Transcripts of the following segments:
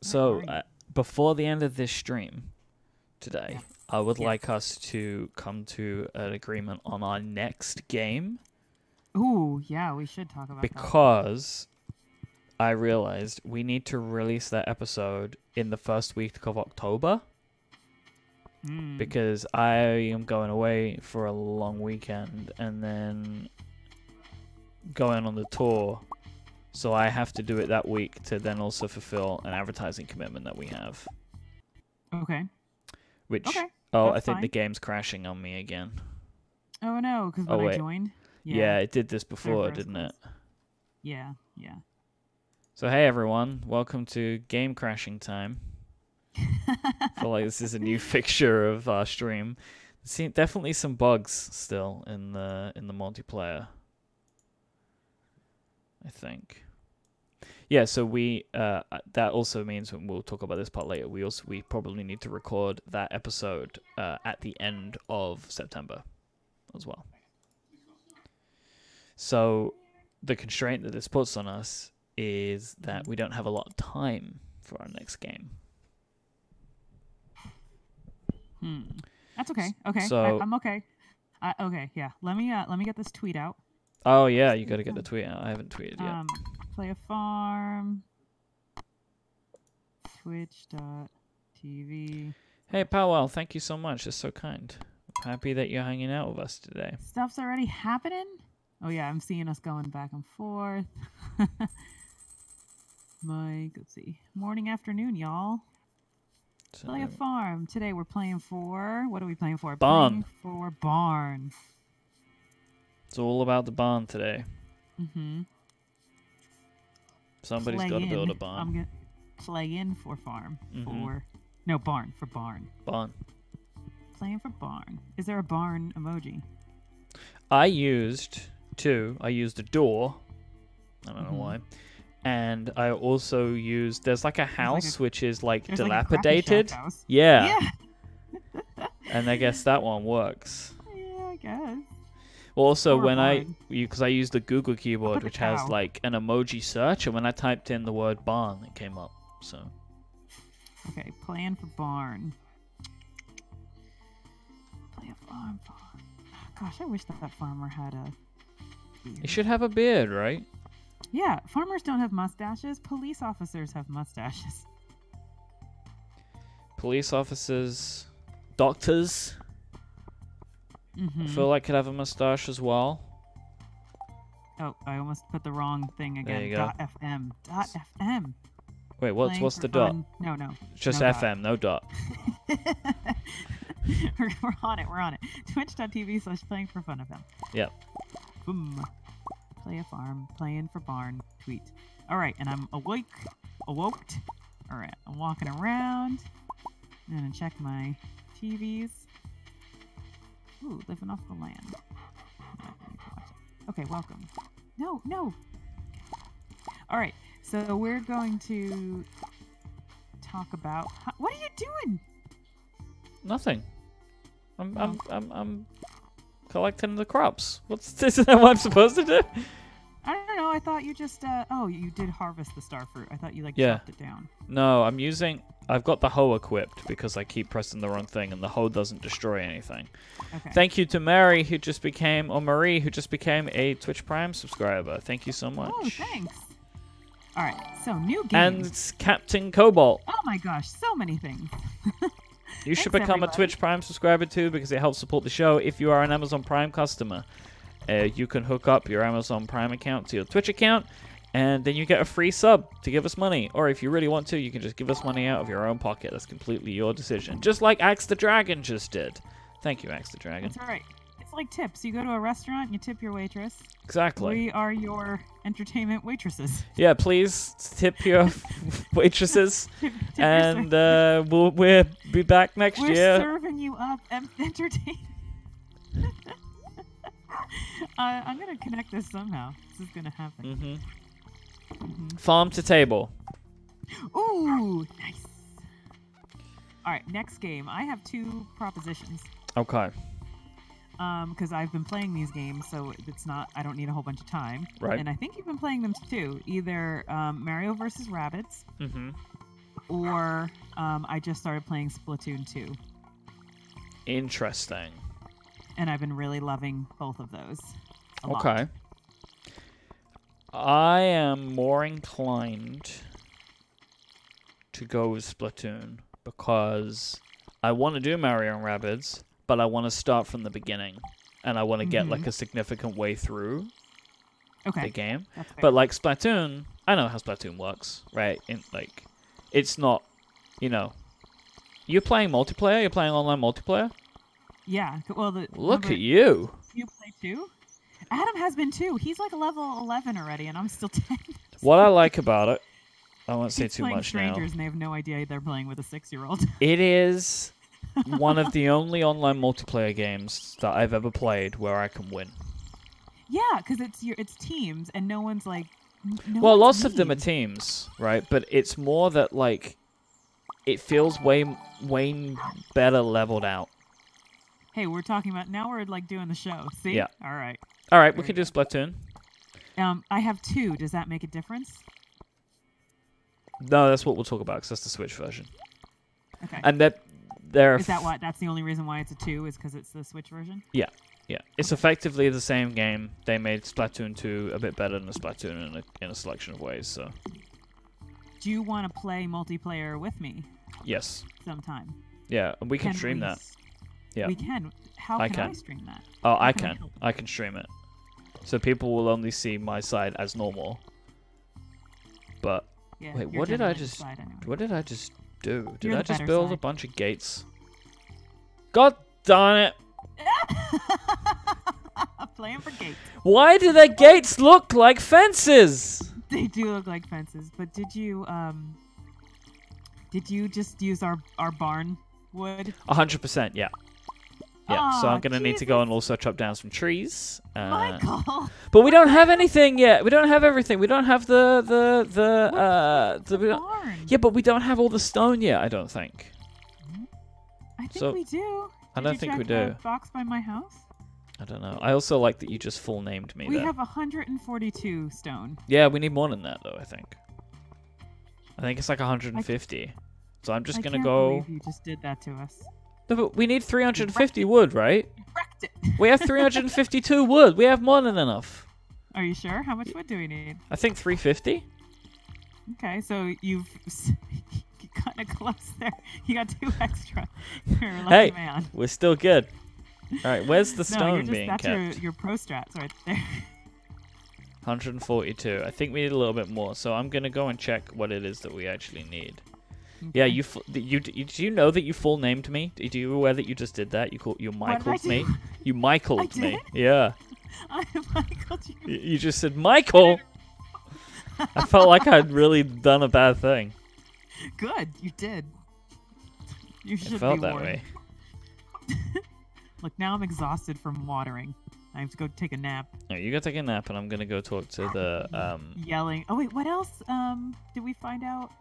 So, before the end of this stream today, I would like us to come to an agreement on our next game. Ooh, yeah, we should talk about that. Because I realized we need to release that episode in the first week of October. Because I am going away for a long weekend and then going on the tour. So I have to do it that week to then also fulfill an advertising commitment that we have. Okay. Which, I think fine. the game's crashing on me again. Oh no, because when I joined? Yeah, it did this before, didn't it? Yeah. So hey everyone, welcome to game crashing time. I feel like this is a new fixture of our stream. There's definitely some bugs still in the multiplayer, I think. Yeah, so we that also means, when we'll talk about this part later, we probably need to record that episode at the end of September as well. So the constraint that this puts on us is that we don't have a lot of time for our next game. That's okay. Okay, so I'm okay. Okay, yeah. Let me get this tweet out. Oh yeah, you got to get the tweet out. I haven't tweeted yet. Play a farm. Twitch.tv. Hey Powell, thank you so much. That's so kind. I'm happy that you're hanging out with us today. Stuff's already happening? Oh yeah, I'm seeing us going back and forth. Mike, let's see. Morning, afternoon, y'all. Play a farm. Today we're playing for... What are we playing for? Barn. Playing for barn. It's all about the barn today. Mm-hmm. Somebody's got to build a barn. I'm going to play in for farm. Mm-hmm. No, barn. For barn. Barn. Playing for barn. Is there a barn emoji? I used a door. I don't know why. And I also used... There's like a house which is like dilapidated. Like house. Yeah. And I guess that one works. Yeah, I guess. Also, because I used the Google keyboard, which has like an emoji search, and when I typed in the word barn, it came up. So. Okay, plan for barn. Play a farm. Gosh, I wish that farmer had a beard. He should have a beard, right? Yeah, farmers don't have mustaches. Police officers have mustaches. Police officers, doctors. I feel like could have a mustache as well. Oh, I almost put the wrong thing again. There you go. .fm. .fm. Wait, what's the dot? No. Just no FM, no dot. We're on it. Twitch.tv/playingforfunfm. Yep. Boom. Play a farm. Playing for barn. Tweet. All right, and I'm awoked. All right, I'm walking around. I'm gonna check my TVs. Ooh, living off the land. Okay, welcome. No. All right, so we're going to talk about... What are you doing? Nothing. I'm collecting the crops. What's this? Is that what I'm supposed to do? I don't know. I thought you just... you did harvest the starfruit. I thought you chopped it down. No, I've got the hoe equipped because I keep pressing the wrong thing and the hoe doesn't destroy anything. Okay. Thank you to Marie who just became a Twitch Prime subscriber. Thank you so much. Oh, thanks. All right, so new game. And it's Captain Cobalt. Oh my gosh, so many things. You should become a Twitch Prime subscriber too because it helps support the show. If you are an Amazon Prime customer, you can hook up your Amazon Prime account to your Twitch account, and then you get a free sub to give us money. Or if you really want to, you can just give us money out of your own pocket. That's completely your decision. Just like Axe the Dragon just did. Thank you, Axe the Dragon. That's right. It's like tips. You go to a restaurant, and you tip your waitress. Exactly. We are your entertainment waitresses. Yeah, please tip your waitresses, and we'll be back next year. We're serving you up entertainment. I'm gonna connect this somehow. This is gonna happen. Farm to table. Ooh, nice. All right, next game. I have 2 propositions. Okay. Because I've been playing these games, so I don't need a whole bunch of time. Right. And I think you've been playing them too. Either Mario vs. Rabbids, or I just started playing Splatoon 2. Interesting. And I've been really loving both of those. Okay. I am more inclined to go with Splatoon because I want to do Mario and Rabbids, but I want to start from the beginning, and I want to get like a significant way through the game. But like Splatoon, I know how Splatoon works, right? Like, it's not, you're playing multiplayer. You're playing online multiplayer. Yeah. Well, look at you. You play too? Adam has been too. He's like level 11 already, and I'm still 10. What I like about it, I won't say too much now. Strangers, and they have no idea they're playing with a 6-year-old. It is one of the only online multiplayer games that I've ever played where I can win. Yeah, because it's teams, and no one's like. Lots of them are teams, right? But it's more that like, it feels way better leveled out. Hey, we're talking about now. We're like doing the show. See? Yeah. All right. All right, we can do Splatoon. I have 2. Does that make a difference? No, that's what we'll talk about, because that's the Switch version. Okay. And is that why? That's the only reason why it's a 2 is because it's the Switch version? Yeah. It's effectively the same game. They made Splatoon 2 a bit better than Splatoon in a selection of ways. So. Do you want to play multiplayer with me? Yes. Sometime. Yeah, and we can stream that. Yeah. We can. How can I stream that? Oh, I can. I can stream it. So people will only see my side as normal. But yeah, wait, what did I just do? Did I just build a bunch of gates? God darn it! Playing for gates. Why do their gates look like fences? They do look like fences, but did you just use our barn wood? 100%, yeah. Yeah, so I'm going to need to go and also chop down some trees. Michael! But we don't have anything yet. We don't have everything. We don't have the barn. Yeah, but we don't have all the stone yet, I don't think. I think we do. I don't think we do. The box by my house? I don't know. I also like that you just full named me. We have 142 stone. Yeah, we need more than that, though, I think. I think it's like 150. So I'm just going to go... I can't believe you just did that to us. No, but we need 350 wood, right? You wrecked it. We have 352 wood. We have more than enough. Are you sure? How much wood do we need? I think 350. Okay, so you've kind of close there. You got 2 extra. You're a lucky man. We're still good. All right, where's the stone being kept? That's your pro strats right there. 142. I think we need a little bit more, so I'm gonna go and check what it is that we actually need. Okay. Yeah, do you know that you full named me? Do you aware that you just did that? You Michaeled me. You Michaeled me. Yeah. I Michaeled you. You just said Michael. I felt like I'd really done a bad thing. Good, you did. You should be felt warned. that way. Look, now I'm exhausted from watering. I have to go take a nap. No, you go take a nap, and I'm gonna go talk to the yelling. Oh wait, what else? Did we find out?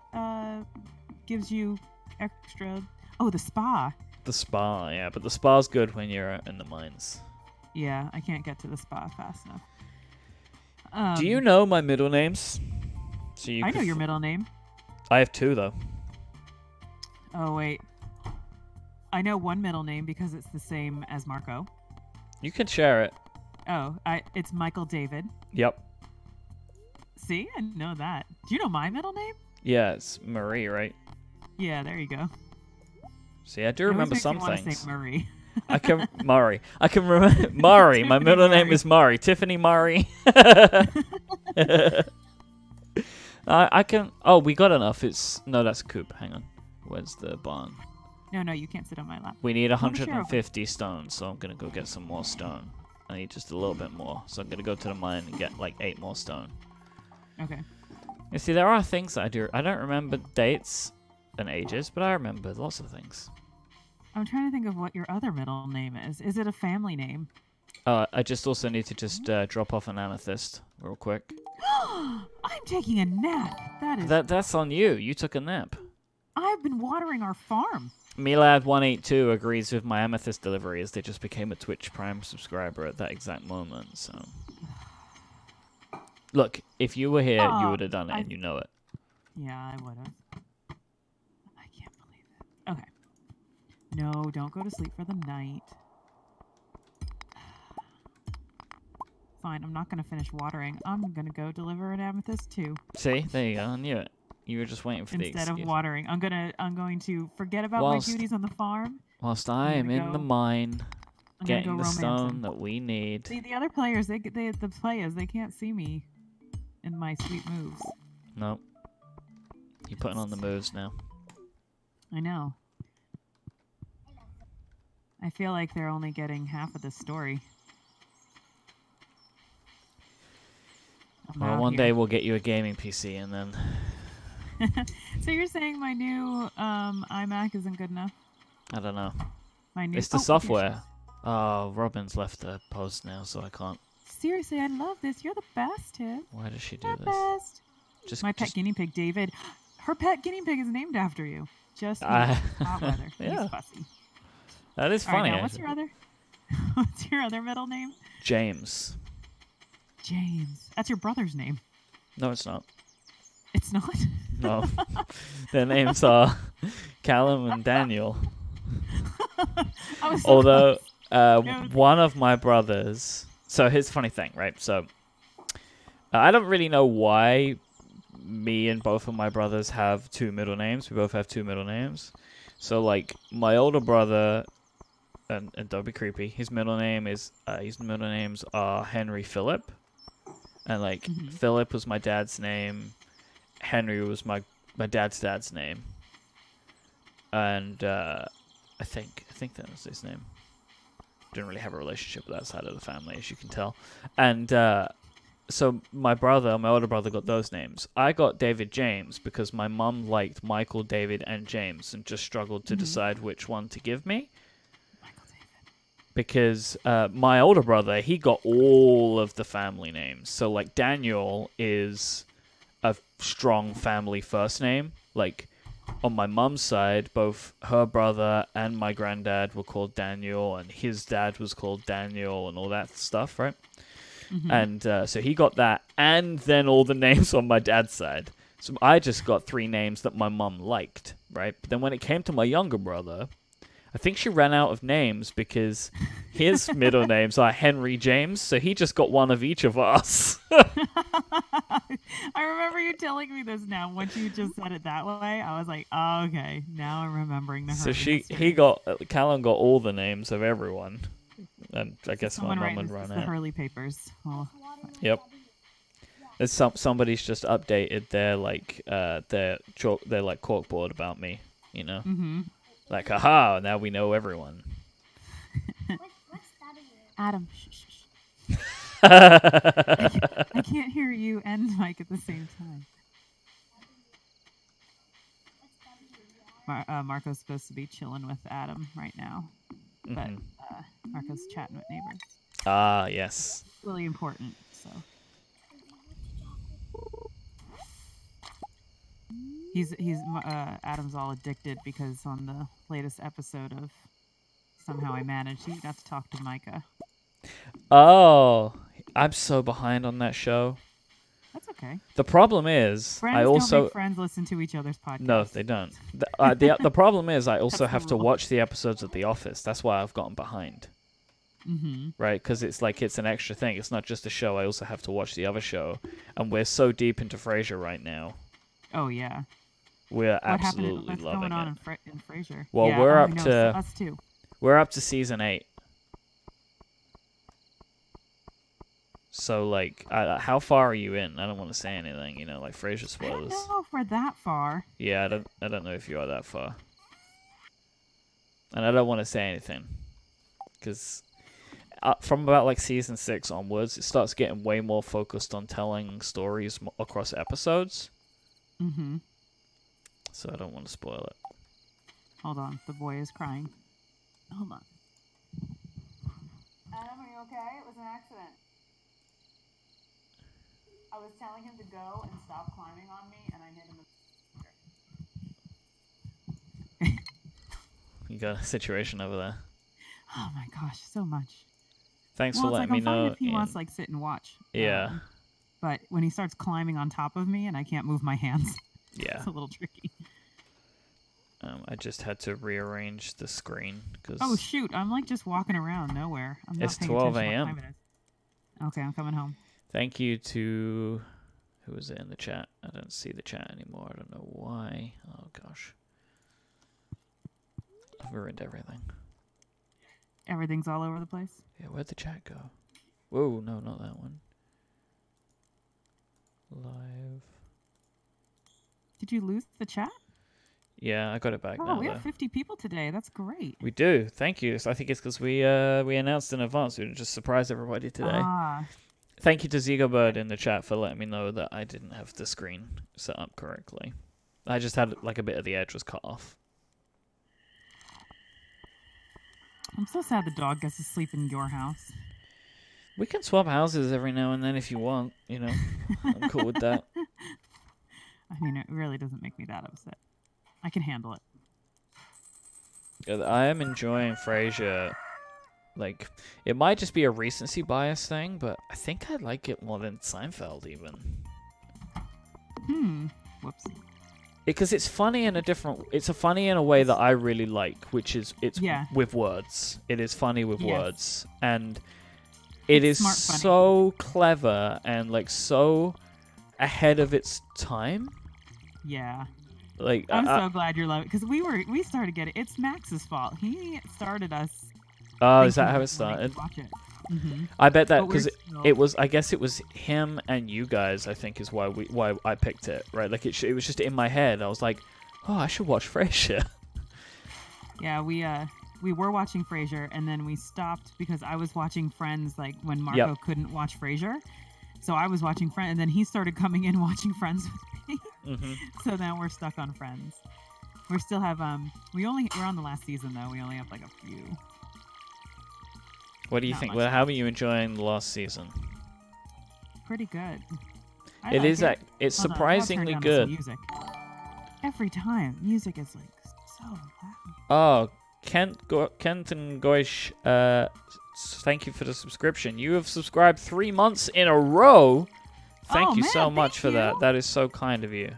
Gives you extra. Oh, the spa. The spa, yeah, but the spa's good when you're in the mines. Yeah, I can't get to the spa fast enough. Do you know my middle names? So I know your middle name. I have 2 though. Oh wait. I know one middle name because it's the same as Marco. You can share it. Oh, it's Michael David. Yep. See, I know that. Do you know my middle name? Yeah, it's Marie, right? Yeah, there you go. See, I do remember some things. Say Marie. I can remember Mari. My middle name is Mari. Tiffany Mari. I can. Oh, we got enough. No, that's a coop. Hang on. Where's the barn? No, you can't sit on my lap. We need 150 stone, so I'm gonna go get some more stone. I need just a little bit more, so I'm gonna go to the mine and get like 8 more stone. Okay. You see, there are things that I do. I don't remember dates and ages, but I remember lots of things. I'm trying to think of what your other middle name is. Is it a family name? I just also need to just drop off an amethyst real quick. I'm taking a nap. That's on you. You took a nap. I've been watering our farm. Milad182 agrees with my amethyst delivery as they just became a Twitch Prime subscriber at that exact moment. So, look, if you were here, you would have done it, and you know it. Yeah, I would have. No, don't go to sleep for the night. Fine, I'm not going to finish watering. I'm going to go deliver an amethyst too. See, there you go. I knew it. You were just waiting for the Instead excuse. of watering, I'm going to forget about my duties on the farm. Whilst I am in the mine, getting the stone that we need. See, the other players, the players, they can't see me in my sweet moves. Nope. You're putting on the moves now. I know. I feel like they're only getting half of the story. Well, one day we'll get you a gaming PC and then... So you're saying my new iMac isn't good enough? I don't know. It's the software. Oh, Robin's left the post now, so I can't. Seriously, I love this. You're the best, Tiff. Why does she do this? Best. My pet guinea pig, David. Her pet guinea pig is named after you. Just hot weather. Yeah. He's fussy. That is funny. Right, now, what's your other middle name? James. James. That's your brother's name. No, it's not. It's not? No. Their names are Callum and Daniel. Although one of my brothers... So here's the funny thing, right? So I don't really know why me and both of my brothers have two middle names. We both have two middle names. So like my older brother, and don't be creepy, his middle names are Henry Philip. And like Philip was my dad's name. Henry was my dad's name. And I think that was his name. Didn't really have a relationship with that side of the family, as you can tell. And so my older brother got those names. I got David James because my mum liked Michael, David, and James and just struggled to decide which one to give me. Michael David. Because my older brother, he got all of the family names. So like Daniel is a strong family first name. Like on my mum's side, both her brother and my granddad were called Daniel, and his dad was called Daniel, and all that stuff, right? And so he got that, and then all the names on my dad's side. So I just got three names that my mum liked, right? But then when it came to my younger brother, I think she ran out of names because his middle names are Henry James, so he just got one of each of us. I remember you telling me this now. Once you just said it that way, I was like, oh, okay, now I'm remembering the So Callum got all the names of everyone. And I guess my mum would run out. The Hurley papers. Oh. Yep. There's somebody's just updated their corkboard about me, you know? Like, haha, now we know everyone. Adam, shh. I can't hear you and Mike at the same time. Marco's supposed to be chilling with Adam right now, but Marco's chatting with neighbors. Ah, yes. Really important, so. Adam's all addicted because on the latest episode of Somehow I Managed, he got to talk to Micah. Oh, I'm so behind on that show. That's okay. The problem is, don't make friends listen to each other's podcasts. No, they don't. The problem is, I also have to watch the episodes of The Office. That's why I've gotten behind. Right? Because it's an extra thing. It's not just a show. I also have to watch the other show. And we're so deep into Frasier right now. Oh, yeah. We're absolutely loving it. What's going on in Frasier? Well, yeah, we're up to... Us too. We're up to season 8. So, like, how far are you in? I don't want to say anything, like Frasier spoilers. I don't know if we're that far. Yeah, I don't know if you are that far. And I don't want to say anything. Because from about, like, season 6 onwards, it starts getting way more focused on telling stories across episodes. So I don't want to spoil it. Hold on, the boy is crying. Hold on. Adam, are you okay? It was an accident. I was telling him to go and stop climbing on me, and I hit him. You got a situation over there. Oh my gosh, so much. Thanks for letting me know. If he wants to sit and watch. Yeah. But when he starts climbing on top of me and I can't move my hands, yeah, it's a little tricky. I just had to rearrange the screen because Oh shoot! I'm like just walking around nowhere. I'm not it's paying 12 attention what a.m. time it is. Okay, I'm coming home. Thank you to who was it in the chat? I don't see the chat anymore. I don't know why. Oh gosh, I've ruined everything. Everything's all over the place. Yeah, where'd the chat go? Whoa, no, not that one. Live. Did you lose the chat? Yeah, I got it back now. Oh, we though. have 50 people today. That's great. We do. Thank you. So I think it's because we announced in advance. We just surprised everybody today. Ah. Thank you to Zigobird in the chat for letting me know that I didn't have the screen set up correctly. I just had like a bit of the edge was cut off. I'm so sad the dog gets to sleep in your house. We can swap houses every now and then if you want. You know, I'm cool with that. I mean, it really doesn't make me that upset. I can handle it. I am enjoying Frasier. Like, it might just be a recency bias thing, but I think I like it more than Seinfeld even. Whoops. Because it's funny in a different... It's a funny in a way that I really like, which is it's with words. It is funny with words. And it is so clever and, like, so ahead of its time. Yeah. Like I'm so glad you're loving it. Because we started getting... It's Max's fault. He started us... Oh, is that how it started? Watch it. Mm-hmm. I bet that because it was. I guess it was him and you guys. I think is why I picked it. Right, like it was just in my head. I was like, oh, I should watch Frasier. Yeah, we were watching Frasier, and then we stopped because I was watching Friends. Like when Marco couldn't watch Frasier, so I was watching Friends, and then he started coming in watching Friends with me. Mm-hmm. So now we're stuck on Friends. We still have we're on the last season though. We only have like a few. What do you think? Well, how are you enjoying the last season? Pretty good. It's surprisingly good. Music. Every time, music is like so loud. Oh, Kenton Goish, thank you for the subscription. You have subscribed 3 months in a row. Thank you so much for that. That is so kind of you.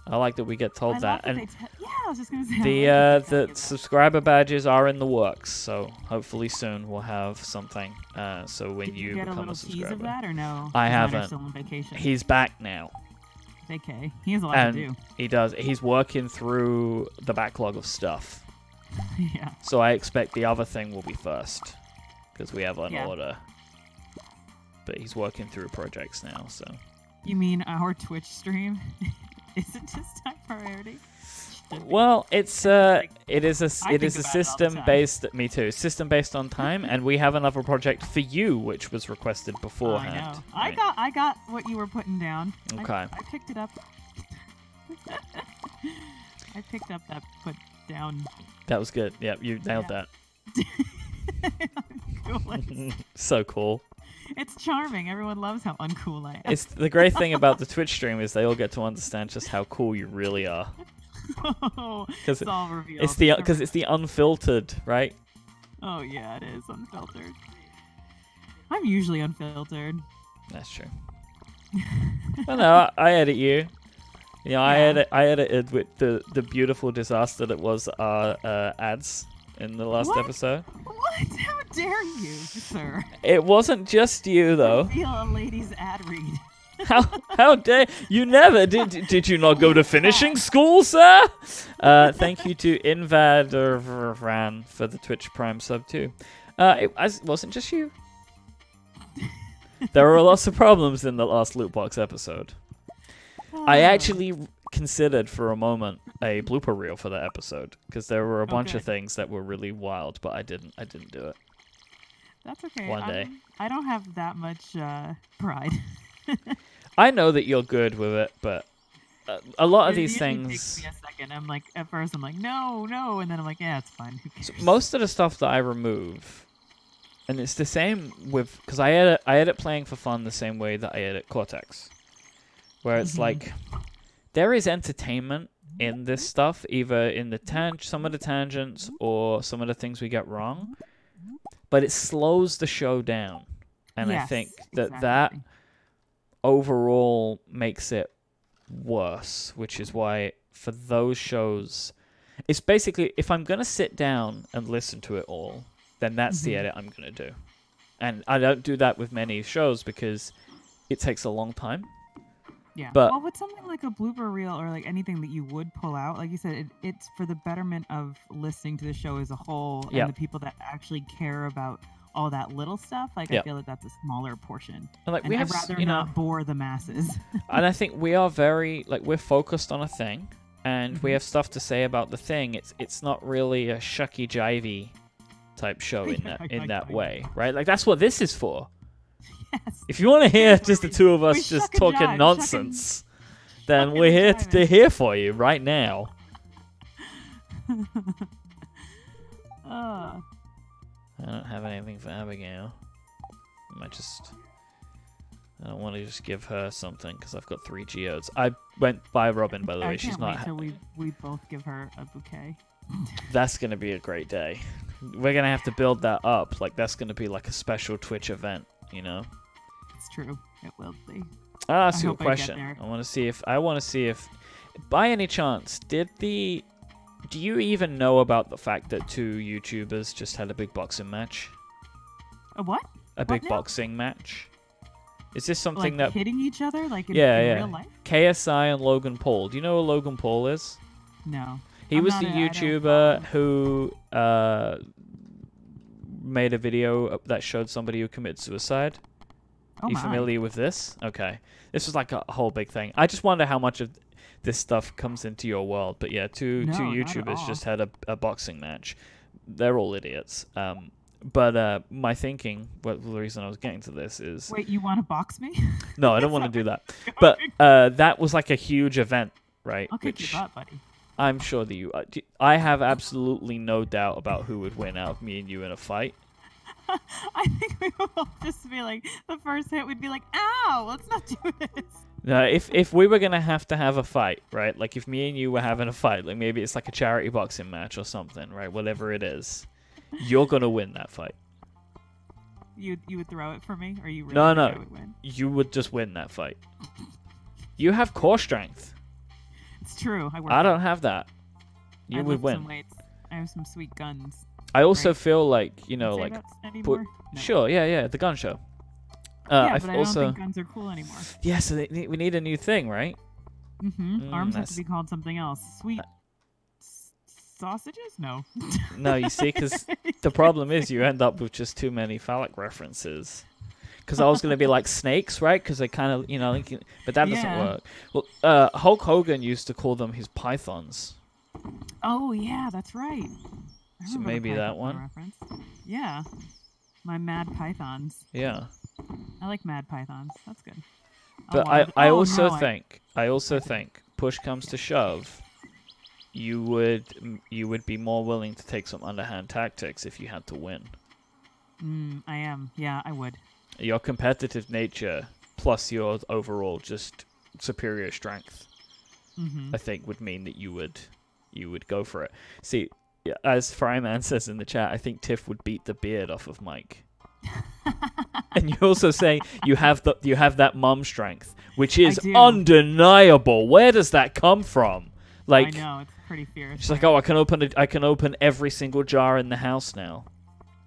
I like that we get told that. And I was just gonna say the subscriber badges are in the works, so hopefully soon we'll have something. So when you get become a subscriber, tease of that or no? I haven't. Still on vacation. He's back now. Vacay. He has a lot to do. He does. He's working through the backlog of stuff. Yeah. So I expect the other thing will be first, because we have an order. But he's working through projects now, so. You mean our Twitch stream? Is it just high priority? Well, it is a system based. Me too. System based on time, and we have another project for you, which was requested beforehand. I know. Right? I got what you were putting down. Okay. I picked it up. I picked up that put down. That was good. Yeah, you nailed that. Cool. So cool. It's charming. Everyone loves how uncool I am. It's the great thing about the Twitch stream is they all get to understand just how cool you really are. It's all revealed. It's the unfiltered, right? Oh yeah, it is unfiltered. I'm usually unfiltered. That's true. Oh no, I edit you. You know, I edited with the beautiful disaster that was our ads in the last episode. What? How dare you, sir? It wasn't just you, though. I feel a lady's ad read. How dare you? Never did you not go to finishing school, sir? Thank you to Invad for the Twitch Prime sub too. It wasn't just you. There were lots of problems in the last loot box episode. I actually considered for a moment a blooper reel for that episode because there were a bunch of things that were really wild, but I didn't do it. That's okay. One day. I don't have that much pride. I know that you're good with it, but a lot of these things. It takes me a second. I'm like, at first I'm like, no, and then I'm like, yeah, it's fine. Who cares? So most of the stuff that I remove, and it's the same with because I edit playing for fun the same way that I edit Cortex, where it's like there is entertainment in this stuff, either in the some of the tangents or some of the things we get wrong, but it slows the show down, and I think that overall makes it worse, which is why for those shows It's basically, if I'm going to sit down and listen to it all, then that's the Mhm. edit I'm going to do. And I don't do that with many shows because it takes a long time. Yeah. But Well, with something like a blooper reel or like anything that you would pull out, like you said, it's for the betterment of listening to the show as a whole Yep. and the people that actually care about all that little stuff. Like Yep. I feel like that's a smaller portion. and like And we I'd have, rather not bore the masses. and I think we are very, like, we're focused on a thing, and we Mhm. have stuff to say about the thing. It's not really a shucky jivey type show in Yeah, that in I that know. way, right? Like that's what this is for. Yes. If you want to hear Here's where just the we- two of we us just shuck and talking jive, nonsense, then shucking we're and here jiving. to hear for you right now. Uh, I don't have anything for Abigail. I don't want to just give her something because I've got 3 geodes. I went by Robin, by the way. I She's can't not. wait till we both give her a bouquet. That's gonna be a great day. We're gonna have to build that up. Like that's gonna be like a special Twitch event, you know. It's true. It will be. I'll ask you a hope I get question. there. I want to see if, by any chance, do you even know about the fact that 2 YouTubers just had a big boxing match? A what? A big now? boxing match? Is this something Like that hitting each other, like in, Yeah, in yeah. real life? KSI and Logan Paul? Do you know who Logan Paul is? No. He I'm was not the a- I don't YouTuber follow. who made a video that showed somebody who committed suicide. Oh Are you my. familiar with this? Okay. This was like a whole big thing. I just wonder how much of this stuff comes into your world. But yeah, two No, not at YouTubers all. just had a boxing match. They're all idiots. But my thinking, the reason I was getting to this is... Wait, you want to box me? No, I don't want to do that. But that was like a huge event, right? I'll kick your butt, buddy. I'm sure that you... I have absolutely no doubt about who would win out of me and you in a fight. I think we would all just be like, the first hit, we'd be like, ow, let's not do this. No, if we were going to have a fight, right? Like if me and you were having a fight, like maybe it's like a charity boxing match or something, right? Whatever it is, you're going to win that fight. You would throw it for me? Or you really No, think no. I would win? You would just win that fight. You have core strength. It's true. I don't have that. You I would lift some win. weights. I have some sweet guns. I also Right. feel like, you know, Say like... that anymore? No. Sure, yeah, the gun show. Yeah, I've but I also... don't think guns are cool anymore. Yeah, so we need a new thing, right? Mm-hmm. Arms have that's- to be called something else. Sweet sausages? No. No, you see, because the problem is you end up with just too many phallic references. Because I was going to be like snakes, right? Because they kind of, you know, like, but that doesn't Yeah. work. Well, Hulk Hogan used to call them his pythons. Oh, yeah, that's right. I So remember the maybe that Python one? reference. Yeah. My Mad Pythons. Yeah. I like Mad Pythons. That's good. But Oh, I oh, also no, think, push comes to shove, you would be more willing to take some underhand tactics if you had to win. I am. Yeah, I would. Your competitive nature plus your overall just superior strength, Mm-hmm. I think, would mean that you would go for it. See, as Fryman says in the chat, I think Tiff would beat the beard off of Mike. And you also say you have that mum strength, which is do. undeniable. Where does that come from? Like, I know, it's pretty fierce. she's like, oh, I can open every single jar in the house now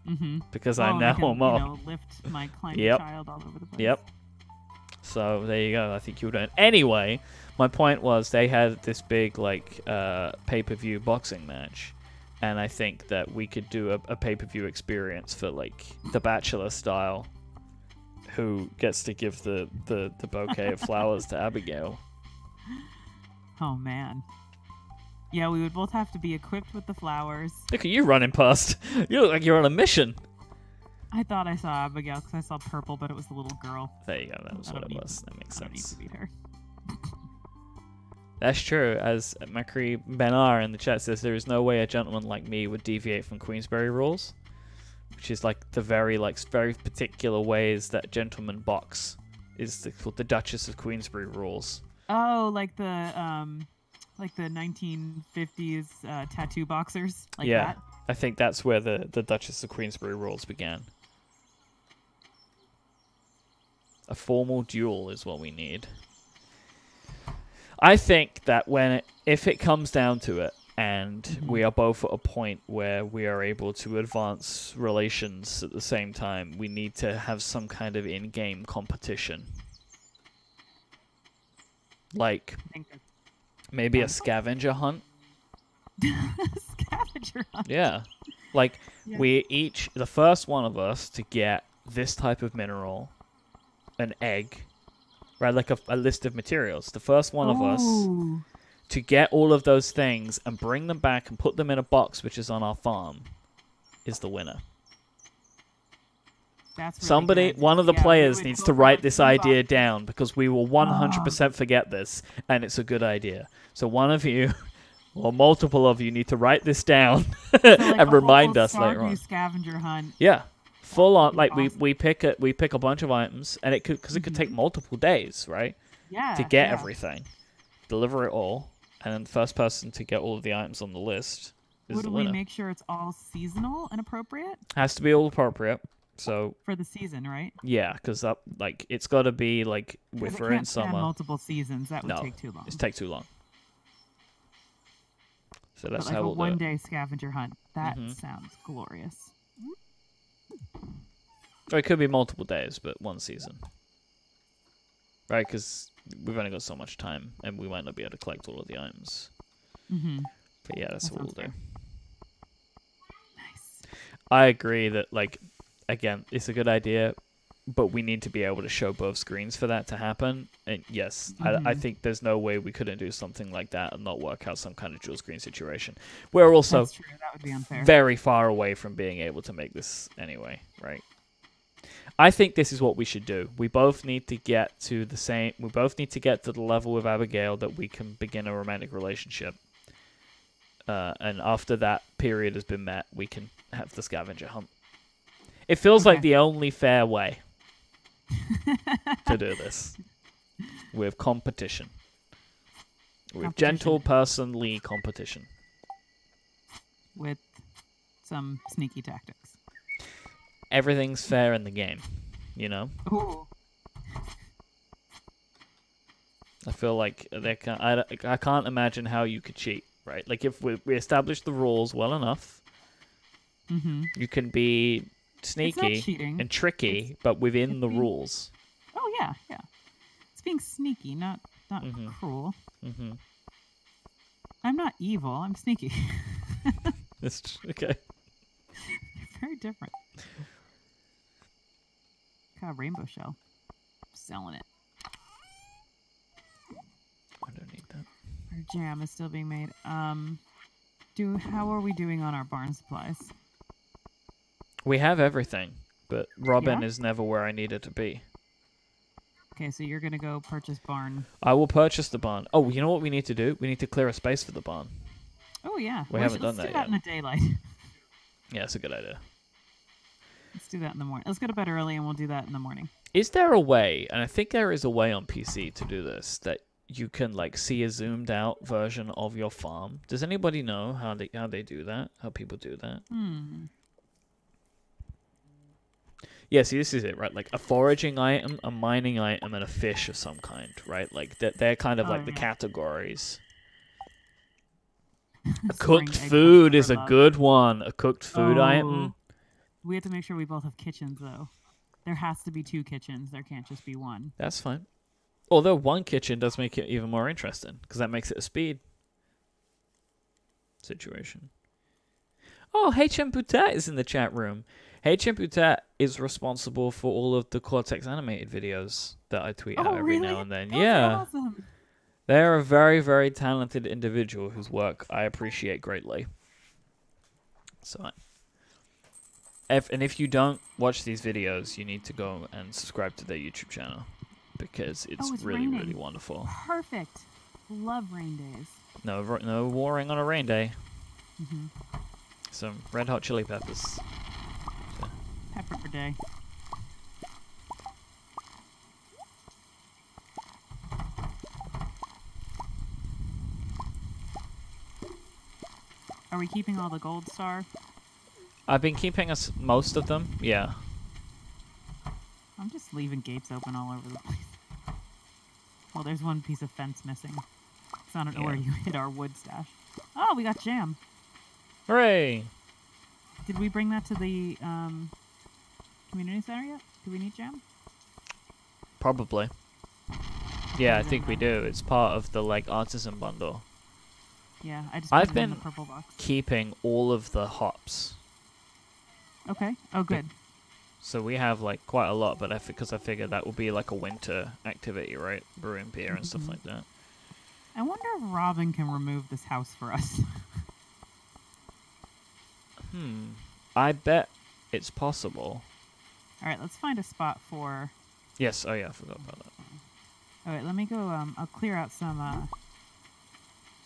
Mm-hmm. because Well, I and know can, I'm up. You know, lift my climbing Yep. child all over the place. Yep. So there you go. I think you would win. Anyway, my point was they had this big like pay-per-view boxing match, and I think that we could do a pay-per-view experience for like the Bachelor style. Who gets to give the bouquet of flowers to Abigail? Oh, man. Yeah, we would both have to be equipped with the flowers. Look at you running past. You look like you're on a mission. I thought I saw Abigail because I saw purple, but it was the little girl. There you go. That was I what don't it need- was. That makes I don't need sense. to beat her. That's true. As Macri Benar in the chat says, there is no way a gentleman like me would deviate from Queensberry rules, which is like the very particular ways that gentleman box is called the Duchess of Queensberry rules. Oh, like the 1950s tattoo boxers, like Yeah. that. I think that's where the Duchess of Queensberry rules began. A formal duel is what we need. I think that if it comes down to it, and we are both at a point where we are able to advance relations at the same time. We need to have some kind of in-game competition. Like, maybe a scavenger hunt? Scavenger hunt? Yeah. Like, we each, the first one of us to get this type of mineral, an egg, right? Like a list of materials. The first one of us to get all of those things and bring them back and put them in a box, which is on our farm, is the winner. That's really Somebody, good. one of the players needs to write this idea down because we will 100% forget this, and it's a good idea. So one of you, or multiple of you, need to write this down and remind us later on. Scavenger hunt. Yeah, full on. Like we pick a bunch of items, and it could take multiple days, right? Yeah. To get everything, deliver it all, and then the first person to get all of the items on the list is the winner. Would we make sure it's all seasonal and appropriate? Has to be all appropriate. So for the season, right? Yeah, because it's got to be like if we're in summer. Multiple seasons that would take too long. It's take too long. So that's like how we'll do it. A one-day scavenger hunt. That sounds glorious. Or it could be multiple days, but one season. Right, because we've only got so much time, and we might not be able to collect all of the items. But yeah, that's what we'll do. Nice. I agree that, like, again, it's a good idea, but we need to be able to show both screens for that to happen. And yes, I think there's no way we couldn't do something like that and not work out some kind of dual screen situation. We're also That's true. That would be unfair. Very far away from being able to make this anyway, right? I think this is what we should do. We both need to get to the same. We both need to get to the level with Abigail that we can begin a romantic relationship. And after that period has been met, we can have the scavenger hunt. It feels like the only fair way to do this. With competition. With gentle, personally competition. With some sneaky tactics. Everything's fair in the game, you know? Ooh. I feel like I can't imagine how you could cheat, right? Like, if we establish the rules well enough, you can be sneaky and tricky, but within the rules. Oh, yeah, yeah. It's being sneaky, not cruel. I'm not evil, I'm sneaky. That's okay. Very different. Got a rainbow shell. Selling it. I don't need that. Our jam is still being made. How are we doing on our barn supplies? We have everything, but Robin is never where I need it to be. Okay, so you're gonna go purchase barn. I will purchase the barn. Oh, you know what we need to do? We need to clear a space for the barn. Oh yeah, we haven't done that yet. Let's do that in the daylight. Yeah, that's a good idea. Let's do that in the morning. Let's go to bed early and we'll do that in the morning. Is there a way, and I think there is a way on PC to do this, that you can like see a zoomed out version of your farm? Does anybody know how they do that? How people do that? Yeah, see, this is it, right? Like a foraging item, a mining item, and a fish of some kind, right? Like they're kind of like the categories. A cooked food is a good one. A cooked food item. We have to make sure we both have kitchens, though. There has to be 2 kitchens. There can't just be one. That's fine. Although one kitchen does make it even more interesting, because that makes it a speed situation. Oh, HM Putat is in the chat room. HM Putat is responsible for all of the Cortex animated videos that I tweet out every now and then. That's awesome. They're a very, very talented individual whose work I appreciate greatly. So, if you don't watch these videos, you need to go and subscribe to their YouTube channel, because it's really, really wonderful. Perfect. Love rain days. No warring on a rain day. Some red hot chili peppers. So. Pepper per day. Are we keeping all the gold star? I've been keeping most of them, yeah. I'm just leaving gates open all over the place. Well, there's one piece of fence missing. So I don't know where you hid our wood stash. Oh, we got jam. Hooray! Did we bring that to the community center yet? Do we need jam? Probably. Yeah, I think we do. It's part of the like artisan bundle. Yeah, I just put I've it in been the purple box. keeping all of the hops. Okay. Oh, good. So we have like quite a lot, but because I figured that will be like a winter activity, right? Brewing beer and stuff like that. I wonder if Robin can remove this house for us. I bet it's possible. All right, let's find a spot for... Yes. Oh yeah, I forgot about that. All right, let me go. I'll clear out some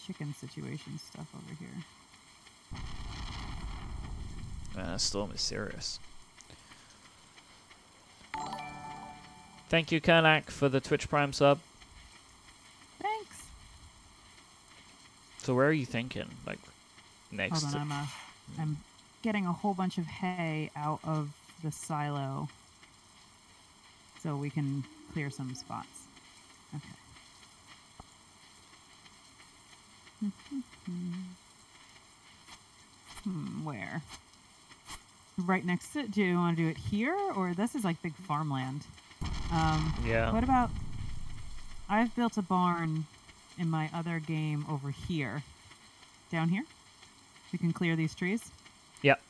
chicken situation stuff over here. Man, that storm is serious. Thank you, Kernak, for the Twitch Prime sub. Thanks. So where are you thinking? Like, next? Hold on, I'm getting a whole bunch of hay out of the silo, so we can clear some spots. Okay. Where? Right next to it? Do you want to do it here, or this is like big farmland? Yeah. What about... I've built a barn in my other game over here. Down here? We can clear these trees? Yep.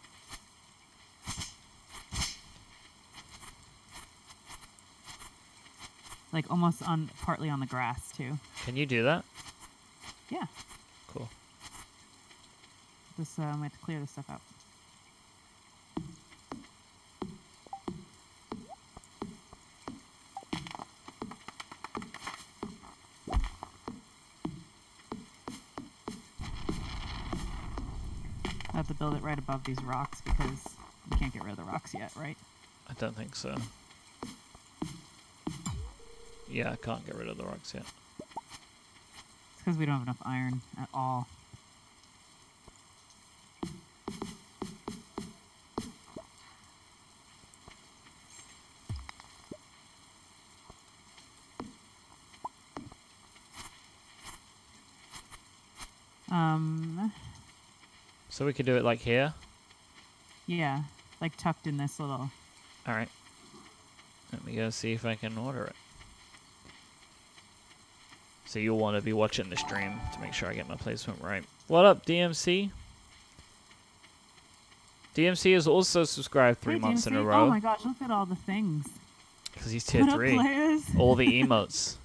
Like almost partly on the grass too. Can you do that? Yeah. Cool. This we have to clear this stuff out. I have to build it right above these rocks because we can't get rid of the rocks yet, right? I don't think so. Yeah, I can't get rid of the rocks yet. It's because we don't have enough iron at all. So we could do it like here? Yeah, like tucked in this little... Alright. Let me go see if I can order it. So you'll want to be watching the stream to make sure I get my placement right. What up, DMC? DMC has also subscribed 3 months in a row. Oh my gosh, look at all the things. Because he's tier 3. All the emotes.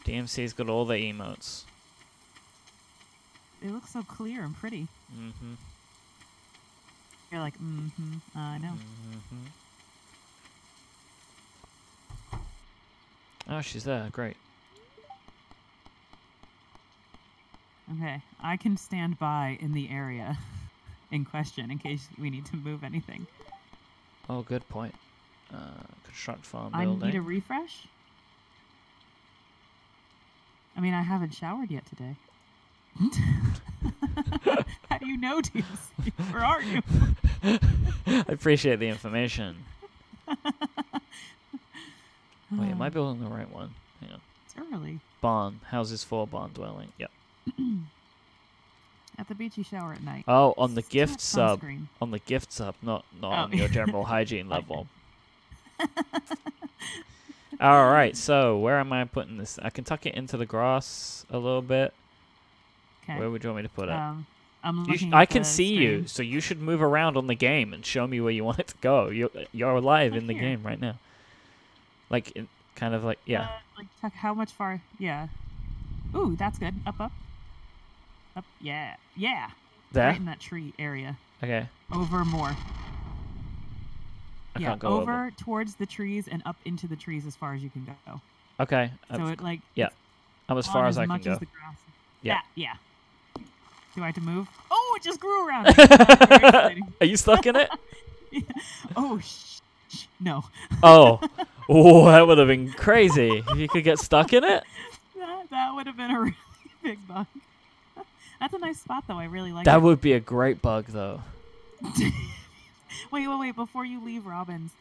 DMC's got all the emotes. They look so clear and pretty. Mm-hmm. You're like, I know. Mm-hmm. Oh, she's there. Great. Okay, I can stand by in the area in question in case we need to move anything. Oh, good point. Construct farm I building. need a refresh? I mean, I haven't showered yet today. How do you know, DMC? Where are you? I appreciate the information. Wait, am I building the right one? Hang on. It's early. Barn. Houses for barn dwelling. Yep. At the beach, you shower at night. Oh, on the gift sub. Sunscreen. On the gift sub, not on your general hygiene level. All right, so where am I putting this? I can tuck it into the grass a little bit. Okay. Where would you want me to put it? I'm looking I at can the see stream. you, so you should move around on the game and show me where you want it to go. You're live in the Here. game right now. Like, kind of like, yeah. Like, how much far? Yeah. Ooh, that's good. Up, up. Up, yeah. Yeah. There? Right in that tree area. Okay. Over more. I yeah, can't go over towards the trees and up into the trees as far as you can go. Okay. So it like... Yeah. I'm as far as I can go. As the grass. Yeah. Yeah. Do I have to move? Oh, it just grew around. Very Are you stuck in it? Yeah. Oh, no. Oh. Oh, that would have been crazy. If you could get stuck in it? That would have been a really big bug. That's a nice spot, though. I really like it. That would be a great bug, though. Wait. Before you leave Robin's,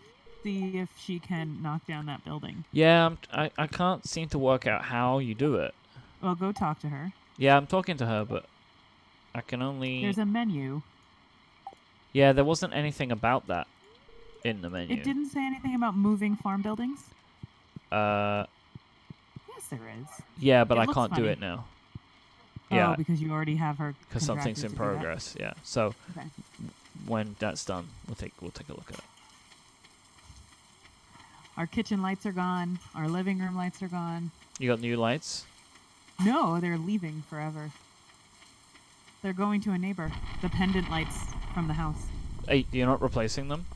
see if she can knock down that building. Yeah, I can't seem to work out how you do it. Well, go talk to her. Yeah, I'm talking to her, but I can only... There's a menu. Yeah, there wasn't anything about that in the menu. It didn't say anything about moving farm buildings? Yes, there is. Yeah, but it I looks can't do funny. it now. Oh, Yeah, because you already have her because something's in contracted to do that. progress. Yeah, so Okay. when that's done, we'll take a look at it. Our kitchen lights are gone. Our living room lights are gone. You got new lights? No, they're leaving forever. They're going to a neighbor. The pendant lights from the house. Hey, you're not replacing them?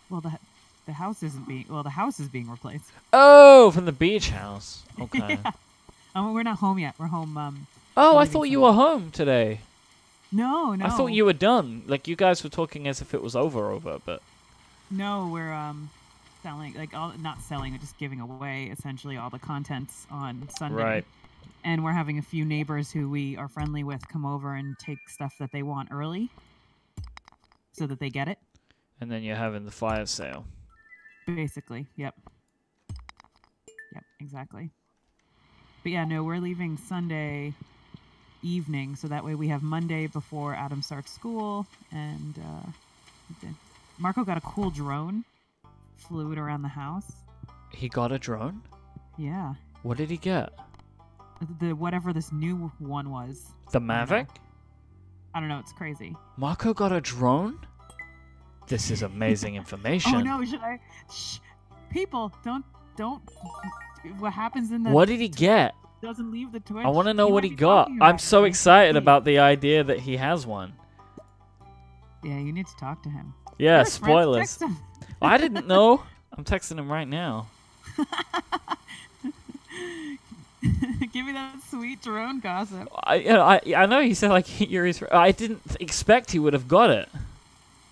Well, the house isn't being. Well, the house is being replaced. Oh, from the beach house. Okay. Yeah. We're not home yet. We're home. Oh, I thought you were home today. No. I thought you were done. Like you guys were talking as if it was over, but. No, we're selling, like not selling, but just giving away essentially all the contents on Sunday. Right. And we're having a few neighbors who we are friendly with come over and take stuff that they want early, so that they get it. And then you're having the fire sale. Basically, yep. Yep, exactly. But yeah, no, we're leaving Sunday evening, so that way we have Monday before Adam starts school. And Marco got a cool drone, flew it around the house. He got a drone? Yeah. What did he get? The whatever this new one was. The Mavic? I don't know, it's crazy. Marco got a drone? This is amazing information. Oh no, should I? Shh. People, don't. What happens in the? What did he get? Doesn't leave the Twitch. I want to know what he got. I'm so excited about the idea that he has one. Yeah, you need to talk to him. Yeah, First, spoilers. text him. I didn't know. I'm texting him right now. Give me that sweet drone gossip. I know he said like Yuri's. I didn't expect he would have got it.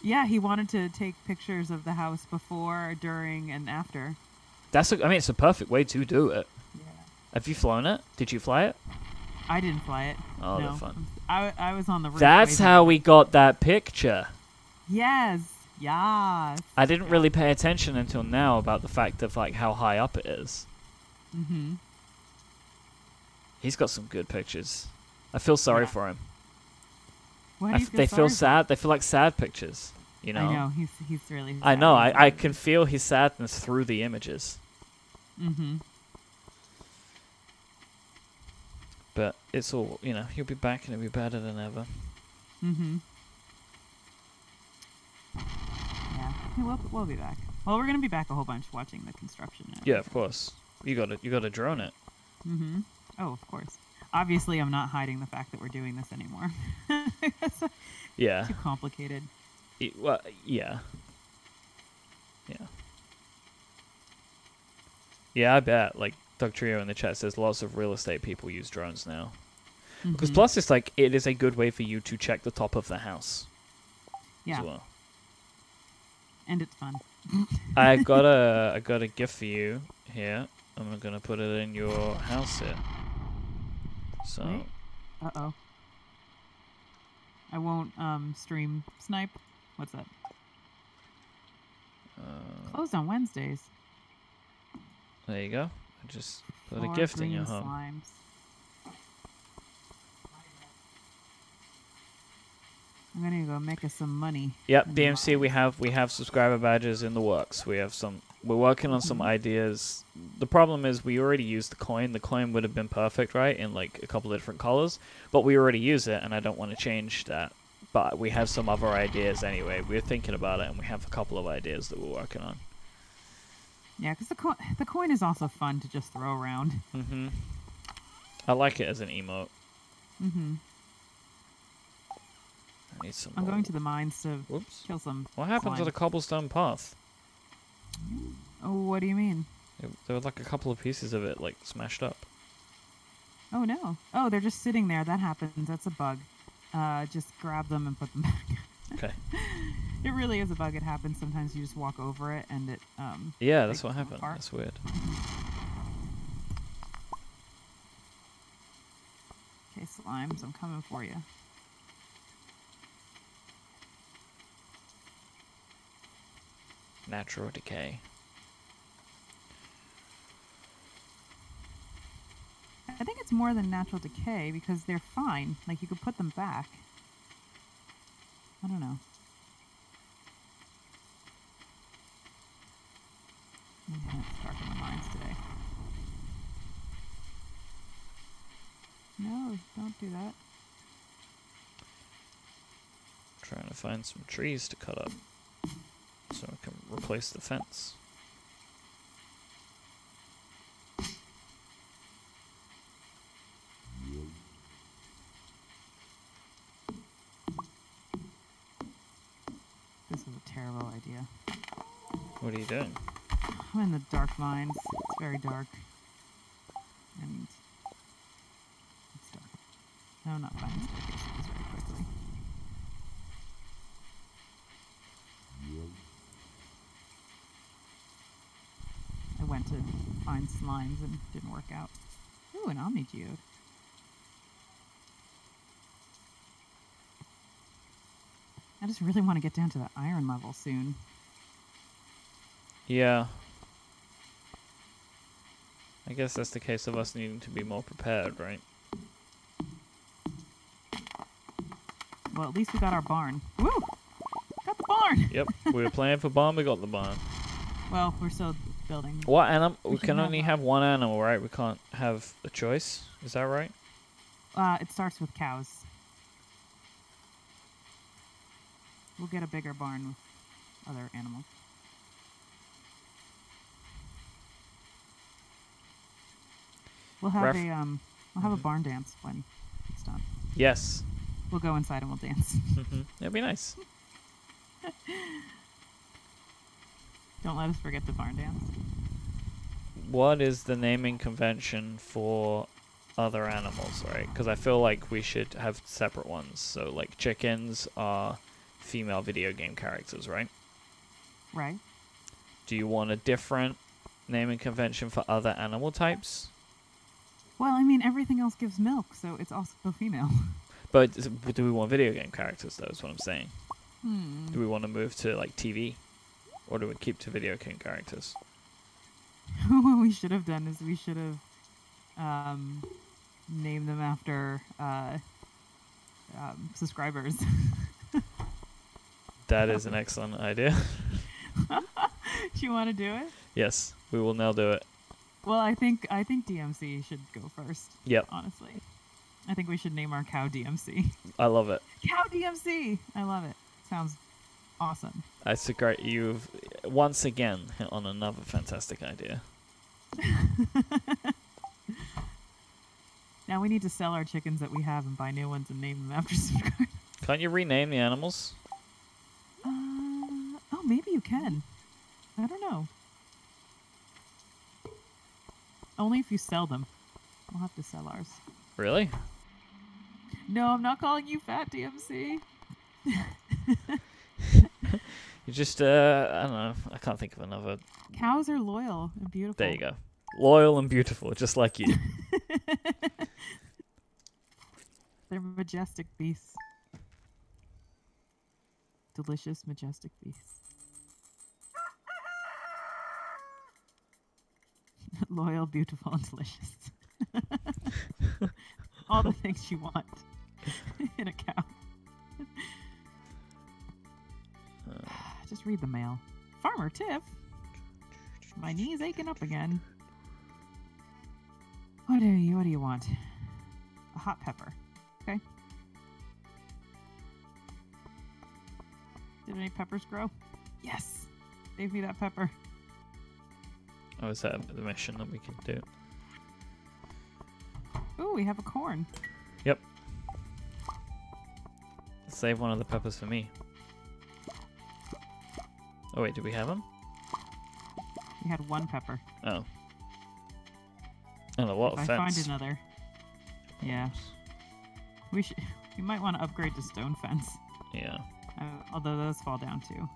Yeah, he wanted to take pictures of the house before, during, and after. I mean, it's a perfect way to do it. Yeah. Have you flown it? Did you fly it? I didn't fly it. Oh, no. they're fun. I was on the roof. That's how we got that picture. Yes. I didn't really pay attention until now about the fact of like how high up it is. Mm-hmm. He's got some good pictures. I feel sorry for him. Why do you feel they sorry feel for sad. They feel like sad pictures. You know. I know. He's really. I know. I can feel his sadness through the images. Mm-hmm. But it's all, you know, he'll be back and it'll be better than ever. Mm-hmm. Yeah, we'll be back. Well, we're gonna be back a whole bunch watching the construction. Yeah, of course. You got to drone it. Mm-hmm. Oh, of course. Obviously, I'm not hiding the fact that we're doing this anymore. Yeah. Too complicated. Well, yeah. Yeah. Yeah, I bet. Like, Doug Trio in the chat says lots of real estate people use drones now. Because plus, it's like, it is a good way for you to check the top of the house. Yeah. As well. And it's fun. I got a gift for you here. I'm gonna put it in your house here. So. Wait. Uh-oh. I won't stream snipe. What's that? Closed on Wednesdays. There you go. I just put a gift in your home. Slimes. I'm gonna go make us some money. Yep, DMC. We have subscriber badges in the works. We have some. We're working on some ideas. The problem is we already used the coin. The coin would have been perfect, right, in like a couple of different colors. But we already use it, and I don't want to change that. But we have some other ideas anyway. We're thinking about it, and we have a couple of ideas that we're working on. Yeah, because the coin is also fun to just throw around. Mm-hmm. I like it as an emote. Mm-hmm. I need some. I'm going to the mines to Whoops. kill some. What happened to slime. the cobblestone path? Oh, what do you mean? There were like a couple of pieces of it like smashed up. Oh no! Oh, they're just sitting there. That happens. That's a bug. Just grab them and put them back. Okay. It really is a bug. It happens. Sometimes you just walk over it and it. Yeah, that's what happened. Apart. That's weird. Okay, slimes, I'm coming for you. Natural decay. I think it's more than natural decay because they're fine. Like, you could put them back. I don't know. It's dark in the mines today. No, don't do that. Trying to find some trees to cut up so I can replace the fence. This is a terrible idea. What are you doing? I'm in the dark mines. It's very dark. And it's dark. No, I'm not finding staircases very quickly. I went to find slimes and didn't work out. Ooh, an Omni Geode. I just really want to get down to the iron level soon. Yeah. I guess that's the case of us needing to be more prepared, right? Well, at least we got our barn. Woo! Got the barn! Yep, we were playing for barn, we got the barn. Well, we're still building. What animal? We can have only a- have one animal, right? We can't have a choice. Is that right? It starts with cows. We'll get a bigger barn with other animals. We'll have a barn dance when it's done. Yes. We'll go inside and we'll dance. That'd be nice. Don't let us forget the barn dance. What is the naming convention for other animals, right? Because I feel like we should have separate ones. So, like, chickens are female video game characters, right? Right. Do you want a different naming convention for other animal types? Well, I mean, everything else gives milk, so it's also female. But do we want video game characters, though, is what I'm saying. Hmm. Do we want to move to, like, TV? Or do we keep to video game characters? What we should have done is we should have named them after subscribers. That is an excellent idea. Do you want to do it? Yes, we will now do it. Well, I think DMC should go first. Yep. Honestly, I think we should name our cow DMC. I love it. Cow DMC. I love it. Sounds awesome. That's a great. You've once again hit on another fantastic idea. Now we need to sell our chickens that we have and buy new ones and name them after subscribers. Can't you rename the animals? Oh, maybe you can. I don't know. Only if you sell them. We'll have to sell ours. Really? No, I'm not calling you Fat DMC. You just, I don't know. I can't think of another. Cows are loyal and beautiful. There you go. Loyal and beautiful, just like you. They're majestic beasts. Delicious, majestic beasts. Loyal, beautiful, and delicious. All the things you want in a cow. Just read the mail. Farmer Tiff. My knee's aching up again. What do you want? A hot pepper. Okay. Did any peppers grow? Yes. Save me that pepper. Oh, is that the mission that we can do? Ooh, we have a corn. Yep. Save one of the peppers for me. Oh wait, do we have them? We had one pepper. Oh. And a lot If of I fence. find another. Yeah. We might want to upgrade to stone fence. Yeah. Although those fall down too.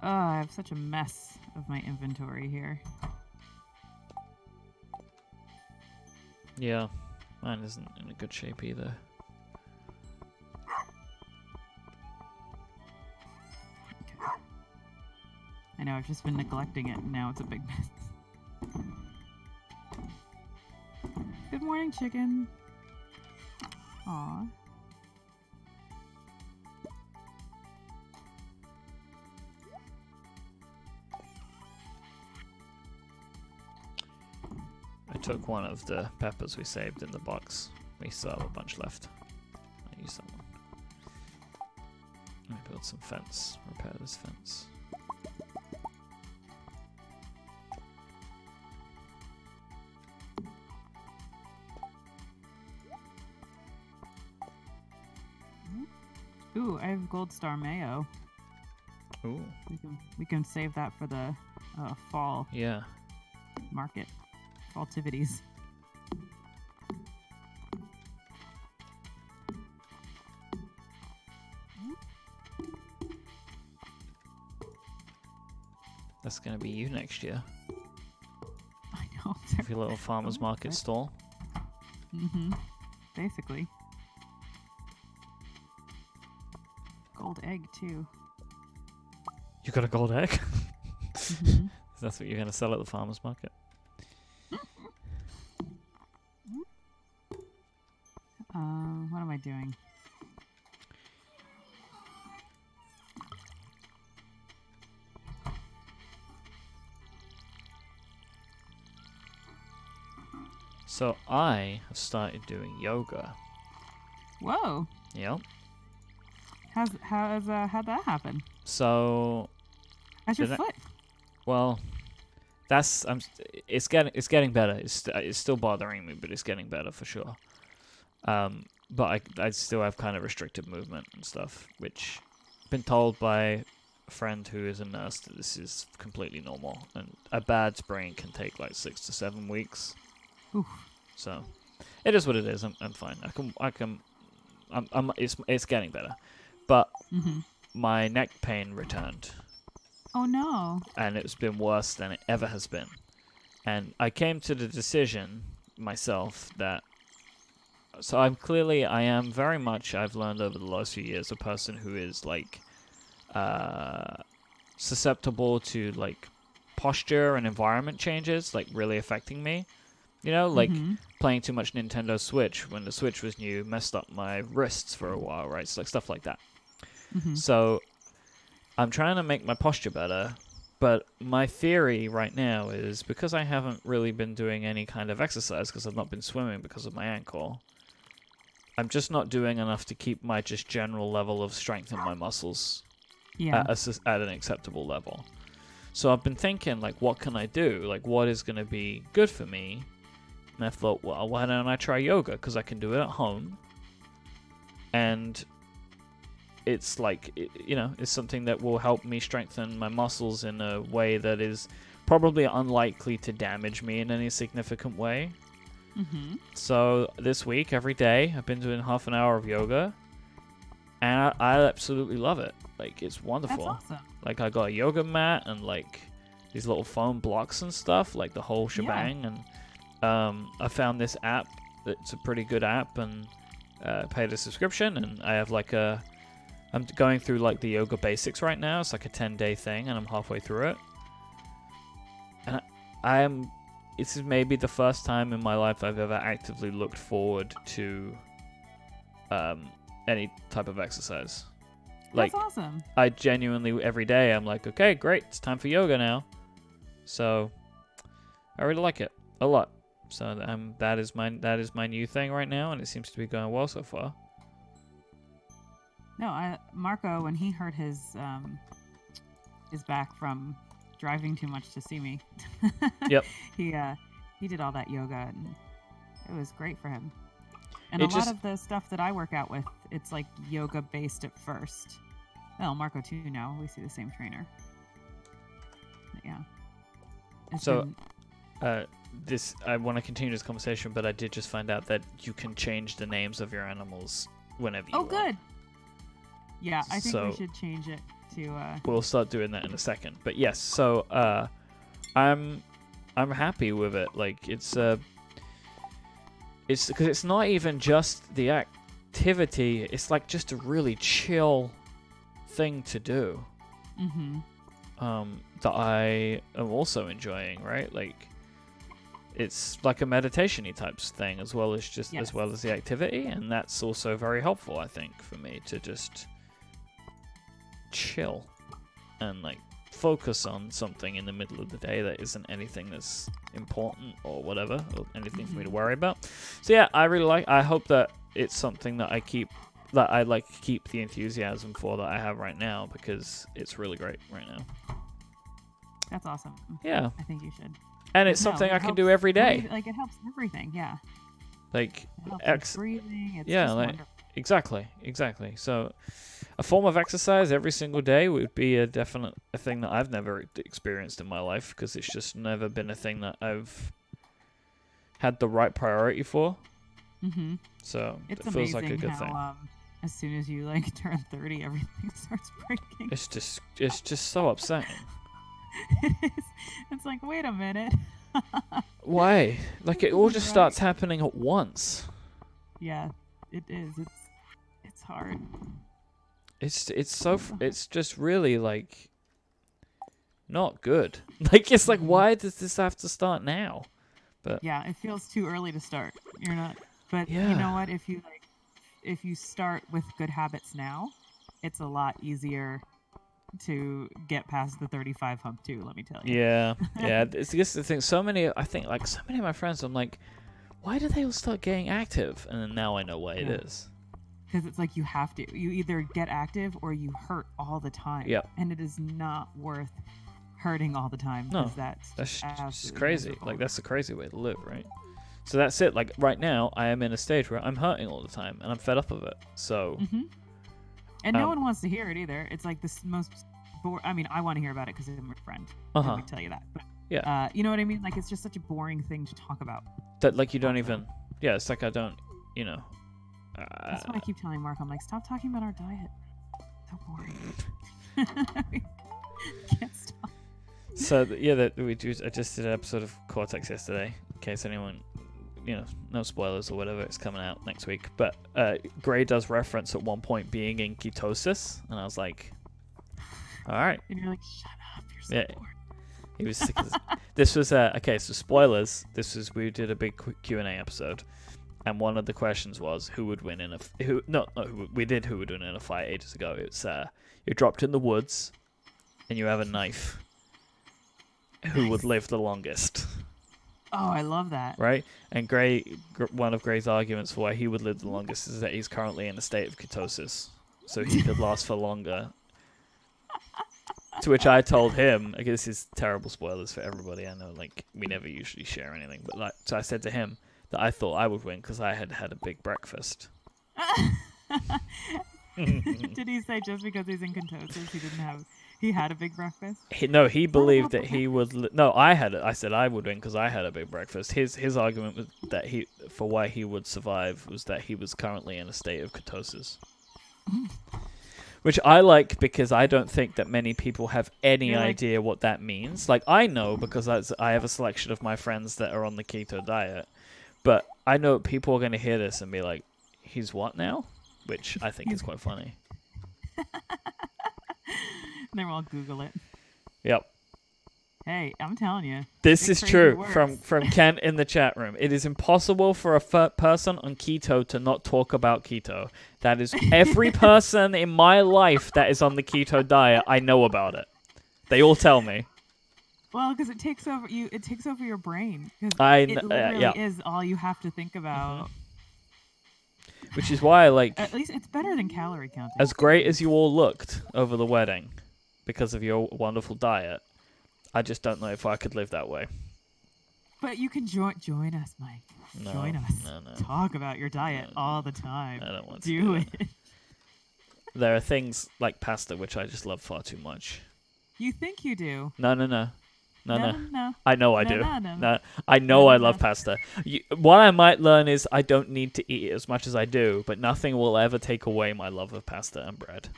Oh, I have such a mess of my inventory here. Yeah, mine isn't in a good shape either. Okay. I know, I've just been neglecting it, and now it's a big mess. Good morning, chicken. Aw. I took one of the peppers we saved in the box. We still have a bunch left. I'll use that one. Let me build some fence. Repair this fence. Ooh, I have gold star mayo. Ooh. We can save that for the fall Yeah. market. Fall activities. That's gonna be you next year. I know. With your little farmer's market stall. Mm-hmm. Basically. Gold egg, too. You got a gold egg? Mm-hmm. That's what you're gonna sell at the farmer's market? What am I doing? So I have started doing yoga. Whoa! Yep. How'd that happen? So How's your foot? well, that's it's getting better. It's still bothering me, but it's getting better for sure. But I still have kind of restricted movement and stuff, which I've been told by a friend who is a nurse that this is completely normal, and a bad sprain can take like 6 to 7 weeks. Oof. So it is what it is. I'm fine. It's getting better, but my neck pain returned. Oh no! And it's been worse than it ever has been. And I came to the decision myself that. So I am very much, I've learned over the last few years, a person who is like susceptible to like posture and environment changes, like really affecting me. You know, like playing too much Nintendo Switch when the Switch was new messed up my wrists for a while, right? So like stuff like that. So I'm trying to make my posture better, but my theory right now is because I haven't really been doing any kind of exercise because I've not been swimming because of my ankle, I'm just not doing enough to keep my just general level of strength in my muscles at an acceptable level. So I've been thinking, like, what can I do? Like, what is going to be good for me? And I thought, well, why don't I try yoga? Because I can do it at home. And it's like, it's something that will help me strengthen my muscles in a way that is probably unlikely to damage me in any significant way. So this week, every day, I've been doing half an hour of yoga, and I absolutely love it. Like, it's wonderful. That's awesome. Like, I got a yoga mat and like these little foam blocks and stuff, like the whole shebang. And I found this app that's a pretty good app, and paid a subscription, and I have like I'm going through like the yoga basics right now. It's like a 10-day thing, and I'm halfway through it. And this is maybe the first time in my life I've ever actively looked forward to any type of exercise. Like, that's awesome. I genuinely, every day, I'm like, okay, great, it's time for yoga now. So, I really like it a lot. So that is my new thing right now, and it seems to be going well so far. No, Marco, when he hurt his back from driving too much to see me, yep, he did all that yoga, and it was great for him. And a lot of the stuff that I work out with, it's like yoga based at first. Well, Marco too now. We see the same trainer. But yeah. I want to continue this conversation, but I did just find out that you can change the names of your animals whenever you want. Oh, good. Yeah, I think we should change it to. We'll start doing that in a second. But yes, so I'm happy with it. Like, it's it's because it's not even just the activity. It's like just a really chill thing to do. That I am also enjoying, right? Like, it's like a meditation-y type thing as well as as well as the activity, and that's also very helpful, I think, for me to just chill and like focus on something in the middle of the day that isn't anything that's important or whatever, or anything for me to worry about. So yeah, I hope that it's something that I keep the enthusiasm for that I have right now, because it's really great right now. That's awesome. Yeah. I think you should. And it's something I can do every day. Like, it helps everything, yeah. Like, it helps breathing. It's yeah, just like, wonderful. exactly. So, a form of exercise every single day would be a thing that I've never experienced in my life, because it's just never been a thing that I've had the right priority for. So, it feels like a good thing. As soon as you like turn 30, everything starts breaking. It's just so upsetting. It's like, wait a minute. Why? Like, it all just starts happening at once. Yeah, it is. It's hard. It's just really like not good. Like, it's like, why does this have to start now? But yeah, it feels too early to start. You're not. But yeah. You know what? If you start with good habits now, it's a lot easier to get past the 35 hump too, let me tell you. Yeah. It's just the thing. So many of my friends, I'm like, why do they all start getting active? And then now I know why it is. Because it's like you have to. You either get active or you hurt all the time. Yep. And it is not worth hurting all the time. No, that's just crazy. miserable. Like, that's a crazy way to live, right? So that's it. Like, right now, I am in a stage where I'm hurting all the time, and I'm fed up of it. So. And no one wants to hear it either. It's like the most I mean, I want to hear about it because I'm your friend. Let me tell you that. But, yeah. You know what I mean? Like, it's just such a boring thing to talk about. That, like, you don't even... Yeah, it's like I don't, you know... That's why I keep telling Mark, I'm like, stop talking about our diet. So boring. Can't stop. So, yeah, I just did an episode of Cortex yesterday, in case anyone... You know, no spoilers or whatever, it's coming out next week. But Gray does reference at one point being in ketosis, and I was like, all right. And you're like, shut up, you're so bored. He was sick. This was okay. So spoilers. We did a big Q&A episode, and one of the questions was who would win in a who would win in a fight ages ago. It's you're dropped in the woods, and you have a knife. Who would live the longest? Oh, I love that. Right? And one of Gray's arguments for why he would live the longest is that he's currently in a state of ketosis, so he could last for longer. To which I told him, I guess this is terrible spoilers for everybody. I know, like, we never usually share anything, but like, so I said to him that I thought I would win because I had had a big breakfast. Did he say just because he's in ketosis he had a big breakfast? He believed that he would. No, I said I would win because I had a big breakfast. His argument was that for why he would survive was that he was currently in a state of ketosis. Which I like because I don't think that many people have any idea what that means. Like, I know because I have a selection of my friends that are on the keto diet. But I know people are going to hear this and be like, he's what now? Which I think is quite funny. Then we'll Google it. Yep. Hey, I'm telling you. This is true from Kent in the chat room. It is impossible for a person on keto to not talk about keto. That is every person in my life that is on the keto diet, I know about it. They all tell me. Well, because it takes over you. It takes over your brain. It literally is all you have to think about. Mm-hmm. Which is why, like, at least it's better than calorie counting. As great as you all looked over the wedding, because of your wonderful diet, I just don't know if I could live that way. But you can join us, Mike. No, join us. No. Talk about your diet all the time. I don't want to do it. There are things like pasta which I just love far too much. You think you do? No. No. I know I do. No. I know I love pasta. What I might learn is I don't need to eat it as much as I do, but nothing will ever take away my love of pasta and bread.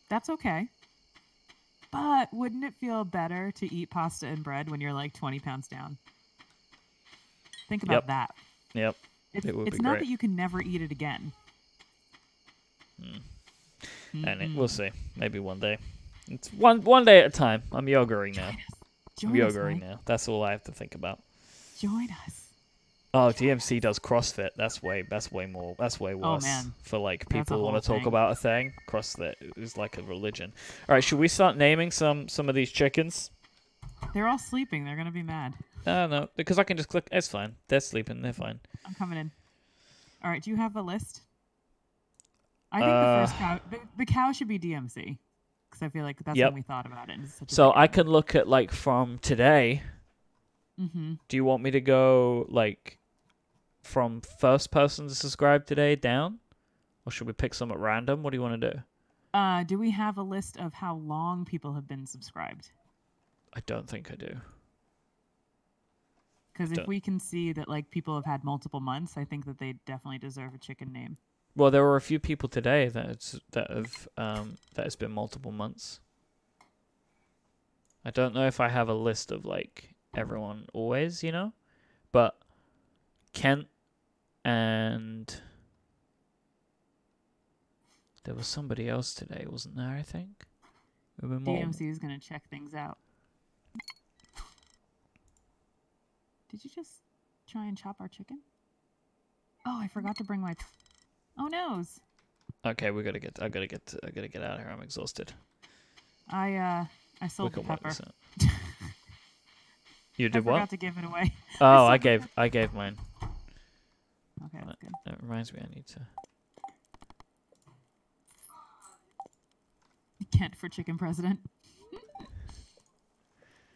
That's okay. But wouldn't it feel better to eat pasta and bread when you're like 20 pounds down? Think about that. Yep. It would be It's not great. that you can never eat it again. And we'll see. Maybe one day. It's one day at a time. I'm yogaing now. I'm yogaing now. That's all I have to think about. Join us. Oh, DMC does CrossFit. That's way more. That's way worse. Oh, man. For like That's people a who want to whole talk thing. about a thing. CrossFit is like a religion. All right, should we start naming some of these chickens? They're all sleeping. They're gonna be mad. No, because I can just click. It's fine. They're sleeping. They're fine. I'm coming in. All right. Do you have a list? I think the first cow. The cow should be DMC, because I feel like that's when we thought about it. So I can look at like from today. Mm-hmm. Do you want me to go like from first person to subscribe today down, or should we pick some at random? What do you want to do? Do we have a list of how long people have been subscribed? I don't think I do. Because if we can see that like people have had multiple months, I think that they definitely deserve a chicken name. Well, there were a few people today that has been multiple months. I don't know if I have a list of like everyone always, you know, but Kent and there was somebody else today, wasn't there? I think. DMC is gonna check things out. Did you just try and chop our chicken? Oh, I forgot to bring my. Oh noes. Okay, I gotta get out of here. I'm exhausted. I sold the pepper. You did what? I forgot to give it away. Oh, I gave mine. Okay, that's good. That reminds me, I need to. Kent for chicken president.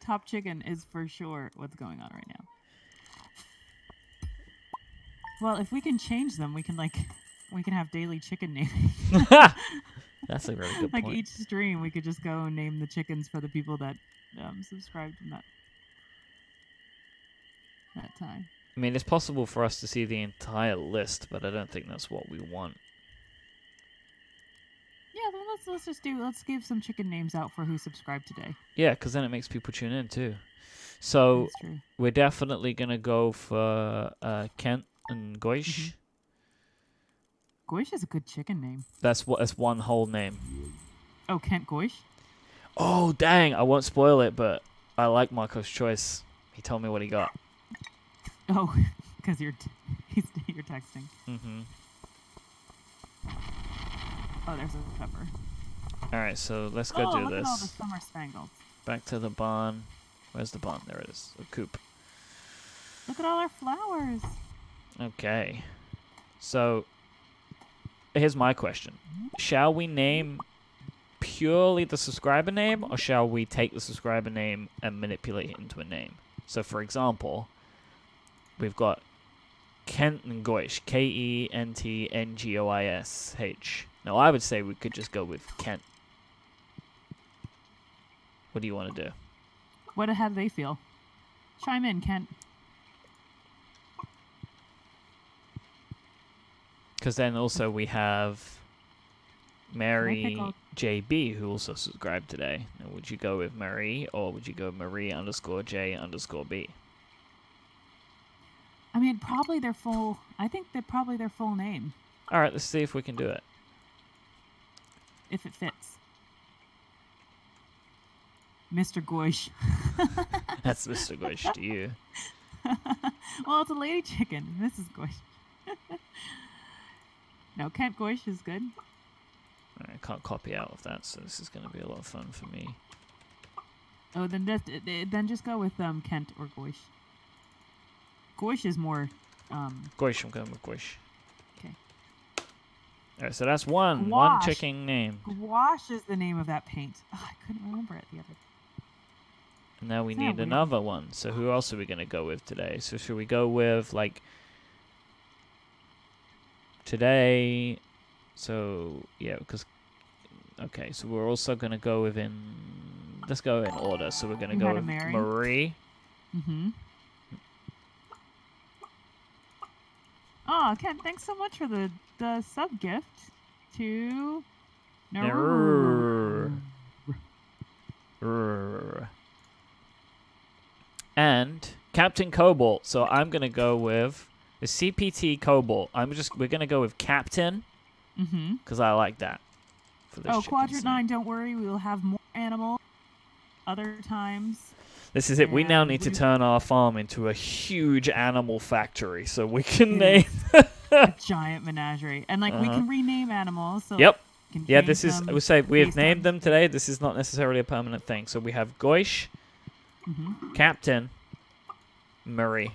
Top chicken is for sure what's going on right now. Well, if we can change them, we can have daily chicken naming. That's a very good like point. each stream, we could just go and name the chickens for the people that subscribed in that time. I mean, it's possible for us to see the entire list, but I don't think that's what we want. Yeah, then let's give some chicken names out for who subscribed today. Yeah, because then it makes people tune in too. So That's true. we're definitely gonna go for Kent and Goish. Goish is a good chicken name. That's one whole name. Oh, Kent Goish? Oh dang! I won't spoil it, but I like Marco's choice. He told me what he got. Oh, because you're texting. Mm-hmm. Oh, there's a pepper. All right, so let's go do look this. At all the summer spangles. Back to the barn. Where's the barn? There it is. The coop. Look at all our flowers. Okay. So, here's my question. Shall we name purely the subscriber name, or shall we take the subscriber name and manipulate it into a name? So, for example, we've got Kent and Goish. KentngOISH. Now, I would say we could just go with Kent. What do you want to do? How do they feel? Chime in, Kent. Because then also we have Mary JB, who also subscribed today. Now, would you go with Marie, or would you go Marie_J_B? I mean, probably their full. I think they're probably their full name. All right, let's see if we can do it. If it fits. Mr. Goish. That's Mr. Goish to you. Well, it's a lady chicken. Mrs. Goish. No, Kent Goish is good. All right, I can't copy out of that, so this is going to be a lot of fun for me. Oh, then just go with Kent or Goish. Goish is more. Goish, I'm going with Goish. Okay. All right, so that's one chicken name. Gouache is the name of that paint. Oh, I couldn't remember it the other day. And now we need another one. So who else are we going to go with today? So should we go with, like, today? So, yeah, because, okay, so we're also going to go within, let's go in order. So we're going to go with Marie. Mm-hmm. Oh, Ken, thanks so much for the sub gift to And Captain Cobalt. So I'm going to go with The CPT Cobalt. We're gonna go with Captain. Mm-hmm. Because I like that. For this Quadrant 9, don't worry. We will have more animals other times. This is it. We now need to turn our farm into a huge animal factory so we can name... a giant menagerie. And, like, we can rename animals. So yep. Yeah, this is... We have named them today. This is not necessarily a permanent thing. So we have Goish, Captain, Murray.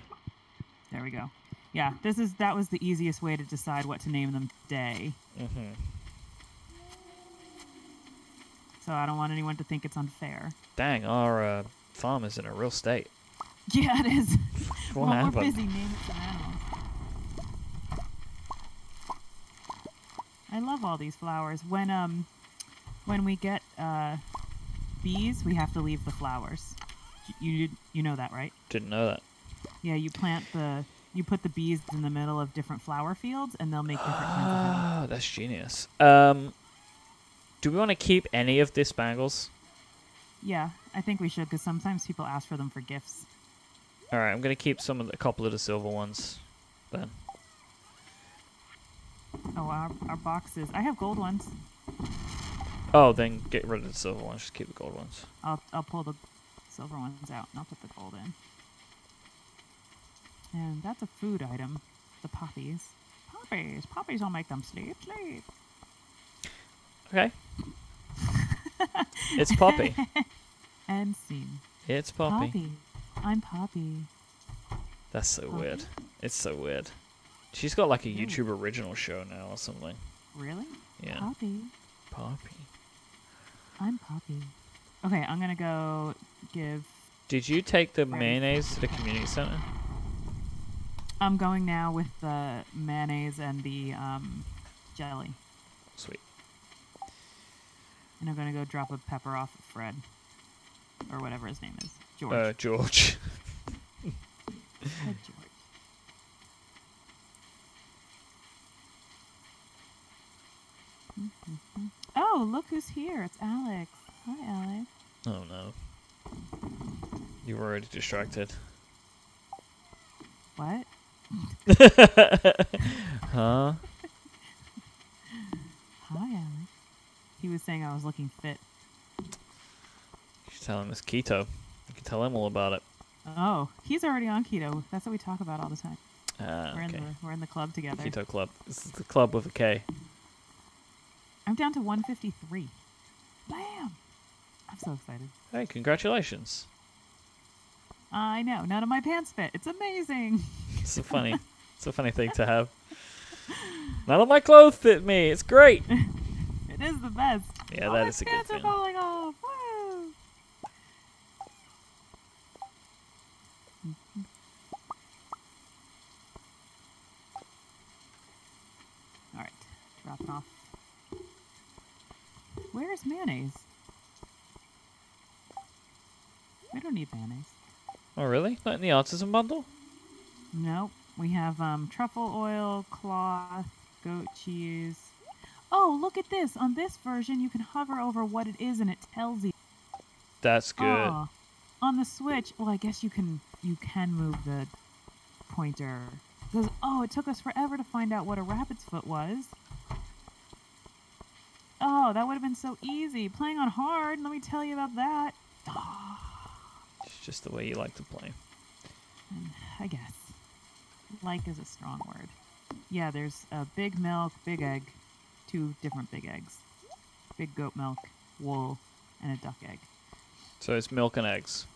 There we go. Yeah, that was the easiest way to decide what to name them today. So I don't want anyone to think it's unfair. Dang, our farm is in a real state. Yeah, it is. What happened? We're busy naming some animals. I love all these flowers. When we get bees, we have to leave the flowers. You know that, right? Didn't know that. Yeah, you put the bees in the middle of different flower fields, and they'll make different kinds of honey. Oh, that's genius. Do we want to keep any of this bangles? Yeah, I think we should, because sometimes people ask for them for gifts. All right, I'm gonna keep a couple of the silver ones, then. Oh, our boxes. I have gold ones. Oh, then get rid of the silver ones. Just keep the gold ones. I'll pull the silver ones out, and I'll put the gold in. And that's a food item. The poppies. Poppies will make them sleep. Okay. It's Poppy. And scene. It's Poppy. Poppy. I'm Poppy. That's so weird. It's so weird. She's got like a YouTube original show now or something. Really? Yeah. Poppy. Poppy. I'm Poppy. Okay, I'm gonna go give... Did you take the mayonnaise to the community center? I'm going now with the mayonnaise and the jelly. Sweet. And I'm gonna go drop a pepper off of Fred. Or whatever his name is. George. George. George. Oh, look who's here. It's Alex. Hi, Alex. Oh, no. You were already distracted. What? Huh? Hi, Alex. He was saying I was looking fit. You should tell him it's keto. You can tell him all about it. Oh, he's already on keto. That's what we talk about all the time. Okay. We're in the club together. Keto Club. This is the club with a K. I'm down to 153. Bam! I'm so excited. Hey, congratulations. I know. None of my pants fit. It's amazing. It's a funny thing to have. None of my clothes fit me. It's great. It is the best. Yeah, that is a good pants are thing. falling off. Woo! All right, drop it off. Where's mayonnaise? We don't need mayonnaise. Oh, really? Not in the artisan bundle? Nope. We have truffle oil, cloth, goat cheese. Oh, look at this. On this version, you can hover over what it is and it tells you. That's good. Oh, on the Switch, well, I guess you can move the pointer. Because, it took us forever to find out what a rabbit's foot was. Oh, that would have been so easy. Playing on hard, let me tell you about that. Oh. It's just the way you like to play. I guess. Like is a strong word. Yeah, there's a big milk, big egg, 2 different big eggs. Big goat milk, wool, and a duck egg. So it's milk and eggs.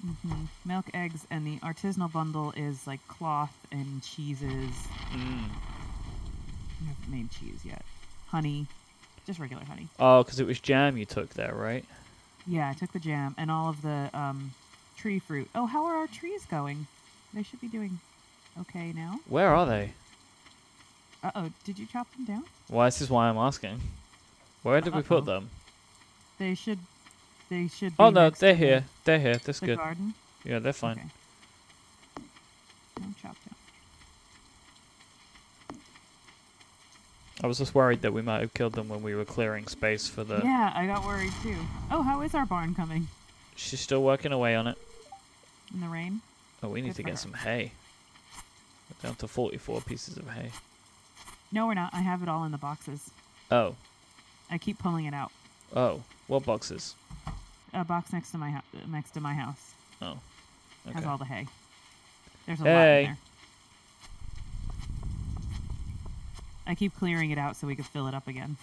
Mm-hmm. Milk, eggs, and the artisanal bundle is like cloth and cheeses. I haven't made cheese yet. Honey. Just regular honey. Oh, because it was jam you took there, right? Yeah, I took the jam and all of the tree fruit. Oh, how are our trees going? They should be doing okay now. Where are they? Uh-oh, did you chop them down? Well, this is why I'm asking. Where did we put them? They should be Oh, no, next they're to here. They're here. That's the good. garden. Yeah, they're fine. Okay. Don't chop down. I was just worried that we might have killed them when we were clearing space for the... Yeah, I got worried too. Oh, how is our barn coming? She's still working away on it. In the rain? Oh, we need Good to for get her. some hay. We're down to 44 pieces of hay. No, we're not. I have it all in the boxes. Oh. I keep pulling it out. Oh. What boxes? A box next to my house. Oh. Okay. Has all the hay. There's a lot in there. I keep clearing it out so we can fill it up again.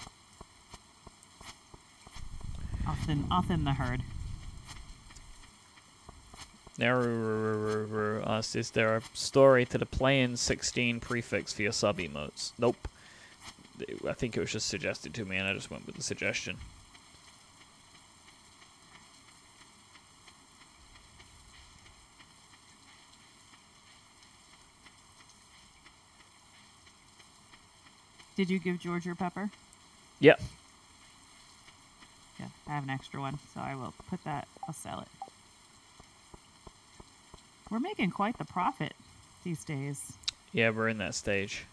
I'll thin the herd. There asks, is there a story to the Playin 16 prefix for your sub emotes? Nope. I think it was just suggested to me and I just went with the suggestion. Did you give George your pepper? Yep. Yeah, I have an extra one, so I will put that. I'll sell it. We're making quite the profit these days. Yeah, we're in that stage.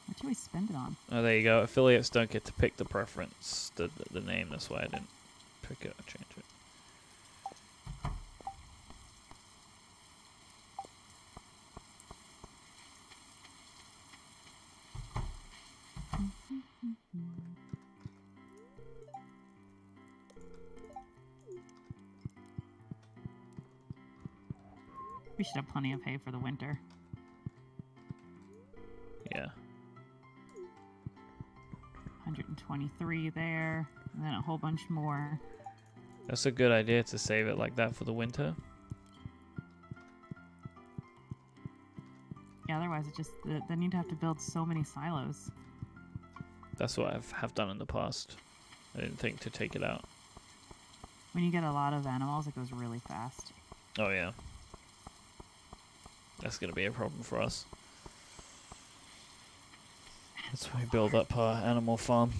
What do we spend it on? Oh, there you go. Affiliates don't get to pick the preference, the name. That's why I didn't pick it or change it. We should have plenty of hay for the winter. Yeah. 123 there, and then a whole bunch more. That's a good idea to save it like that for the winter. Yeah, otherwise it just then you'd have to build so many silos. That's what I have done in the past. I didn't think to take it out. When you get a lot of animals, it goes really fast. Oh yeah. That's going to be a problem for us. That's why we build up our animal farm.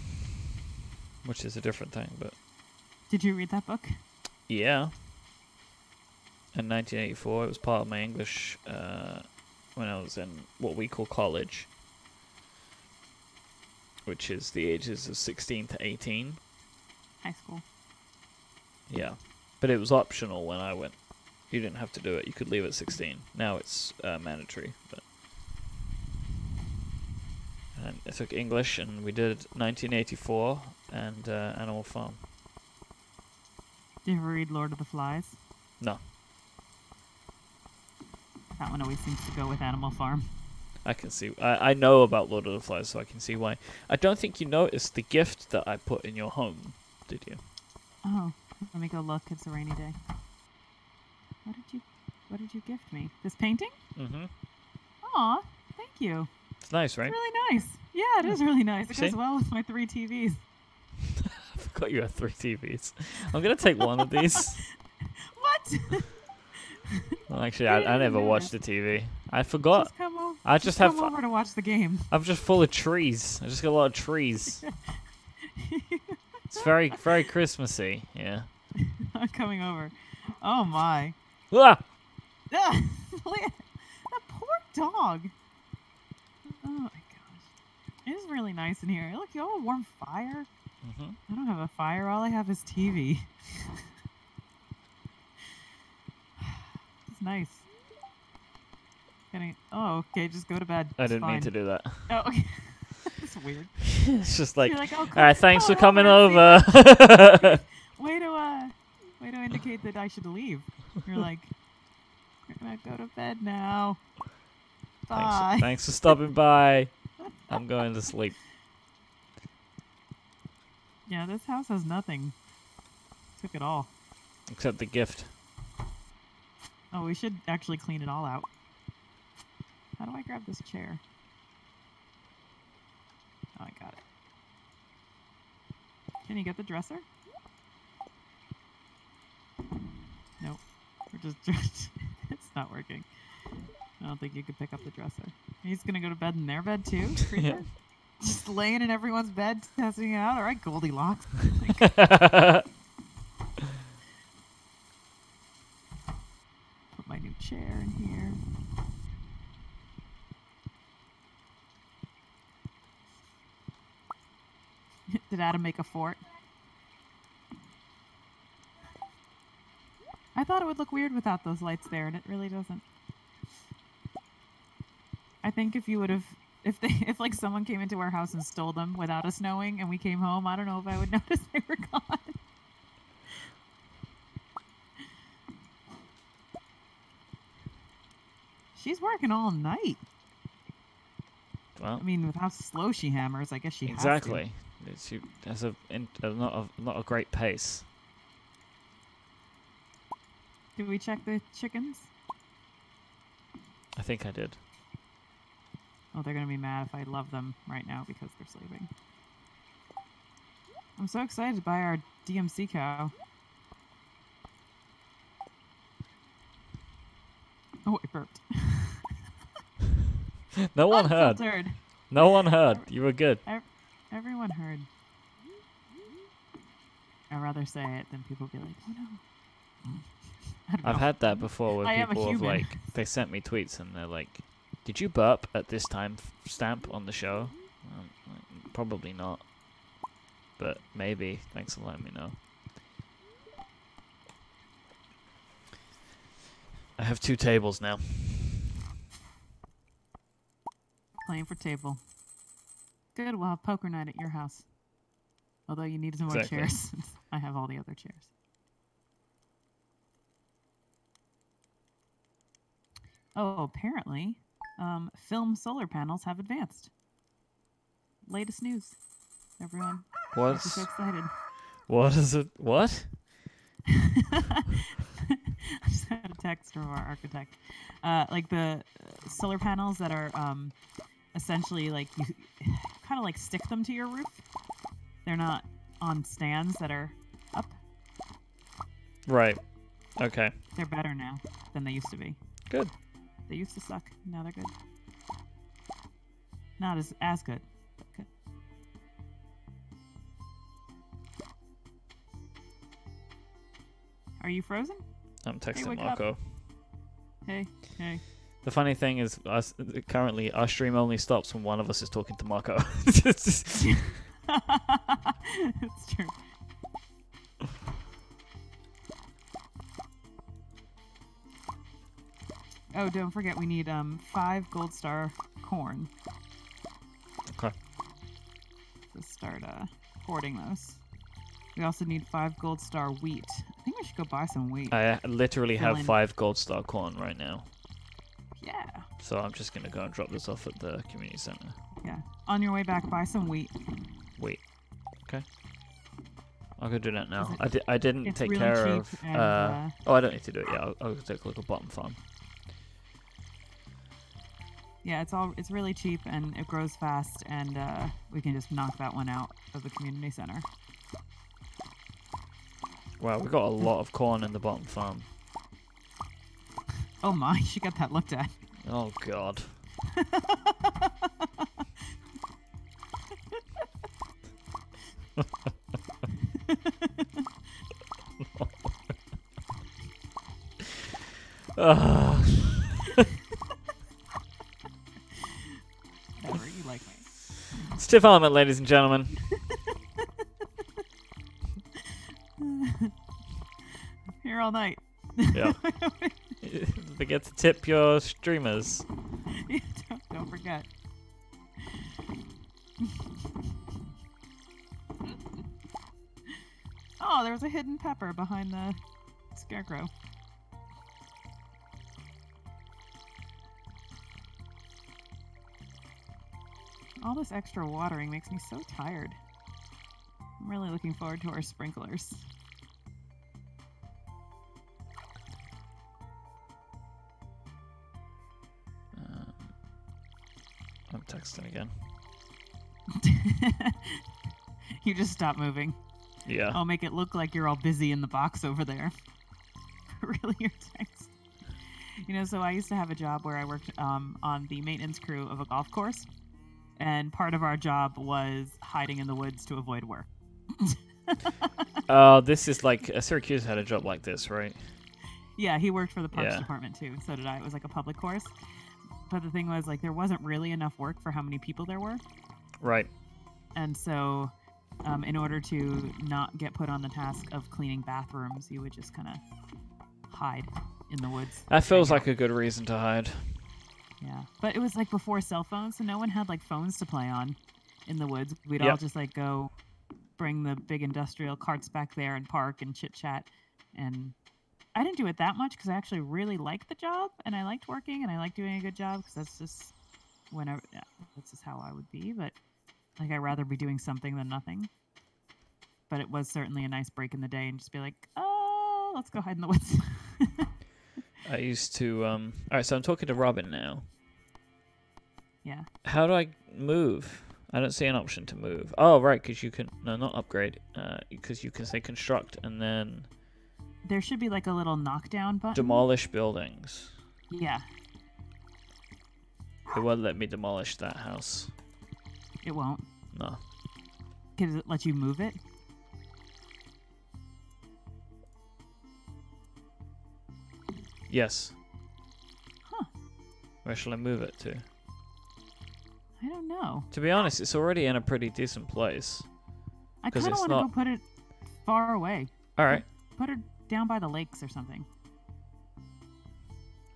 Which is a different thing, but... Did you read that book? Yeah. In 1984, it was part of my English when I was in what we call college. Which is the ages of 16 to 18. High school. Yeah. But it was optional when I went. You didn't have to do it. You could leave at 16. Now it's mandatory. But and I took English, and we did 1984 and Animal Farm. Did you ever read Lord of the Flies? No. That one always seems to go with Animal Farm. I can see. I know about Lord of the Flies, so I can see why. I don't think you noticed the gift that I put in your home, did you? Oh, let me go look. It's a rainy day. What did you gift me? This painting? Mm-hmm. Aw, thank you. It's nice, right? It's really nice. Yeah, it is really nice. It See? goes well with my 3 TVs. I forgot you had 3 TVs. I'm gonna take one of these. What? Well, actually, I never watched the TV. I forgot. Just come over. I just have. Come over to watch the game. I'm just full of trees. I just got a lot of trees. It's very, very Christmassy. Yeah. I'm coming over. Oh my. Ah! That poor dog. Oh my gosh. It is really nice in here. Look, you have a warm fire. Mm-hmm. I don't have a fire. All I have is TV. It's nice. Oh, okay. Just go to bed. I didn't mean to do that. Oh, okay. That's weird. It's just like, You're oh, all right, thanks for coming over. over. Way to indicate that I should leave. You're like, we're gonna go to bed now. Bye. Thanks for stopping by. I'm going to sleep. Yeah, this house has nothing. Took it all. Except the gift. Oh, we should actually clean it all out. How do I grab this chair? Oh, I got it. Can you get the dresser? Nope. We're just... it's not working. I don't think you could pick up the dresser. He's gonna go to bed in their bed too? Yeah. Just laying in everyone's bed, testing it out? Alright, Goldilocks. Put my new chair in here. Did Adam make a fort? I I thought it would look weird without those lights there, and it really doesn't. I think if you would have, if like someone came into our house and stole them without us knowing, and we came home, I don't know if I would notice they were gone. She's working all night. Well, I mean, with how slow she hammers, I guess she exactly. She has not a great pace. Did we check the chickens? I think I did. Oh, they're gonna be mad if I love them right now because they're sleeping. I'm so excited to buy our DMC cow. Oh, I burped. No one heard. Unfiltered. No one heard. You were good. Everyone heard. I'd rather say it than people be like, oh no. I don't know. I've had that before where I am a people have human. like, they sent me tweets and they're like, did you burp at this time stamp on the show? Probably not. But maybe. Thanks for letting me know. I have 2 tables now. Playing for table. Good, we'll have poker night at your house. Although you need some more Exactly. chairs since I have all the other chairs. Oh, apparently, film solar panels have advanced. Latest news. Everyone, I'm so excited. What is it? What? I just had a text from our architect. Like the solar panels that are essentially like you kind of like stick them to your roof. They're not on stands that are up. Right. Okay. They're better now than they used to be. Good. They used to suck. Now they're good. Not as good, but good. Are you frozen? I'm texting wake Marco. up. Hey. The funny thing is, currently our stream only stops when one of us is talking to Marco. It's true. Oh, don't forget we need 5 gold star corn. Okay. To start hoarding those. We also need 5 gold star wheat. I think we should go buy some wheat. I literally Fill have in. 5 gold star corn right now. Yeah. So I'm just going to go and drop this off at the community center. Yeah. On your way back, buy some wheat. Wait. Okay. I'll go do that now. Is I didn't it's take really care cheap of... and, oh, I don't need to do it. Yeah, I'll take a look at bottom farm. Yeah, it's really cheap and it grows fast, and we can just knock that one out of the community center. Wow, we got a lot of corn in the bottom farm. Oh my, you got that looked at. Oh, God. Whatever, you like me. Stiff element, ladies and gentlemen. Here all night. Yeah. Don't forget to tip your streamers. Yeah, don't forget. Oh, there was a hidden pepper behind the scarecrow. All this extra watering makes me so tired. I'm really looking forward to our sprinklers. I'm texting again. You just stop moving. Yeah. I'll make it look like you're all busy in the box over there. Really, your text. You know, so I used to have a job where I worked on the maintenance crew of a golf course, and part of our job was hiding in the woods to avoid work. This is like Syracuse had a job like this, right? Yeah, he worked for the parks department too. So did I. It was like a public course. But the thing was, like, there wasn't really enough work for how many people there were. Right. And so, in order to not get put on the task of cleaning bathrooms, you would just kind of hide in the woods. That feels like a good reason to hide. Yeah, but it was like before cell phones, so no one had like phones to play on in the woods. We'd all just like go bring the big industrial carts back there and park and chit chat. And I didn't do it that much because I actually really liked the job and I liked working and I liked doing a good job because that's just that's just how I would be. But like I'd rather be doing something than nothing. But it was certainly a nice break in the day and just be like, oh, let's go hide in the woods. I used to. All right, so I'm talking to Robin now. Yeah. How do I move? I don't see an option to move. Oh, right, because you can... No, not upgrade. Because you can say construct and then... There should be like a little knockdown button. Demolish buildings. Yeah. It won't let me demolish that house. It won't? No. Does it let you move it? Yes. Huh. Where shall I move it to? I don't know. To be honest, it's already in a pretty decent place. I kind of want to go put it far away. All right. Put it down by the lakes or something.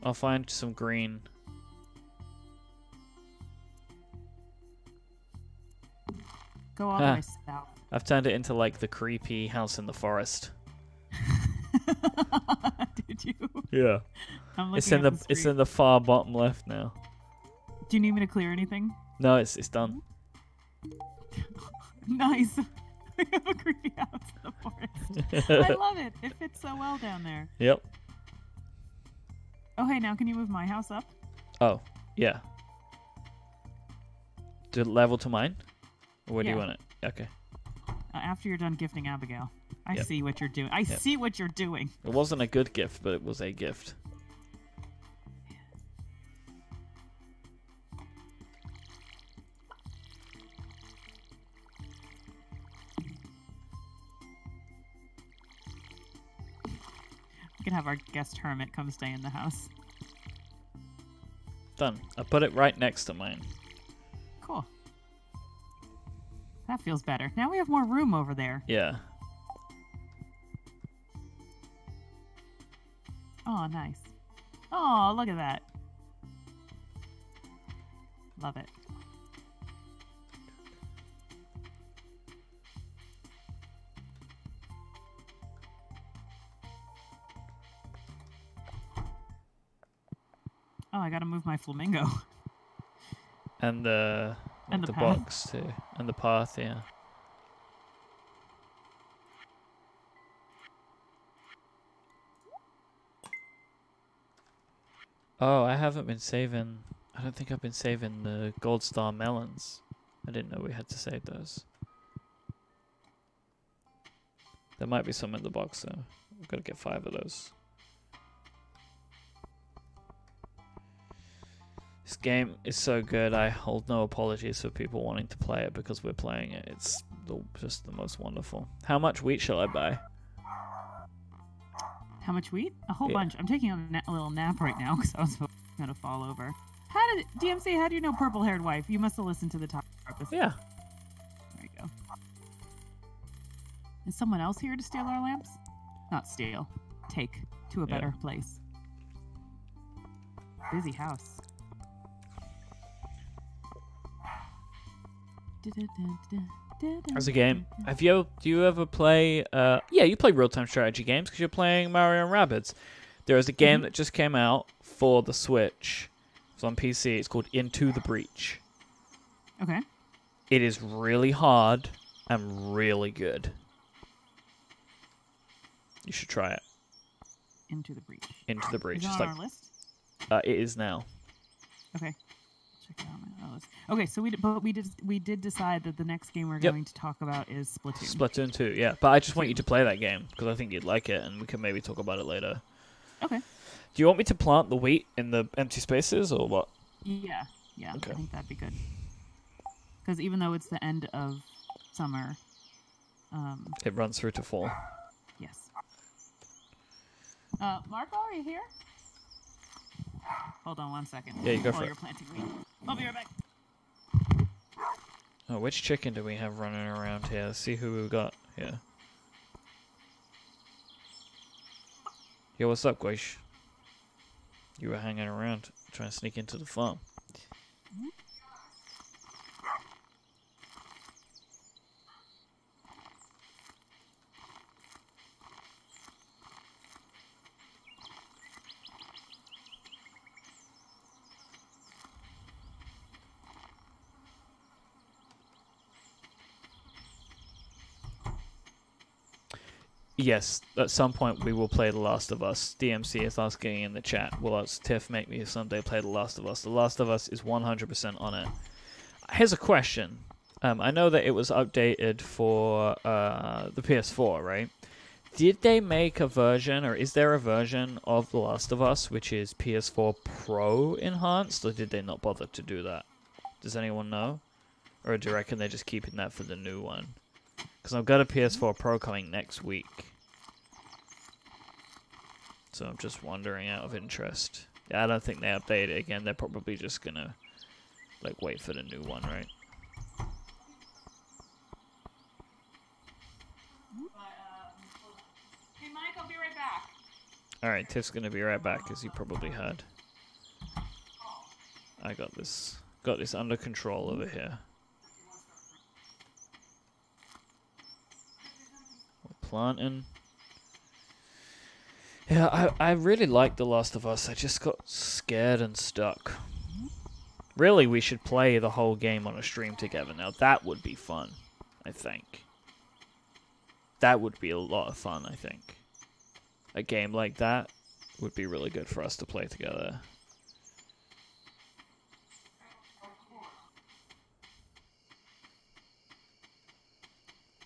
I'll find some green. Go all the way south. I've turned it into like the creepy house in the forest. Did you? Yeah. It's in the far bottom left now. Do you need me to clear anything? No, it's done. Nice. We have a creepy house in the forest. I love it. It fits so well down there. Yep. Oh, hey, now can you move my house up? Oh, yeah. To level to mine? Or where do you want it? Okay. After you're done gifting Abigail. I see what you're doing. I see what you're doing. It wasn't a good gift, but it was a gift. We can have our guest hermit come stay in the house. Done. I put it right next to mine. Cool. That feels better. Now we have more room over there. Yeah. Oh, nice. Oh, look at that. Love it. Oh, I gotta move my flamingo. And the box too. And the path, yeah. Oh, I haven't been saving... I don't think I've been saving the gold star melons. I didn't know we had to save those. There might be some in the box though. We've got to get 5 of those. This game is so good, I hold no apologies for people wanting to play it because we're playing it. It's just the most wonderful. How much wheat shall I buy? How much wheat? A whole bunch. I'm taking a little nap right now because I was going to fall over. DMC, how do you know purple-haired wife? You must have listened to the top episode. Yeah. There you go. Is someone else here to steal our lamps? Not steal. Take to a better place. Busy house. As a game, do you ever play? Yeah, you play real-time strategy games because you're playing Mario and Rabbids. There is a game that just came out for the Switch. It's on PC. It's called Into the Breach. Okay. It is really hard and really good. You should try it. Into the Breach. Into the Breach. Is it on our list? It is now. Okay. Check it out on my list. Okay, so we did decide that the next game we're going to talk about is Splatoon. Splatoon 2, yeah. But I just want you to play that game because I think you'd like it, and we can maybe talk about it later. Okay. Do you want me to plant the wheat in the empty spaces or what? Yeah. Okay. I think that'd be good. Because even though it's the end of summer, it runs through to fall. Yes. Marco, are you here? Hold on 1 second. Yeah, you go for it. While you're planting wheat. I'll be right back. Oh, which chicken do we have running around here? Let's see who we've got here. Yo, what's up, Guish? You were hanging around, trying to sneak into the farm. Yes, at some point we will play The Last of Us. DMC is asking in the chat, will Tiff make me someday play The Last of Us? The Last of Us is 100% on it. Here's a question. I know that it was updated for the PS4, right? Did they make a version, or is there a version of The Last of Us which is PS4 Pro enhanced, or did they not bother to do that? Does anyone know? Or do you reckon they're just keeping that for the new one? Because I've got a PS4 Pro coming next week. So I'm just wondering out of interest. Yeah, I don't think they update it again. They're probably just gonna, like, wait for the new one, right? Hey, Mike, I'll be right back. Alright, Tiff's gonna be right back, as you probably heard. I got this under control over here. We're planting. Yeah, I really like The Last of Us. I just got scared and stuck. Really, we should play the whole game on a stream together. Now, that would be fun, I think. That would be a lot of fun, I think. A game like that would be really good for us to play together.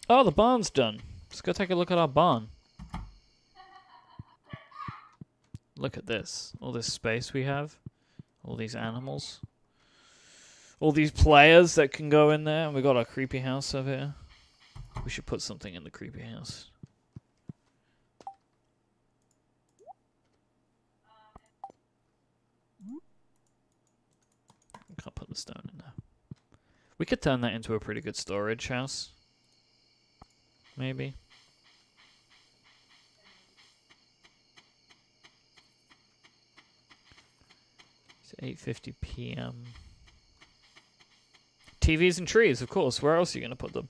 Oh, the barn's done. Let's go take a look at our barn. Look at this. All this space we have. All these animals. All these players that can go in there. And we got our creepy house over here. We should put something in the creepy house. Can't put the stone in there. We could turn that into a pretty good storage house. Maybe. It's 8:50 p.m. TVs and trees, of course. Where else are you going to put them?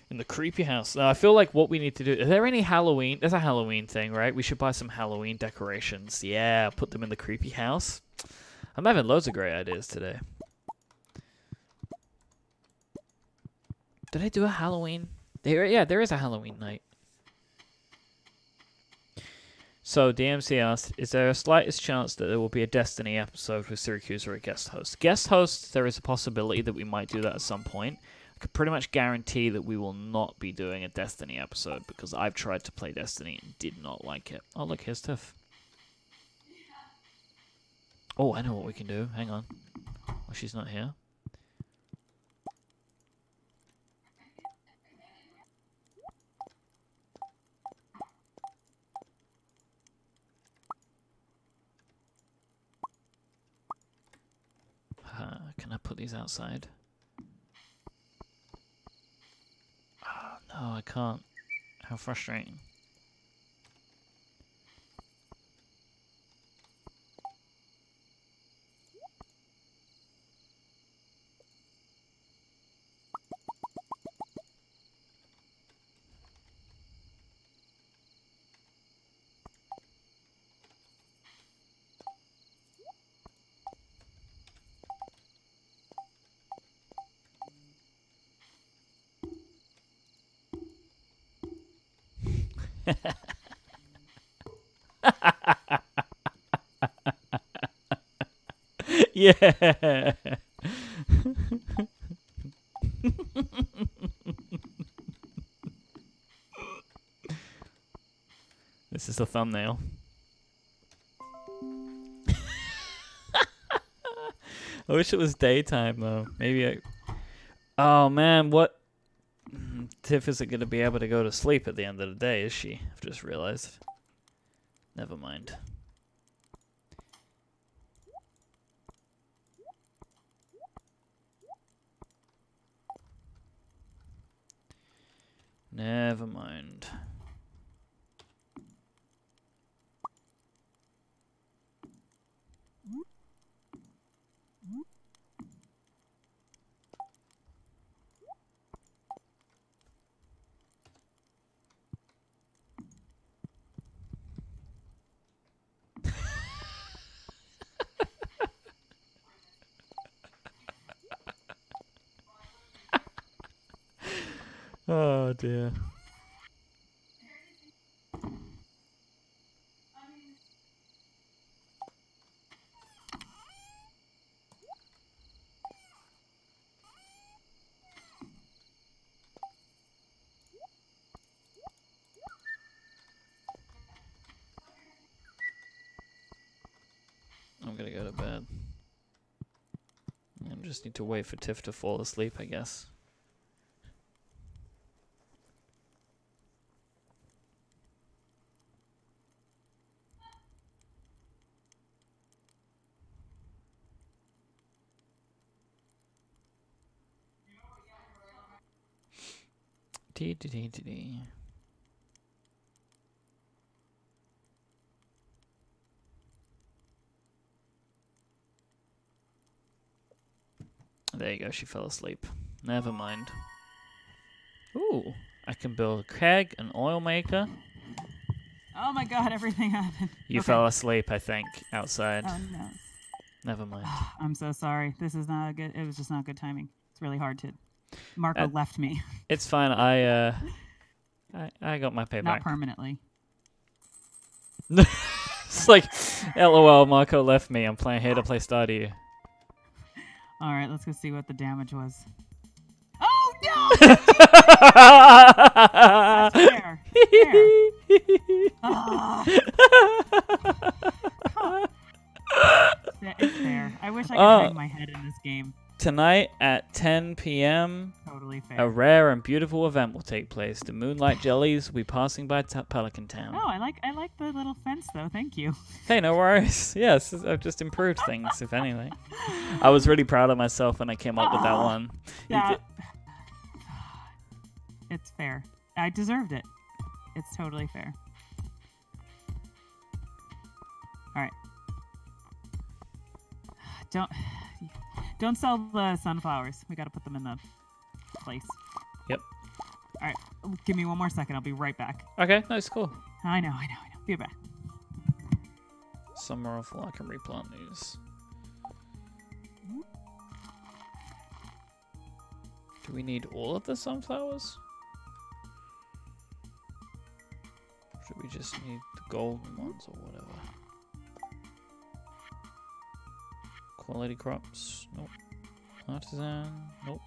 In the creepy house. Now, I feel like what we need to do... Are there any Halloween... There's a Halloween thing, right? We should buy some Halloween decorations. Yeah, put them in the creepy house. I'm having loads of great ideas today. Did I do a Halloween? Yeah, there is a Halloween night. So, DMC asked, is there a slightest chance that there will be a Destiny episode with Syracuse or a guest host? Guest hosts, there is a possibility that we might do that at some point. I could pretty much guarantee that we will not be doing a Destiny episode because I've tried to play Destiny and did not like it. Oh, look, here's Tiff. Oh, I know what we can do. Hang on. Oh, she's not here. Can I put these outside? Oh, no, I can't. How frustrating. Yeah. This is the thumbnail. I wish it was daytime though. Maybe I... Oh man, what? Tiff isn't going to be able to go to sleep at the end of the day, is she? I've just realized. Never mind. Never mind. Oh dear. I'm gonna go to bed. I just need to wait for Tiff to fall asleep, I guess. Dee dee dee dee dee. There you go, she fell asleep. Never mind. Ooh, I can build a keg, an oil maker. Oh my god, everything happened. You fell asleep, I think, outside. Oh no. Never mind. I'm so sorry. This is not good. It was just not good timing. It's really hard to. Marco left me. It's fine. I got my payback. Not permanently. It's like, LOL, Marco left me. I'm playing here to play Stardew. All right, let's go see what the damage was. Oh no! That's fair. It's fair. I wish I could hang my head in this game. Tonight at 10 p.m., totally fair. A rare and beautiful event will take place. The moonlight jellies will be passing by Pelican Town. Oh, I like the little fence though. Thank you. Hey, no worries. Yes, I've just improved things, if anything. I was really proud of myself when I came up with that one. It's fair. I deserved it. It's totally fair. All right. Don't sell the sunflowers. We got to put them in the place. Yep. All right. Give me one more second. I'll be right back. Okay, that's cool. I know. Be right back. Summer awful. I can replant these. Do we need all of the sunflowers? Or should we just need the golden ones or whatever? Quality crops? Nope. Artisan? Nope.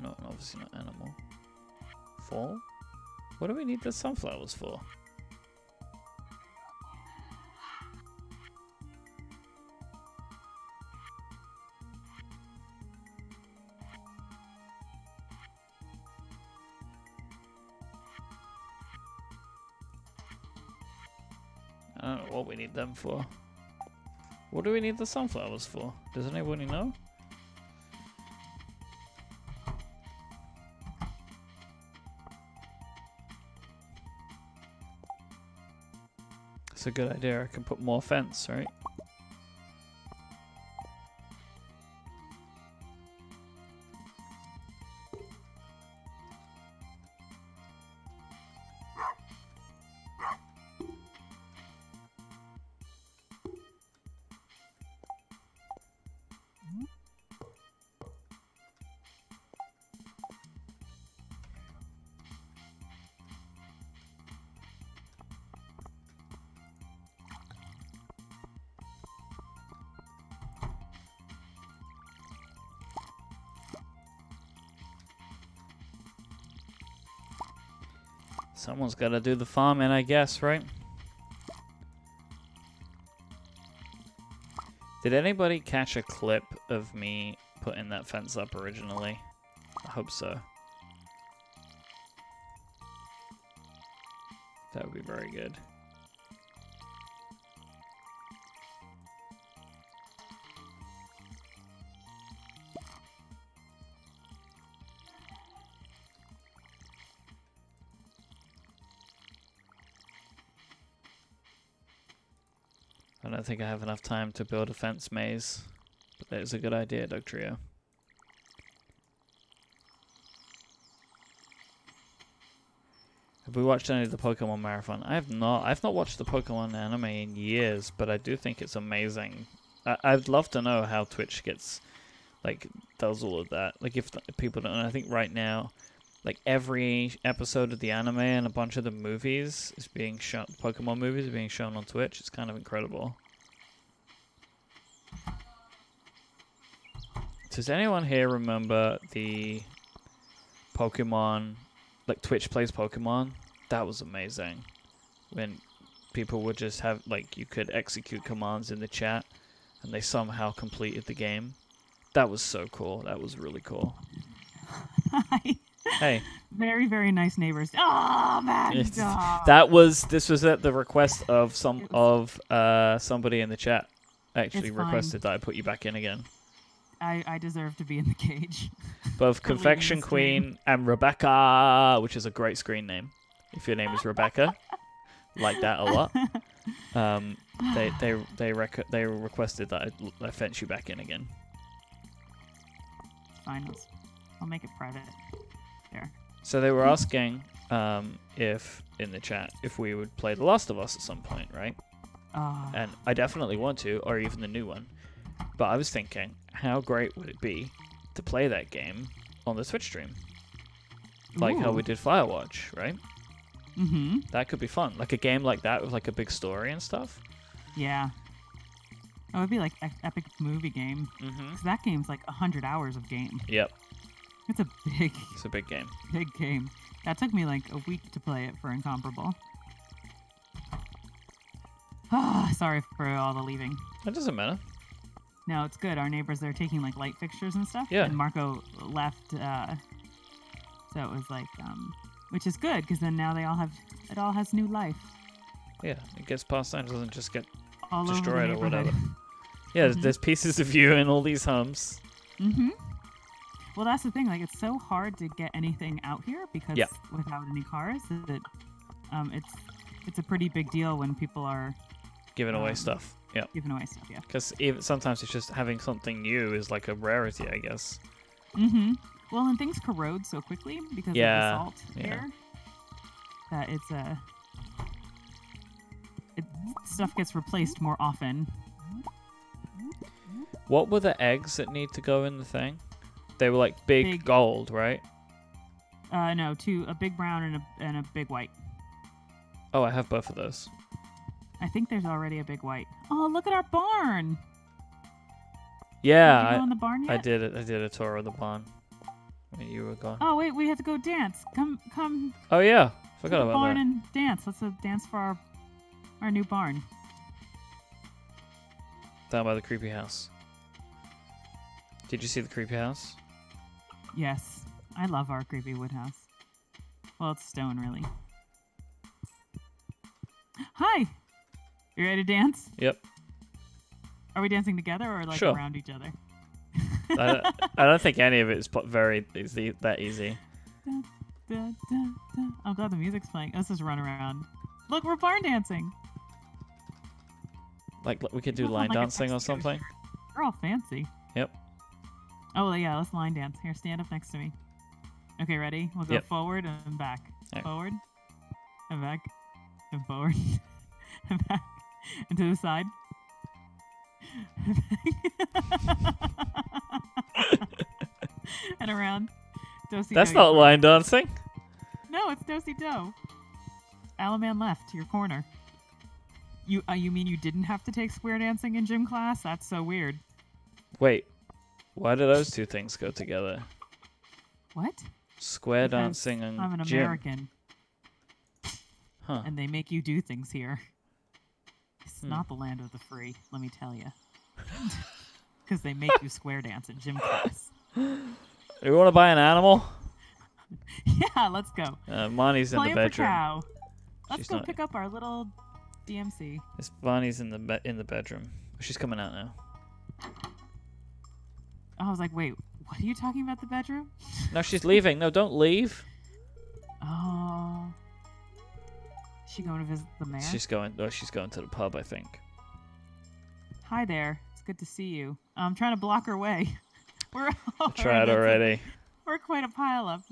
No, obviously not animal. Fall? What do we need the sunflowers for? I don't know what we need them for. What do we need the sunflowers for? Does anybody know? It's a good idea. I can put more fence, right? Someone's got to do the farming, I guess, right? Did anybody catch a clip of me putting that fence up originally? I hope so. That would be very good. I don't think I have enough time to build a fence maze, but that is a good idea, Doug Trio. Have we watched any of the Pokemon Marathon? I have not. I've not watched the Pokemon anime in years, but I do think it's amazing. I'd love to know how Twitch gets, like, does all of that. Like, if people don't know, I think right now like every episode of the anime and a bunch of the movies is being shown. Pokemon movies are being shown on Twitch. It's kind of incredible. Does anyone here remember the Pokemon, like Twitch Plays Pokemon? That was amazing. When people would just have, like, you could execute commands in the chat and they somehow completed the game. That was so cool. That was really cool. Hi. Hey. Very, very nice neighbors. Oh, man. This was at the request of somebody in the chat. Actually requested that I put you back in again. I deserve to be in the cage. Both Confection Queen and Rebecca, which is a great screen name. If your name is Rebecca, like that a lot. They requested that I fence you back in again. Fine, I'll make it private. There. So they were asking if in the chat if we would play The Last of Us at some point, right? And I definitely want to, or even the new one. But I was thinking, how great would it be to play that game on the Twitch stream? Like how we did Firewatch, right? Mm-hmm. That could be fun. Like a game like that with like a big story and stuff. Yeah. Oh, it'd be like epic movie game. Because that game's like 100 hours of game. Yep. It's a big game. Big game. That took me like a week to play it for Incomparable. Sorry for all the leaving. That doesn't matter. No, it's good. Our neighbors, they're taking like light fixtures and stuff. Yeah. And Marco left, so it was like, which is good because then now it all has new life. Yeah, it gets passed on. It doesn't just get all destroyed or whatever. Yeah, there's pieces of you in all these homes. Well, that's the thing. Like, it's so hard to get anything out here because without any cars, that it's a pretty big deal when people are giving away stuff. Yeah. Giving away stuff, yeah. Because even sometimes it's just having something new is like a rarity, I guess. Well, and things corrode so quickly because of the salt air that stuff gets replaced more often. What were the eggs that need to go in the thing? They were like big gold, right? No, a big brown and a big white. Oh, I have both of those. I think there's already a big white. Oh, look at our barn! Yeah, did you go in the barn yet? I did a tour of the barn. When you were gone. Oh wait, we have to go dance. Come. Oh yeah, forgot about barn that. And dance. Let's dance for our new barn. Down by the creepy house. Did you see the creepy house? Yes, I love our creepy wood house. Well, it's stone, really. Hi. You ready to dance? Yep. Are we dancing together or like around each other? I don't think any of it is that easy. I'm glad the music's playing. Let's just run around. Look, we're barn dancing. Like we could do line dancing or something. We're all fancy. Yep. Oh yeah, let's line dance. Here, stand up next to me. Okay, ready? We'll go forward and back. Right. Forward and back and forward and back and to the side. And around. That's not line dancing. No, it's do-si-do. Alaman left to your corner. You mean you didn't have to take square dancing in gym class? That's so weird. Wait, why do those two things go together? What? Square dancing and I'm an gym. American. Huh. And they make you do things here. It's not the land of the free, let me tell you. Because they make you square dance in gym class. You want to buy an animal? Yeah, let's go. Monty's in the bedroom. Cow. Let's go pick up our little DMC. Bonnie's in the bedroom. She's coming out now. I was like, wait, what are you talking about, the bedroom? No, she's leaving. No, don't leave. Oh. Is she going to visit the mayor? She's going to the pub, I think. Hi there. It's good to see you. I'm trying to block her way. I tried already. We're quite a pile up.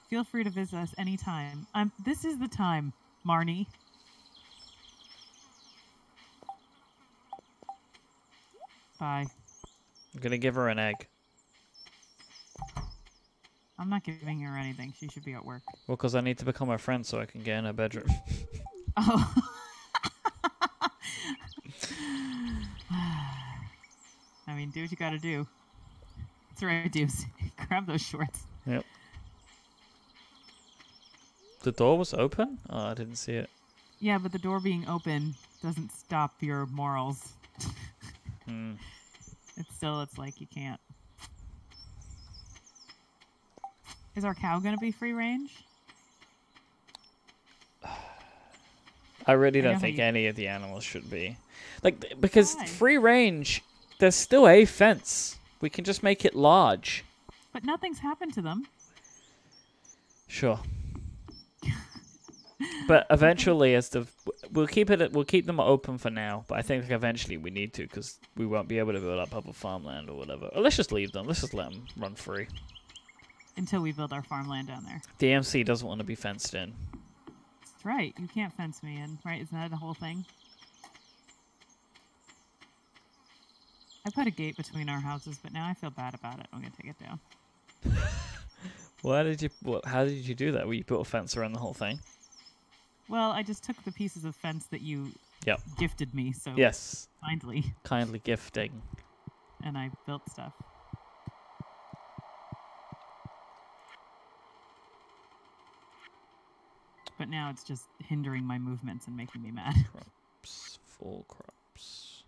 Feel free to visit us anytime. This is the time, Marnie. Bye. I'm gonna give her an egg. I'm not giving her anything. She should be at work. Well, because I need to become her friend so I can get in her bedroom. Oh. I mean, do what you gotta do. That's right, Deuce. Grab those shorts. Yep. The door was open? Oh, I didn't see it. Yeah, but the door being open doesn't stop your morals. It's like you can't. Is our cow gonna be free range? I really don't think any of the animals should be. Like, because free range, there's still a fence. We can just make it large. But nothing's happened to them. Sure. But eventually, we'll keep them open for now. But I think eventually we need to, because we won't be able to build up public farmland or whatever. Or let's just leave them. Let's just let them run free until we build our farmland down there. DMC doesn't want to be fenced in. That's right. You can't fence me in, right? Isn't that the whole thing? I put a gate between our houses, but now I feel bad about it. I'm gonna take it down. How did you do that? Well, you built a fence around the whole thing? Well, I just took the pieces of fence that you gifted me, so yes, kindly gifting, and I built stuff. But now it's just hindering my movements and making me mad. Crops, full crops,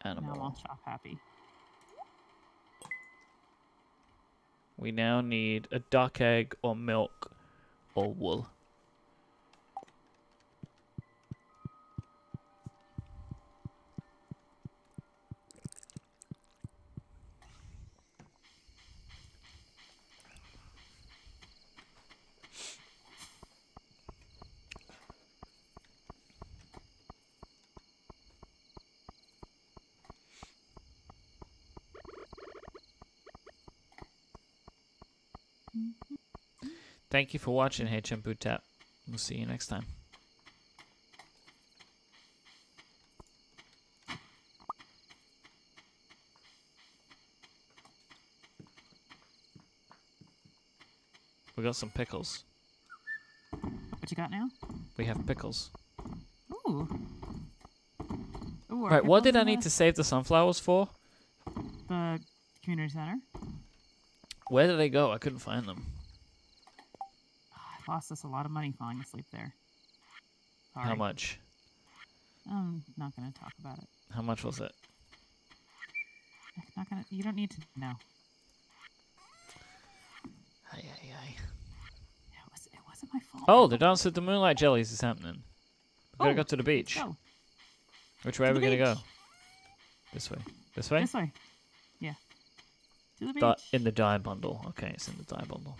animal. Now I'm all shop happy. We now need a duck egg or milk or wool. Thank you for watching, HM Boot Tap. We'll see you next time. We got some pickles. What you got now? We have pickles. Ooh. Ooh, right, what did I need to save the sunflowers for? The community center. Where did they go? I couldn't find them. I lost us a lot of money falling asleep there. Sorry. How much? I'm not going to talk about it. How much was it? Not gonna. You don't need to know. Aye. It wasn't my fault. Oh, the dance with the moonlight jellies is happening. We gotta go to the beach. Go. Which way are we gonna go? This way. This way? This way. Yeah. To the beach. In the dye bundle. Okay, it's in the dye bundle.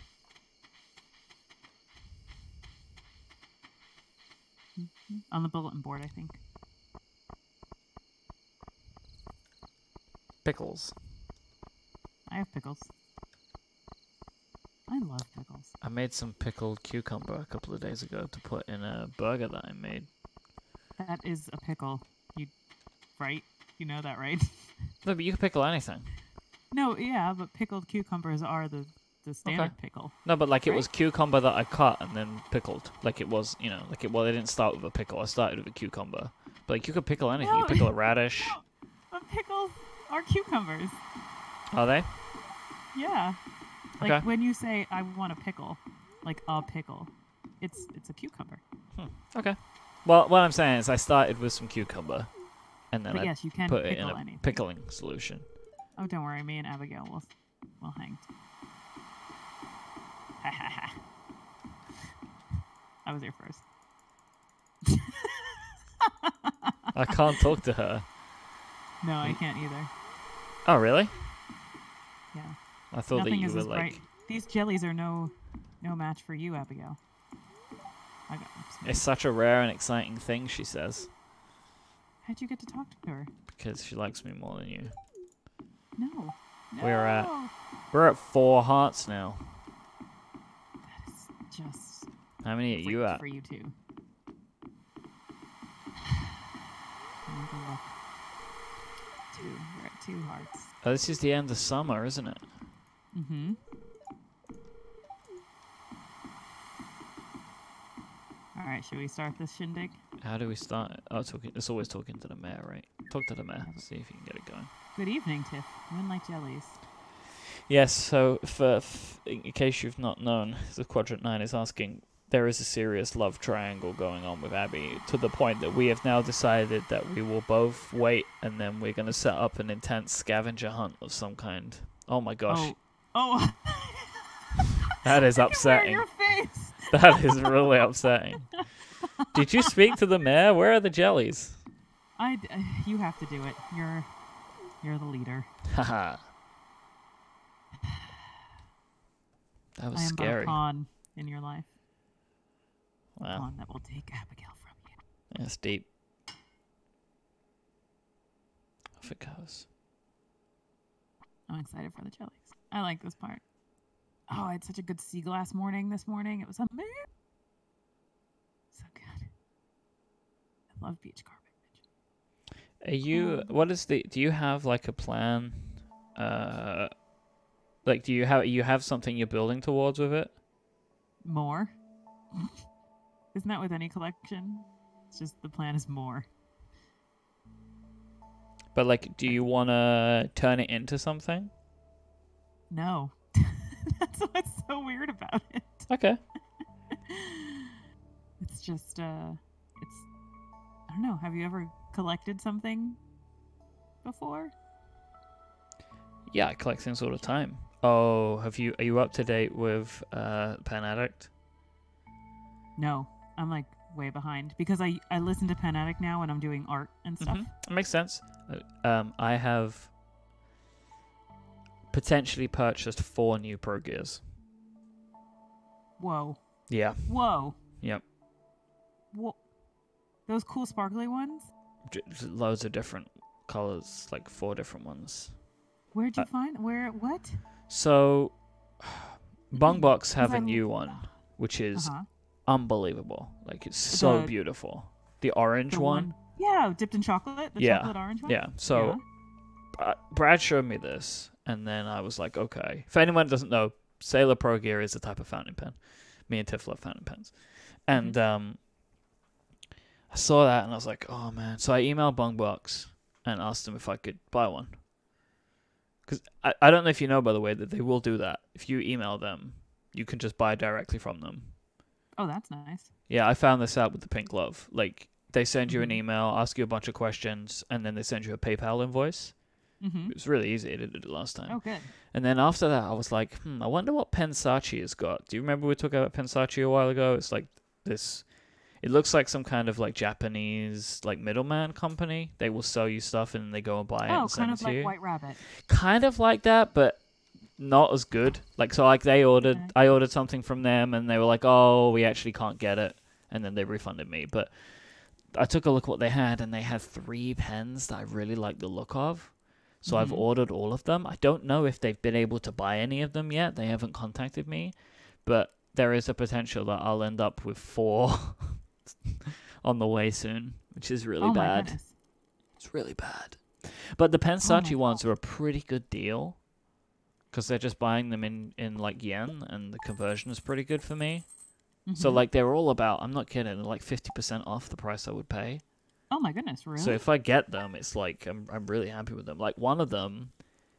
On the bulletin board, I think. Pickles. I have pickles. I love pickles. I made some pickled cucumber a couple of days ago to put in a burger that I made. That is a pickle. Right? You know that, right? No, but you can pickle anything. No, yeah, but pickled cucumbers are the standard pickle. No, but like it was cucumber that I cut and then pickled. Like it was, I didn't start with a pickle. I started with a cucumber. But like you could pickle anything. No. You pickle a radish. No, but pickles are cucumbers. Are they? Yeah. Like when you say I want a pickle, like a pickle, it's a cucumber. Okay. Well, what I'm saying is I started with some cucumber, and then you can put it in anything. pickling solution. Oh, don't worry. Me and Abigail will hang. Ha ha ha. I was here first. I can't talk to her. No, I can't either. Oh, really? Yeah. I thought Nothing that you is were as like... bright. These jellies are no match for you, Abigail. It's such a rare and exciting thing, she says. How'd you get to talk to her? Because she likes me more than you. No. We're at 4 hearts now. That is just... How many are you at? For you two. We're at 2 hearts. Oh, this is the end of summer, isn't it? Mm-hmm. All right, should we start this shindig? How do we start? Oh, it's always talking to the mayor, right? Talk to the mayor. See if you can get it going. Good evening, Tiff. Moonlight jellies. Yes, so in case you've not known, the Quadrant 9 is asking, there is a serious love triangle going on with Abby, to the point that we have now decided that we will both wait, and then we're going to set up an intense scavenger hunt of some kind. Oh my gosh. Oh. That is upsetting. Your face. That is really upsetting. Did you speak to the mayor? Where are the jellies? You have to do it. You're the leader. Haha. That was scary. I am a pawn in your life. Wow. A pawn that will take Abigail from you. That's deep. Off it goes. I'm excited for the jellies. I like this part. Oh, I had such a good sea glass morning this morning. It was amazing. So good. I love beach garbage. Are you? What is the? Do you have like a plan? Like, do you have something you're building towards with it? More. Isn't that with any collection? It's just the plan is more. But like, do you want to turn it into something? No. That's what's so weird about it. Okay. It's just I don't know. Have you ever collected something before? Yeah, I collect things all the time. Oh, are you up to date with Pen Addict? No, I'm like way behind because I listen to Pen Addict now when I'm doing art and stuff. That makes sense. I have potentially purchased 4 new Pro Gears. Whoa. Yeah. Whoa. Yep. Whoa. Those cool sparkly ones? Loads of different colors, like 4 different ones. Where'd you find? What? So, Bungbox have a new one, which is unbelievable. Like, it's so beautiful. The orange one. Yeah, dipped in chocolate. The chocolate orange one. Yeah. So, Brad showed me this, and then I was like, okay. If anyone doesn't know, Sailor Pro Gear is a type of fountain pen. Me and Tiff love fountain pens. And I saw that, and I was like, oh, man. So I emailed Bungbox and asked them if I could buy one. Because I don't know if you know, by the way, that they will do that. If you email them, you can just buy directly from them. Oh, that's nice. Yeah, I found this out with the Pink Glove. Like, they send you an email, ask you a bunch of questions, and then they send you a PayPal invoice. It was really easy. I did it last time. Oh, good. And then after that, I was like, I wonder what Pensachi has got. Do you remember we talked about Pensachi a while ago? It's like this... It looks like some kind of like Japanese like middleman company. They will sell you stuff and then they go and buy it and send it to you. Oh, kind of like White Rabbit. Kind of like that, but not as good. Like, so like I ordered something from them and they were like, oh, we actually can't get it. And then they refunded me. But I took a look at what they had and they had 3 pens that I really like the look of. So I've ordered all of them. I don't know if they've been able to buy any of them yet. They haven't contacted me. But there is a potential that I'll end up with 4 on the way soon, which is really bad. It's really bad. But the Pensachi ones are a pretty good deal because they're just buying them in like yen, and the conversion is pretty good for me. So like they're all about, I'm not kidding, they're like 50% off the price I would pay. Oh my goodness, really? So if I get them, it's like I'm really happy with them. Like one of them,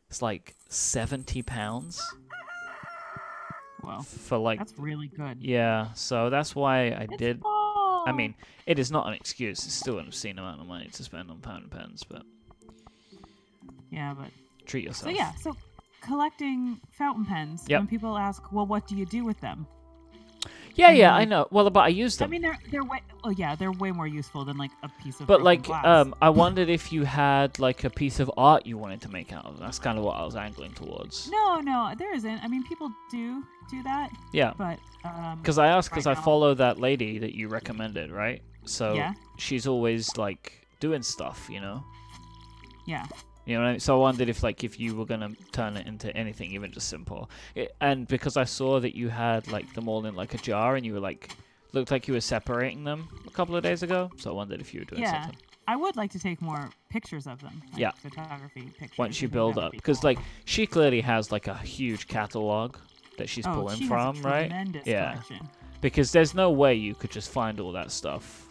it's like £70. Wow. For like, that's really good. Yeah, so that's why I did. I mean, it is not an excuse. It's still an obscene amount of money to spend on fountain pens, but yeah, but treat yourself. So collecting fountain pens. When people ask, well, what do you do with them? Yeah, I know. Well, but I use them. I mean, they're way. Oh yeah, they're way more useful than like a piece of. But like, glass. I wondered if you had like a piece of art you wanted to make out of. That's kind of what I was angling towards. No, there isn't. I mean, people do that. Yeah. But because I asked, because I follow that lady that you recommended, right? So she's always like doing stuff, you know. Yeah. You know what I mean? So I wondered if you were gonna turn it into anything, even just simple. And because I saw that you had like them all in like a jar, and you were like, looked like you were separating them a couple of days ago. So I wondered if you were doing something. I would like to take more pictures of them. Like photography pictures. Once you build up, because like she clearly has like a huge catalog that she's pulling from, right? Collection. Because there's no way you could just find all that stuff.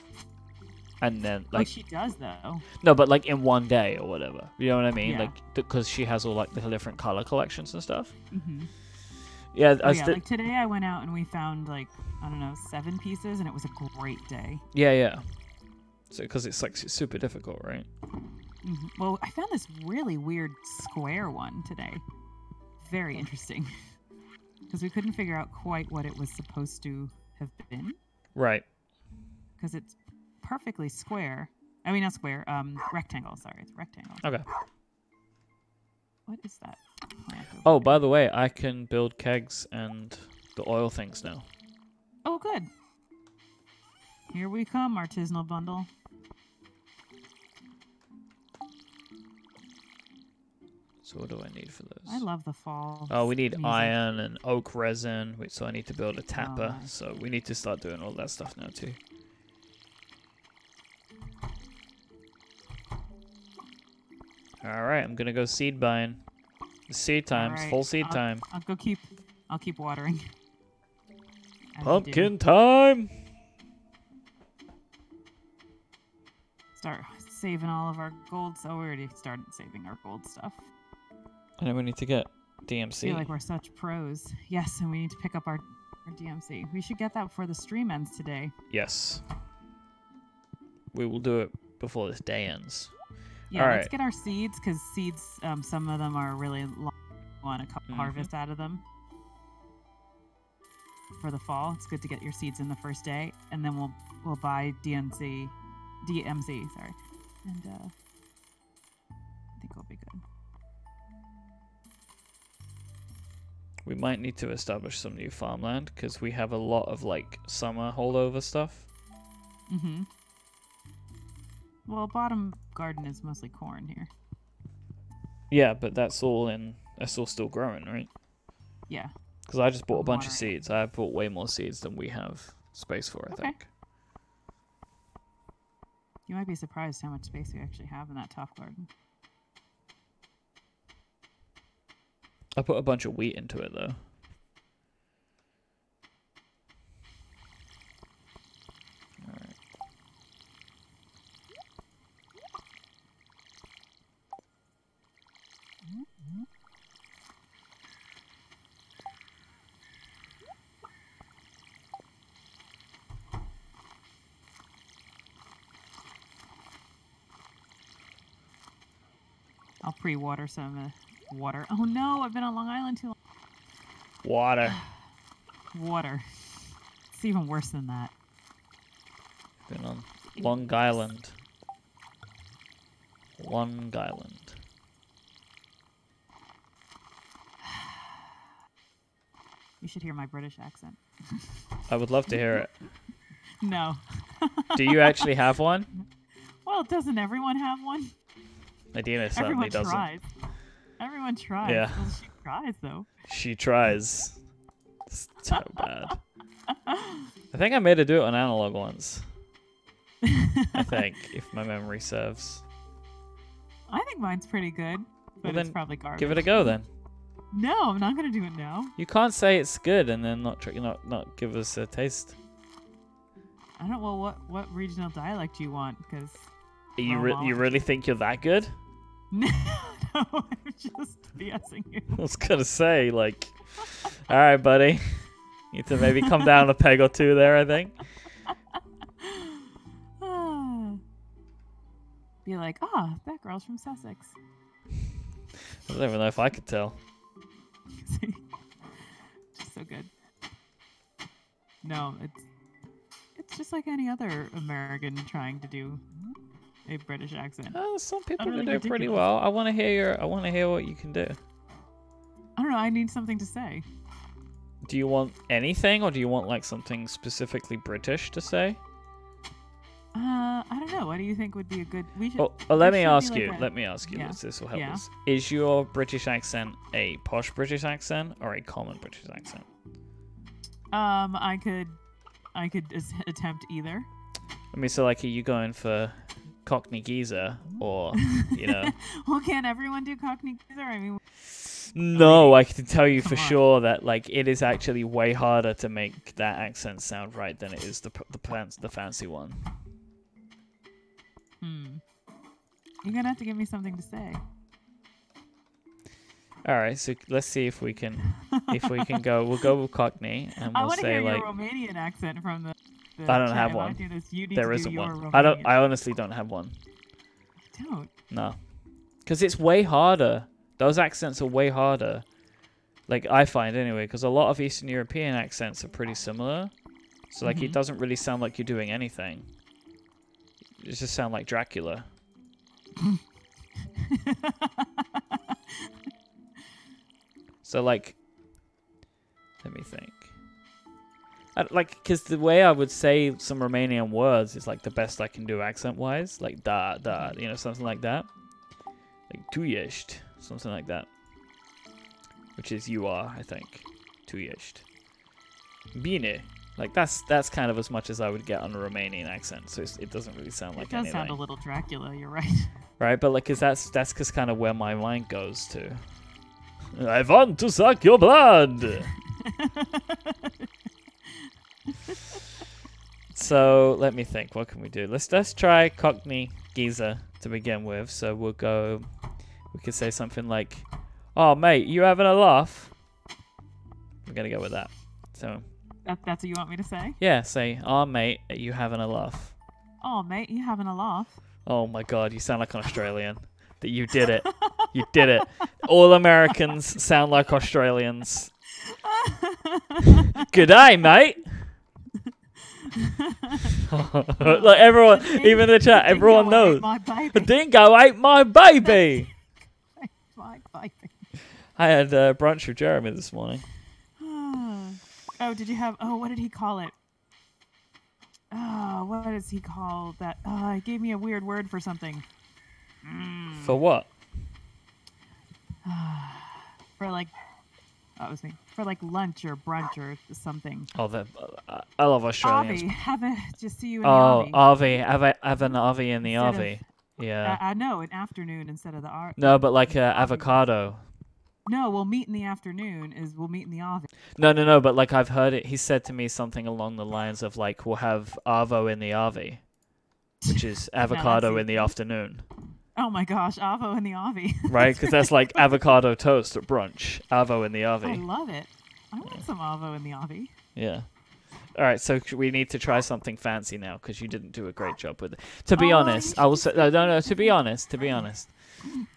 And then, like... Oh, she does, though. No, but, like, in one day or whatever. You know what I mean? Yeah. Like, because she has all, like, the different color collections and stuff. Mm-hmm. Yeah, like, today I went out and we found, like, I don't know, 7 pieces, and it was a great day. Yeah, yeah. So, because it's, like, super difficult, right? Mm-hmm. Well, I found this really weird square one today. Very interesting. Because we couldn't figure out quite what it was supposed to have been. Right. Because it's perfectly square. I mean, not square. Rectangle. Sorry, it's rectangle. Okay. What is that? Oh, by the way, I can build kegs and the oil things now. Oh, good. Here we come, artisanal bundle. So what do I need for those? I love the fall. Oh, we need music. iron and oak resin, so I need to build a tapper. Nice. So we need to start doing all that stuff now too. Alright, I'm gonna go seed buying. It's seed time. It's full seed time. I'll keep watering. As Pumpkin time! Start saving all of our gold. So we already started saving our gold stuff. And then we need to get I DMC. feel like we're such pros. Yes, and we need to pick up our DMC. We should get that before the stream ends today. Yes. We will do it before this day ends. Yeah, All let's right. get our seeds, because seeds, some of them are really long. We want to harvest out of them for the fall. It's good to get your seeds in the first day, and then we'll buy DMC, sorry, and I think we'll be good. We might need to establish some new farmland because we have a lot of like summer holdover stuff. Mm-hmm. Well, bottom garden is mostly corn here. Yeah, but that's all still growing, right? Yeah. Because I just bought a bunch of Watering. seeds. I bought way more seeds than we have space for, I think. You might be surprised how much space we actually have in that top garden. I put a bunch of wheat into it though. Alright. I'll pre-water some water. Oh no, I've been on Long Island too long. Water. Water. It's even worse than that. Been on Long Island. Long Island. You should hear my British accent. I would love to hear it. No. Do you actually have one? Well, doesn't everyone have one? Nadina certainly Everyone doesn't. tries. Everyone tries. Yeah. Well, she tries, though. She tries. It's so bad. I think I made her do it on analog once. I think, if my memory serves. I think mine's pretty good, but Well, it's then probably garbage. Give it a go then. No, I'm not going to do it now. You can't say it's good and then not give us a taste. I don't know what regional dialect you want, because... You really think you're that good? No, I'm just BSing you. I was gonna say, like, all right, buddy. You need to maybe come down a peg or two there, I think. Be like, that girl's from Sussex. I don't even know if I could tell. Just so good. No, it's just like any other American trying to do a British accent. Some people Utterly can do it pretty ridiculous. well. I want to hear what you can do. I don't know. I need something to say. Do you want anything, or do you want like something specifically British to say? I don't know. What do you think would be a good? We should. Let me ask you. Let me ask you. Yeah. This will help Yeah. us. Is your British accent a posh British accent or a common British accent? I could attempt either. I mean, so like, are you going for Cockney geezer, or you know. Well, can't everyone do Cockney geezer? I mean, No, I can tell you for Come on. sure that like it is actually way harder to make that accent sound right than it is the fancy one. You're gonna have to give me something to say. All right, so let's see if we can go. We'll go with Cockney, and I we'll want to say hear like your Romanian accent from the I don't chat. have If one. I do this, you need there to isn't do your one. Romanian. I honestly don't have one. You don't. No, because it's way harder. Those accents are way harder. Like I find anyway, because a lot of Eastern European accents are pretty similar. So like it doesn't really sound like you're doing anything. It just sound like Dracula. So like, let me think. Because the way I would say some Romanian words is like the best I can do accent-wise, like da, you know, something like that. Like tu ești, something like that. Which is you are, I think. Tu ești. Bine. Like that's kind of as much as I would get on a Romanian accent, so it doesn't really sound like anything. It does sound a little Dracula, you're right. Right, but like, cause that's cause kind of where my mind goes to. I want to suck your blood. So let me think. What can we do? Let's try Cockney geezer to begin with. So we'll go. We could say something like, "Oh mate, you having a laugh?" We're gonna go with that. So. That's what you want me to say? Yeah, say, "Oh mate, are you having a laugh?" Oh mate, you having a laugh? Oh my god, you sound like an Australian. That you did it. You did it. All Americans sound like Australians. Good day, mate. Like everyone, even in the chat, everyone knows. The dingo ate my baby. My baby. I had brunch with Jeremy this morning. Oh, did you have? Oh, what did he call it? Oh, what does he call that? Oh, he gave me a weird word for something. For what? For like, that was me. For like lunch or brunch or something. Oh, I love Australians. Avi, have a just see you in Oh, the Avi, have an Avi in the Avi. Yeah. I know, an afternoon instead of the R. No, but like avocado. No, we'll meet in the afternoon. We'll meet in the Avi. No, but like I've heard it. He said to me something along the lines of like, we'll have Arvo in the Avi, which is avocado in the afternoon. Oh my gosh, Avo in the Avi. Right, because that's like avocado toast at brunch. Avo in the Avi. I love it. I want some Avo in the Avi. Yeah. All right, so we need to try something fancy now because you didn't do a great job with it. To be honest, I will say no. To be honest,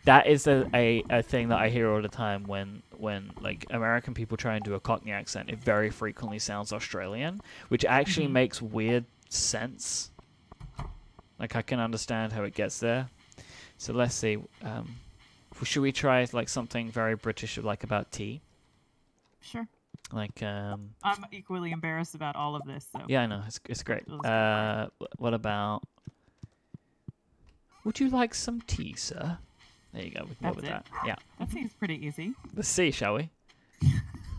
that is a thing that I hear all the time when like American people try and do a Cockney accent. It very frequently sounds Australian, which actually makes weird sense. Like I can understand how it gets there. So let's see. Should we try like something very British, like about tea? Sure. Like I'm equally embarrassed about all of this. So. Yeah, I know it's great. What about? Would you like some tea, sir? There you go. We can go with that. Yeah. That seems pretty easy. Let's see, shall we?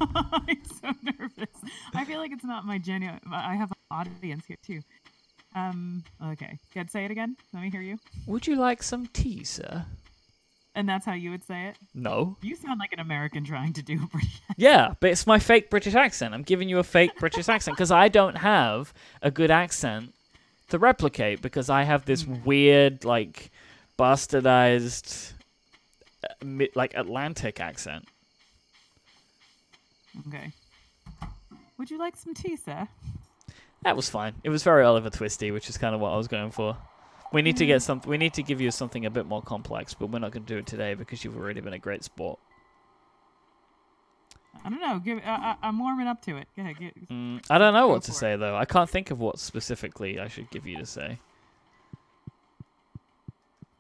I'm so nervous. I feel like it's not my genuine. I have an audience here too. Okay. Good. Say it again. Let me hear you. Would you like some tea, sir? And that's how you would say it? No. You sound like an American trying to do a British accent. Yeah, but it's my fake British accent. I'm giving you a fake British accent because I don't have a good accent to replicate because I have this weird, like, bastardized, like, Atlantic accent. Okay. Would you like some tea, sir? That was fine. It was very Oliver Twisty, which is kind of what I was going for. We need to get something. We need to give you something a bit more complex, but we're not going to do it today because you've already been a great sport. I don't know. I'm warming up to it. Go ahead. I don't know what to say though. I can't think of what specifically I should give you to say.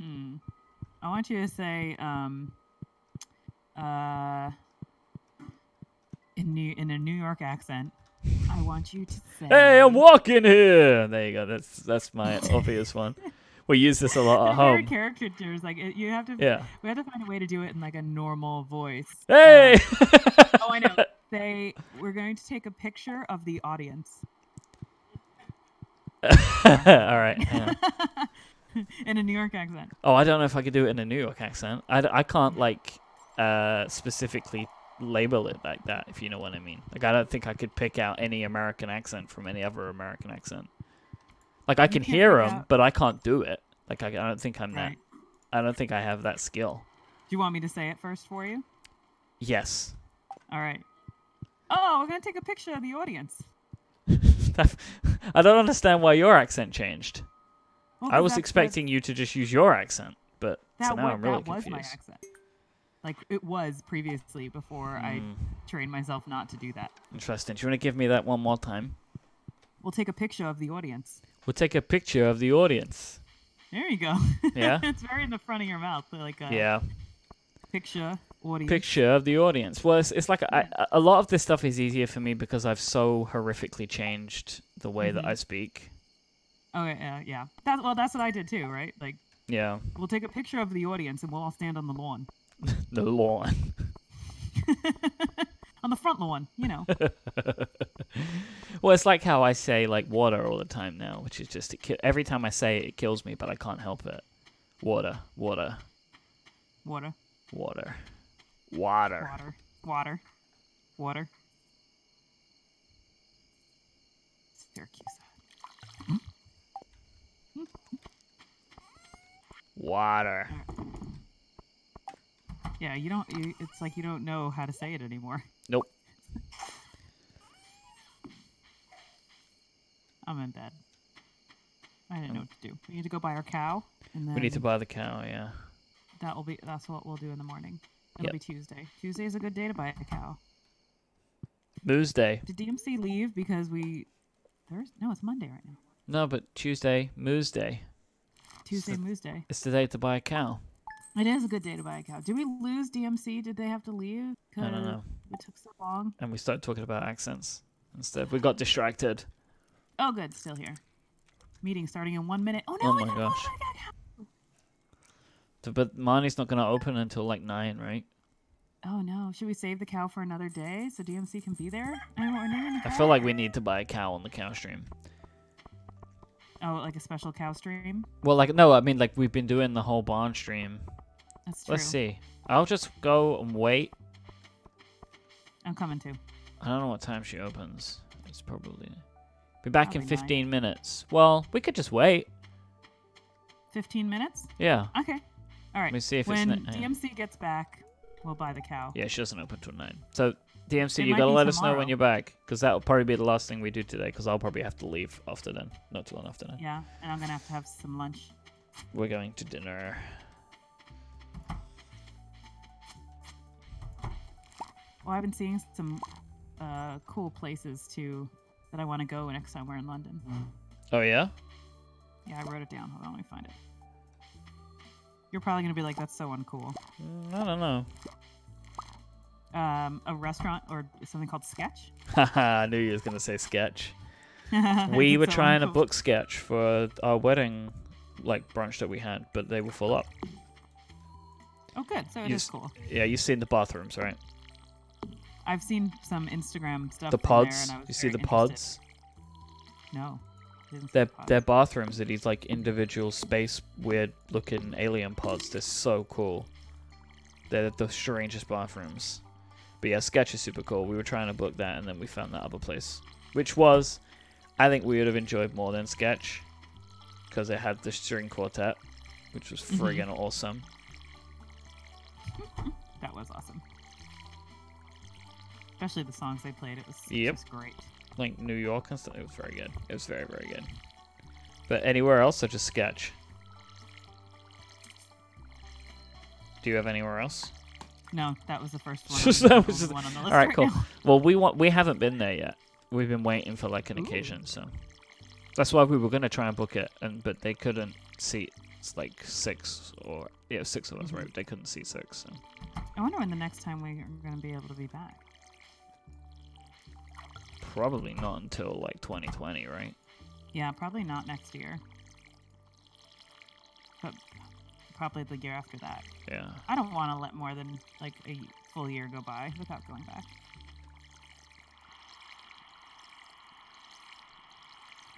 I want you to say in a New York accent. I want you to say. Hey, I'm walking here. There you go. That's my obvious one. We use this a lot at home. Caricatures, like you have to. Yeah. We have to find a way to do it in like a normal voice. Hey. Oh, I know. We're going to take a picture of the audience. All right. Yeah. In a New York accent. Oh, I don't know if I could do it in a New York accent. I can't like specifically label it like that, if you know what I mean. Like I don't think I could pick out any American accent from any other American accent. Like I You can can't hear pick them, out- but I can't do it. Like I don't think I'm that. Right. I don't think I have that skill. Do you want me to say it first for you? Yes. All right. Oh, we're gonna take a picture of the audience. I don't understand why your accent changed. Well, I 'cause was that's expecting you to just use your accent, but so that now I'm really that was my confused. accent. Like it was previously before I trained myself not to do that. Interesting. Do you want to give me that one more time? We'll take a picture of the audience. We'll take a picture of the audience. There you go. Yeah? It's very in the front of your mouth, like a Yeah. picture audience. Picture of the audience. Well, it's like a lot of this stuff is easier for me because I've so horrifically changed the way that I speak. Oh yeah. That's what I did too, right? Like Yeah. we'll take a picture of the audience and we'll all stand on the lawn. The lawn. On the front lawn, you know. Well, it's like how I say like water all the time now, which is just every time I say it, it kills me, but I can't help it. Water, water, Water, water, water. water, water, water. Syracuse. Water. Yeah, it's like you don't know how to say it anymore. Nope. I'm in bed. I didn't know what to do. We need to go buy our cow, and then We need to buy the cow, yeah. that's what we'll do in the morning. It'll Yep. be Tuesday. Tuesday is a good day to buy a cow. Moose Day. Did DMC leave because no, it's Monday right now. No, but Tuesday, Moose Day. Tuesday, Moose Day. It's the day to buy a cow. It is a good day to buy a cow. Did we lose DMC? Did they have to leave? I don't know. It took so long. And we started talking about accents instead. We got distracted. Oh, good. Still here. Meeting starting in 1 minute. Oh, no. Oh my gosh. But Marnie's not going to open until like 9, right? Oh, no. Should we save the cow for another day so DMC can be there? I know what we're naming the I cow. feel like we need to buy a cow on the cow stream. Oh, like a special cow stream? Well, like, no, I mean, like, we've been doing the whole barn stream. That's true. Let's see. I'll just go and wait. I'm coming too. I don't know what time she opens. It's probably... Be back in Probably 15 minutes. Well, we could just wait. 15 minutes? Yeah. Okay. All right. Let me see if when it's... DMC gets back, we'll buy the cow. Yeah, she doesn't open till 9. So, DMC, It you might gotta be let us know tomorrow. when you're back. Because that'll probably be the last thing we do today. Because I'll probably have to leave after then. Not too long after then. Yeah, and I'm going to have some lunch. We're going to dinner. Well, I've been seeing some cool places too that I want to go next time we're in London. Oh, yeah? Yeah, I wrote it down. Hold on, let me find it. You're probably gonna be like, "That's so uncool." I don't know. A restaurant or something called Sketch. Haha, I knew you was going to say sketch. Is We it were so trying to uncool? book sketch for our wedding, like, brunch that we had, but they were full up. Oh, good. So it You is s- cool. Yeah, you've seen the bathrooms, right? I've seen some Instagram stuff. The from there, pods. and I was You see very the interested. pods? No. Didn't see They're, the pods. they're bathrooms are these, like, individual space, weird-looking alien pods. They're so cool. They're the strangest bathrooms. But yeah, sketch is super cool. We were trying to book that, and then we found that other place. Which was, I think we would have enjoyed more than sketch. Because it had the string quartet, which was friggin' awesome. That was awesome. Especially the songs they played. It was Yep. just great. Like New York and stuff. It was very good. It was very, very good. But anywhere else, or just sketch? Do you have anywhere else? No, that was the first one. That was the just- one on the All list right, right cool. now. Well, we haven't been there yet. We've been waiting for like an occasion, so that's why we were gonna try and book it, but they couldn't seat. It's like 6 of us, right? They couldn't seat 6. So. I wonder when the next time we're going to be able to be back. Probably not until like 2020, right? Yeah, probably not next year. But probably the year after that. Yeah. I don't want to let more than like a full year go by without going back.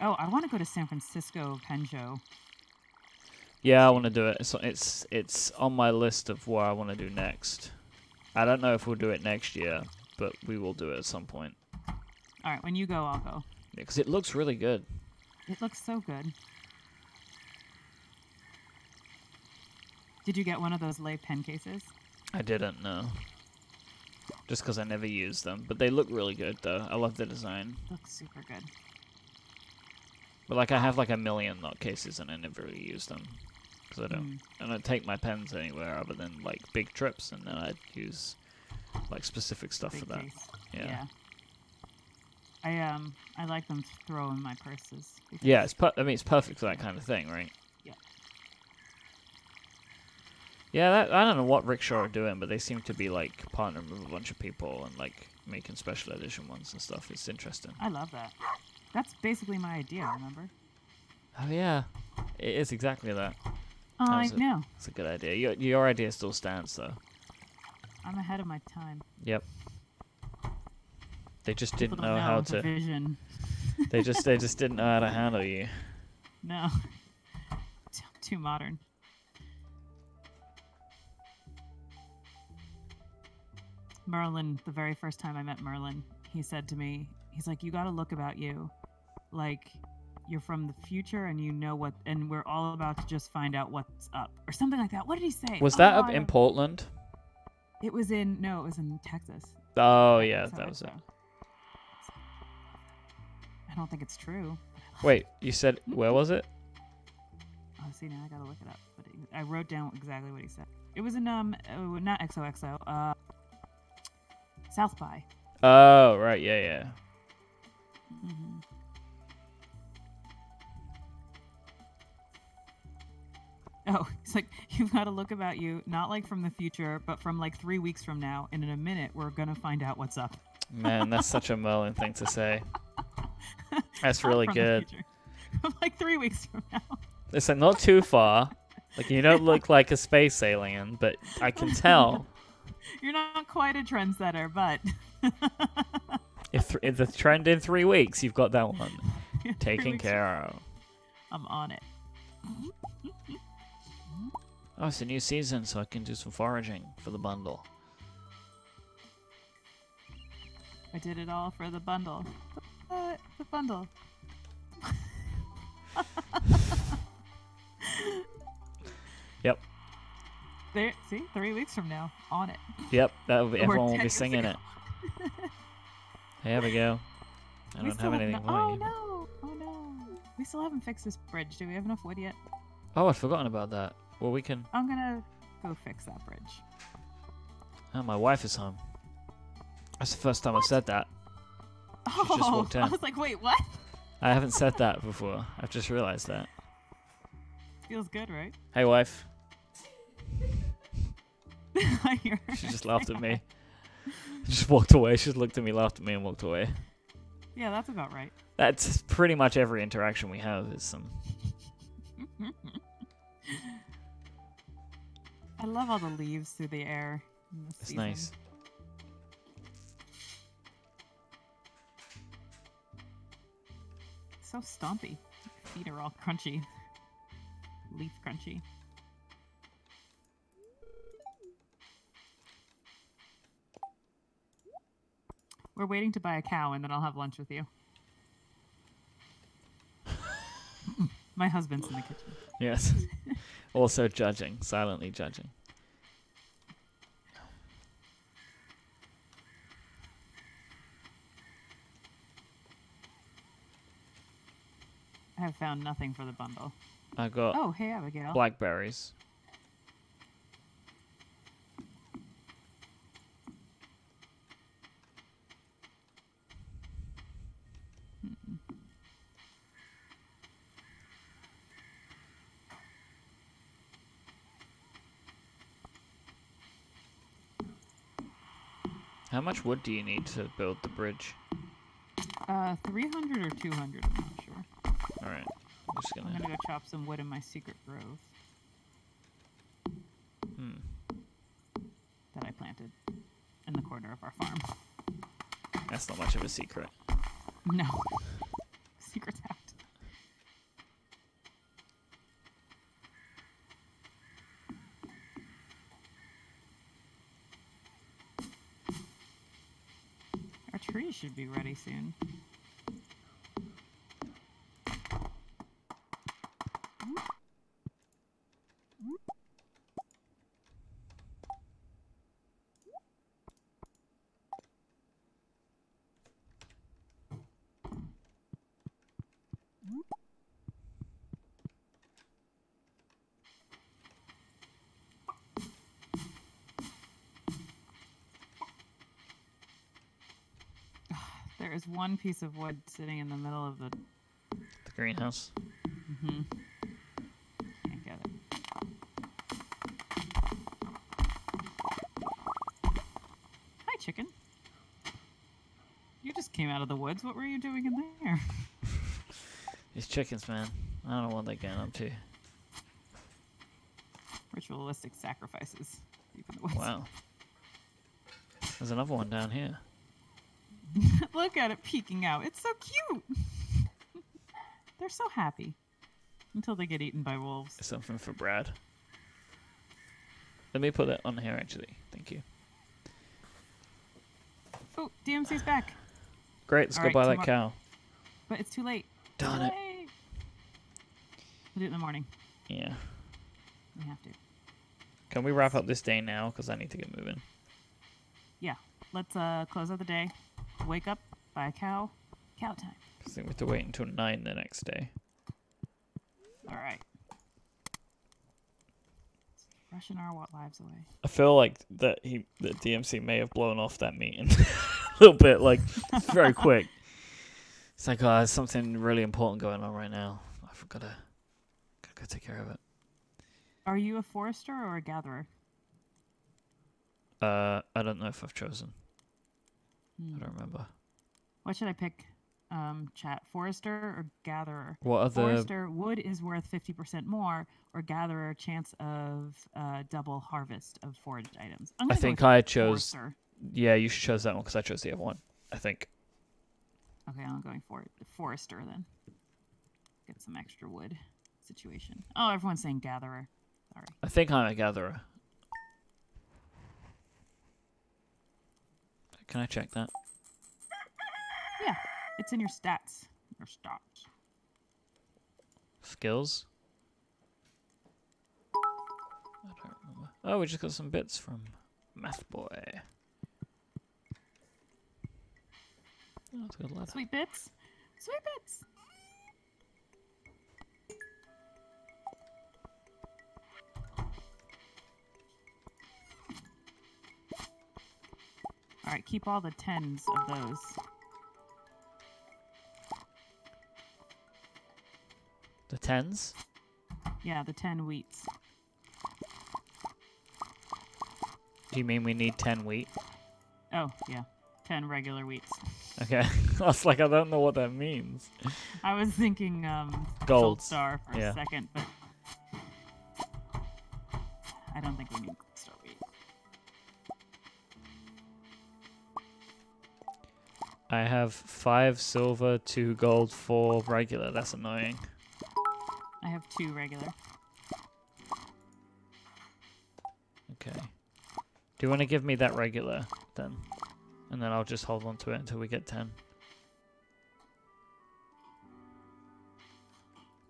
Oh, I want to go to San Francisco Pen Show. Yeah, I want to do it. It's on my list of what I want to do next. I don't know if we'll do it next year, but we will do it at some point. All right, when you go, I'll go. Because it looks really good. It looks so good. Did you get one of those lay pen cases? I didn't, no. Just because I never used them. But they look really good, though. I love the design. Looks super good. But, like, I have, like, a million knot cases, and I never really use them. Because I don't take my pens anywhere other than, like, big trips, and then I'd use, like, specific stuff Big for that. case. Yeah. I like them to throw in my purses. Yeah, it's perfect for that kind of thing, right? Yeah. Yeah, I don't know what Rickshaw are doing, but they seem to be, like, partnering with a bunch of people and, like, making special edition ones and stuff. It's interesting. I love that. That's basically my idea, remember? Oh, yeah. It is exactly that. I know. It's a good idea. Your idea still stands, though. I'm ahead of my time. Yep. They just People didn't don't know how the to. Vision. They just didn't know how to handle you. No. Too modern. Merlin, the very first time I met Merlin, he said to me, he's like, you got to look about you. Like, you're from the future and you know what, and we're all about to just find out what's up. Or something like that. What did he say? Was that up in Portland? It was in Texas. Oh, yeah, that was it. I don't think it's true. Wait, you said, where was it? Oh, see, now I gotta look it up. But I wrote down exactly what he said. It was in, not XOXO, South by. Oh, right, yeah. Mm-hmm. Oh, it's like, you've got to look about you, not like from the future, but from like 3 weeks from now. And in a minute, we're going to find out what's up. Man, that's such a Merlin thing to say. That's really good. From like 3 weeks from now. It's like not too far. Like, you don't look like a space alien, but I can tell. You're not quite a trendsetter, but... if the trend in 3 weeks, you've got that one taken care of. I'm on it. Oh, it's a new season, so I can do some foraging for the bundle. I did it all for the bundle. The bundle. Yep. There, see, 3 weeks from now, on it. Yep, everyone will be 10 singing ago. it. There we go. I don't have anything for Oh you. no! Oh no! We still haven't fixed this bridge. Do we have enough wood yet? Oh, I'd forgotten about that. Well, we can... I'm gonna go fix that bridge. Oh, my wife is home. That's the first time I've said that. She's just walked in. I was like, wait, what? I haven't said that before. I've just realized that. Feels good, right? Hey, wife. I hear her. She just laughed at me. She just walked away. She just looked at me, laughed at me, and walked away. Yeah, that's about right. That's pretty much every interaction we have is some... I love all the leaves through the air. It's nice. So stompy. Feet are all crunchy. Leaf crunchy. We're waiting to buy a cow and then I'll have lunch with you. My husband's in the kitchen. Yes. Also judging, silently judging. I have found nothing for the bundle. I got Oh, hey, Abigail. blackberries. How much wood do you need to build the bridge? 300 or 200, I'm not sure. Alright. I'm gonna go chop some wood in my secret grove. That I planted in the corner of our farm. That's not much of a secret. No. Secret's out. tree should be ready soon. There is one piece of wood sitting in the middle of the greenhouse. Mm-hmm. Can't get it. Hi, chicken. You just came out of the woods. What were you doing in there? These chickens, man. I don't know what they're getting up to. Ritualistic sacrifices. Deep in the woods. Wow. There's another one down here. Look at it peeking out. It's so cute. They're so happy. Until they get eaten by wolves. Something for Brad. Let me put that on here, actually. Thank you. Oh, DMC's back. Great, let's go buy that cow. But it's too late. Darn it. We'll do it in the morning. Yeah. We have to. Can we wrap up this day now? Because I need to get moving. Yeah. Let's close out the day. Wake up, buy a cow. Cow time. I think we have to wait until 9 the next day. All right. Rushing our lives away. I feel like that DMC may have blown off that meeting a little bit, like very quick. It's like, oh, there's something really important going on right now. I've gotta go take care of it. Are you a forester or a gatherer? I don't know if I've chosen. I don't remember. What should I pick? Chat, forester or gatherer? What are the... Forester, wood is worth 50% more, or gatherer, chance of double harvest of foraged items. I think I chose... Forester. Yeah, you should choose that one because I chose the other one, I think. Okay, I'm going for it. Forester then. Get some extra wood situation. Oh, everyone's saying gatherer. Sorry. I think I'm a gatherer. Can I check that? Yeah, it's in your stats. Your stats. Skills? I don't remember. Oh, we just got some bits from Math Boy. Oh, that's a good ladder. Sweet bits. Sweet bits. All right, keep all the 10s of those. The 10s? Yeah, the 10 wheats. Do you mean we need 10 wheat? Oh, yeah. 10 regular wheats. Okay. I was like, I don't know what that means. I was thinking Gold star for a second, but I don't think we need gold star wheat. I have 5 silver, 2 gold, 4 regular. That's annoying. I have 2 regular. Okay. Do you want to give me that regular then? And then I'll just hold on to it until we get 10.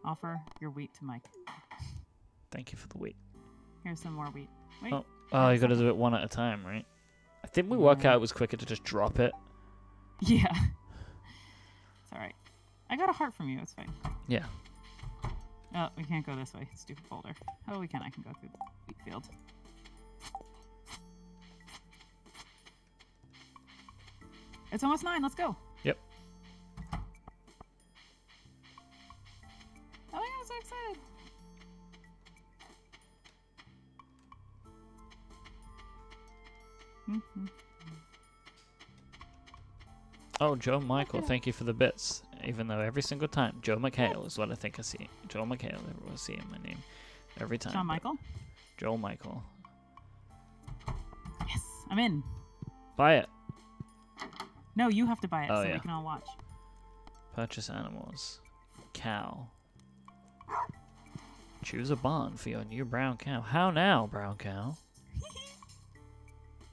Offer your wheat to Mike. Thank you for the wheat. Here's some more wheat. Wait. Oh, you got to do it one at a time, right? I think we work out it was quicker to just drop it. Yeah. It's alright. I got a heart from you. It's fine. Yeah. Oh, we can't go this way. Stupid boulder. Oh, we can. I can go through the wheat field. It's almost 9. Let's go. Yep. Oh my god, I'm so excited. Oh, Joe Michael, thank you for the bits. Even though every single time, Joe McHale is what I think I see. Joe McHale, everyone see my name every time. John Michael? Joe Michael. Yes, I'm in. Buy it. No, you have to buy it so yeah. we can all watch. Purchase animals. Cow. Choose a barn for your new brown cow. How now, brown cow?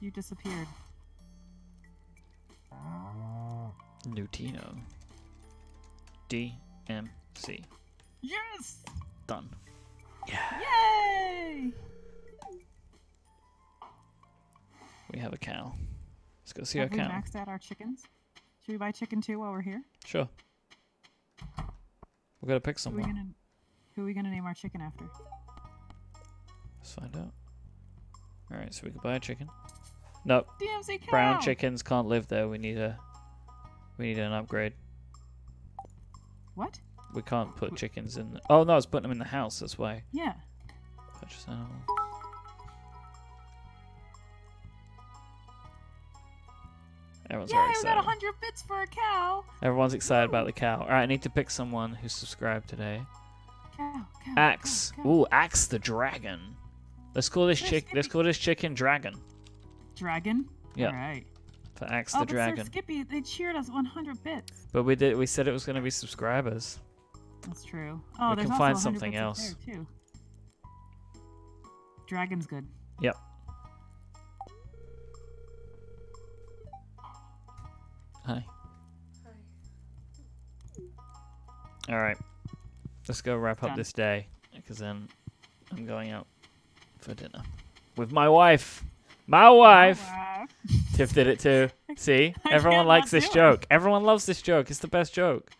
You disappeared. Nutino. DMC. Yes! Done. Yeah. Yay! We have a cow. Let's go see Have our we cow. maxed out our chickens? Should we buy chicken too while we're here? Sure. We've got to pick Who are someone. we gonna name our chicken after? Let's find out. Alright, so we can buy a chicken. Nope. DMC cow! Brown chickens can't live there. We need an upgrade. What? We can't put chickens in. Oh no, it's putting them in the house. That's why. Yeah. Purchase animal. Everyone's very Yeah, we excited. got 100 bits for a cow. Everyone's excited about the cow. All right, I need to pick someone who's subscribed today. Cow. Axe. Cow. Ooh, Axe the dragon. Let's call this Sir Let's call this chicken Dragon. Dragon. Yeah. All right. For Axe Oh, the but dragon. Sir Skippy, they cheered us 100 bits. But we said it was going to be subscribers. That's true. Oh, We there's can also find 100 something bits up else. there, too. Dragon's good. Yep. Hi. All right. Let's go wrap up Done. this day because then I'm going out for dinner with my wife. My wife. Wow. Tiff did it too. See? I Everyone can't likes not this do it. joke. Everyone loves this joke. It's the best joke.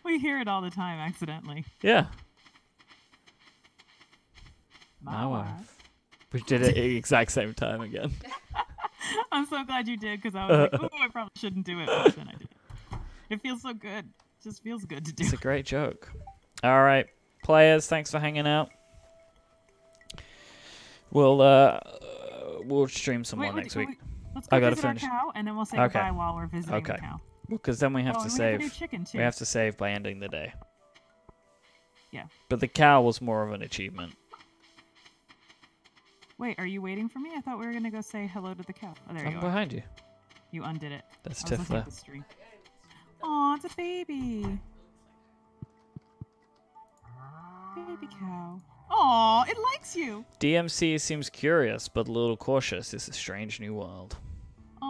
We hear it all the time accidentally. Yeah. My wife. We did it at the exact same time again. I'm so glad you did because I was like, ooh, I probably shouldn't do it, but then I did. It feels so good. It just feels good to do. It's a great joke. All right, players, thanks for hanging out. We'll stream some more next week. Let's go I gotta visit finish. our cow, and then we'll say Okay. goodbye while we're visiting Okay. the cow. Well, because then we have to and we save. have a new chicken too. We have to save by ending the day. Yeah. But the cow was more of an achievement. Wait, are you waiting for me? I thought we were gonna go say hello to the cow. Oh, there you I'm are. behind you. You undid it. That's I was looking Tiffler. at the stream. Aw, it's a baby. Baby cow. Aw, it likes you. DMC seems curious, but a little cautious. It's a strange new world. Aw.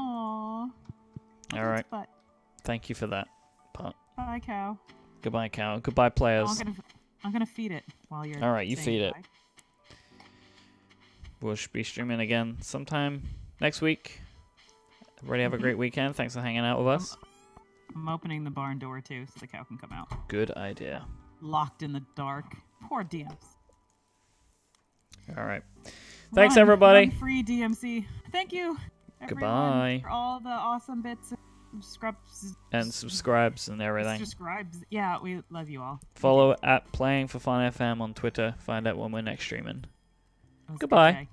All right. Butt. Thank you for that. But Bye, cow. goodbye, cow. Goodbye, players. Oh, I'm gonna feed it while you're. All right, you saying feed it. goodbye. We'll be streaming again sometime next week. Everybody have a great weekend. Thanks for hanging out with us. I'm opening the barn door too, so the cow can come out. Good idea. Locked in the dark. Poor DMs. All right. Thanks, everybody. Run free DMC. Thank you. Everyone, Goodbye. for all the awesome bits and scrubs. And subscribes and everything. Subscribes. Yeah, we love you all. Follow at Playing for Fun FM on Twitter. Find out when we're next streaming. It was a good Goodbye. day.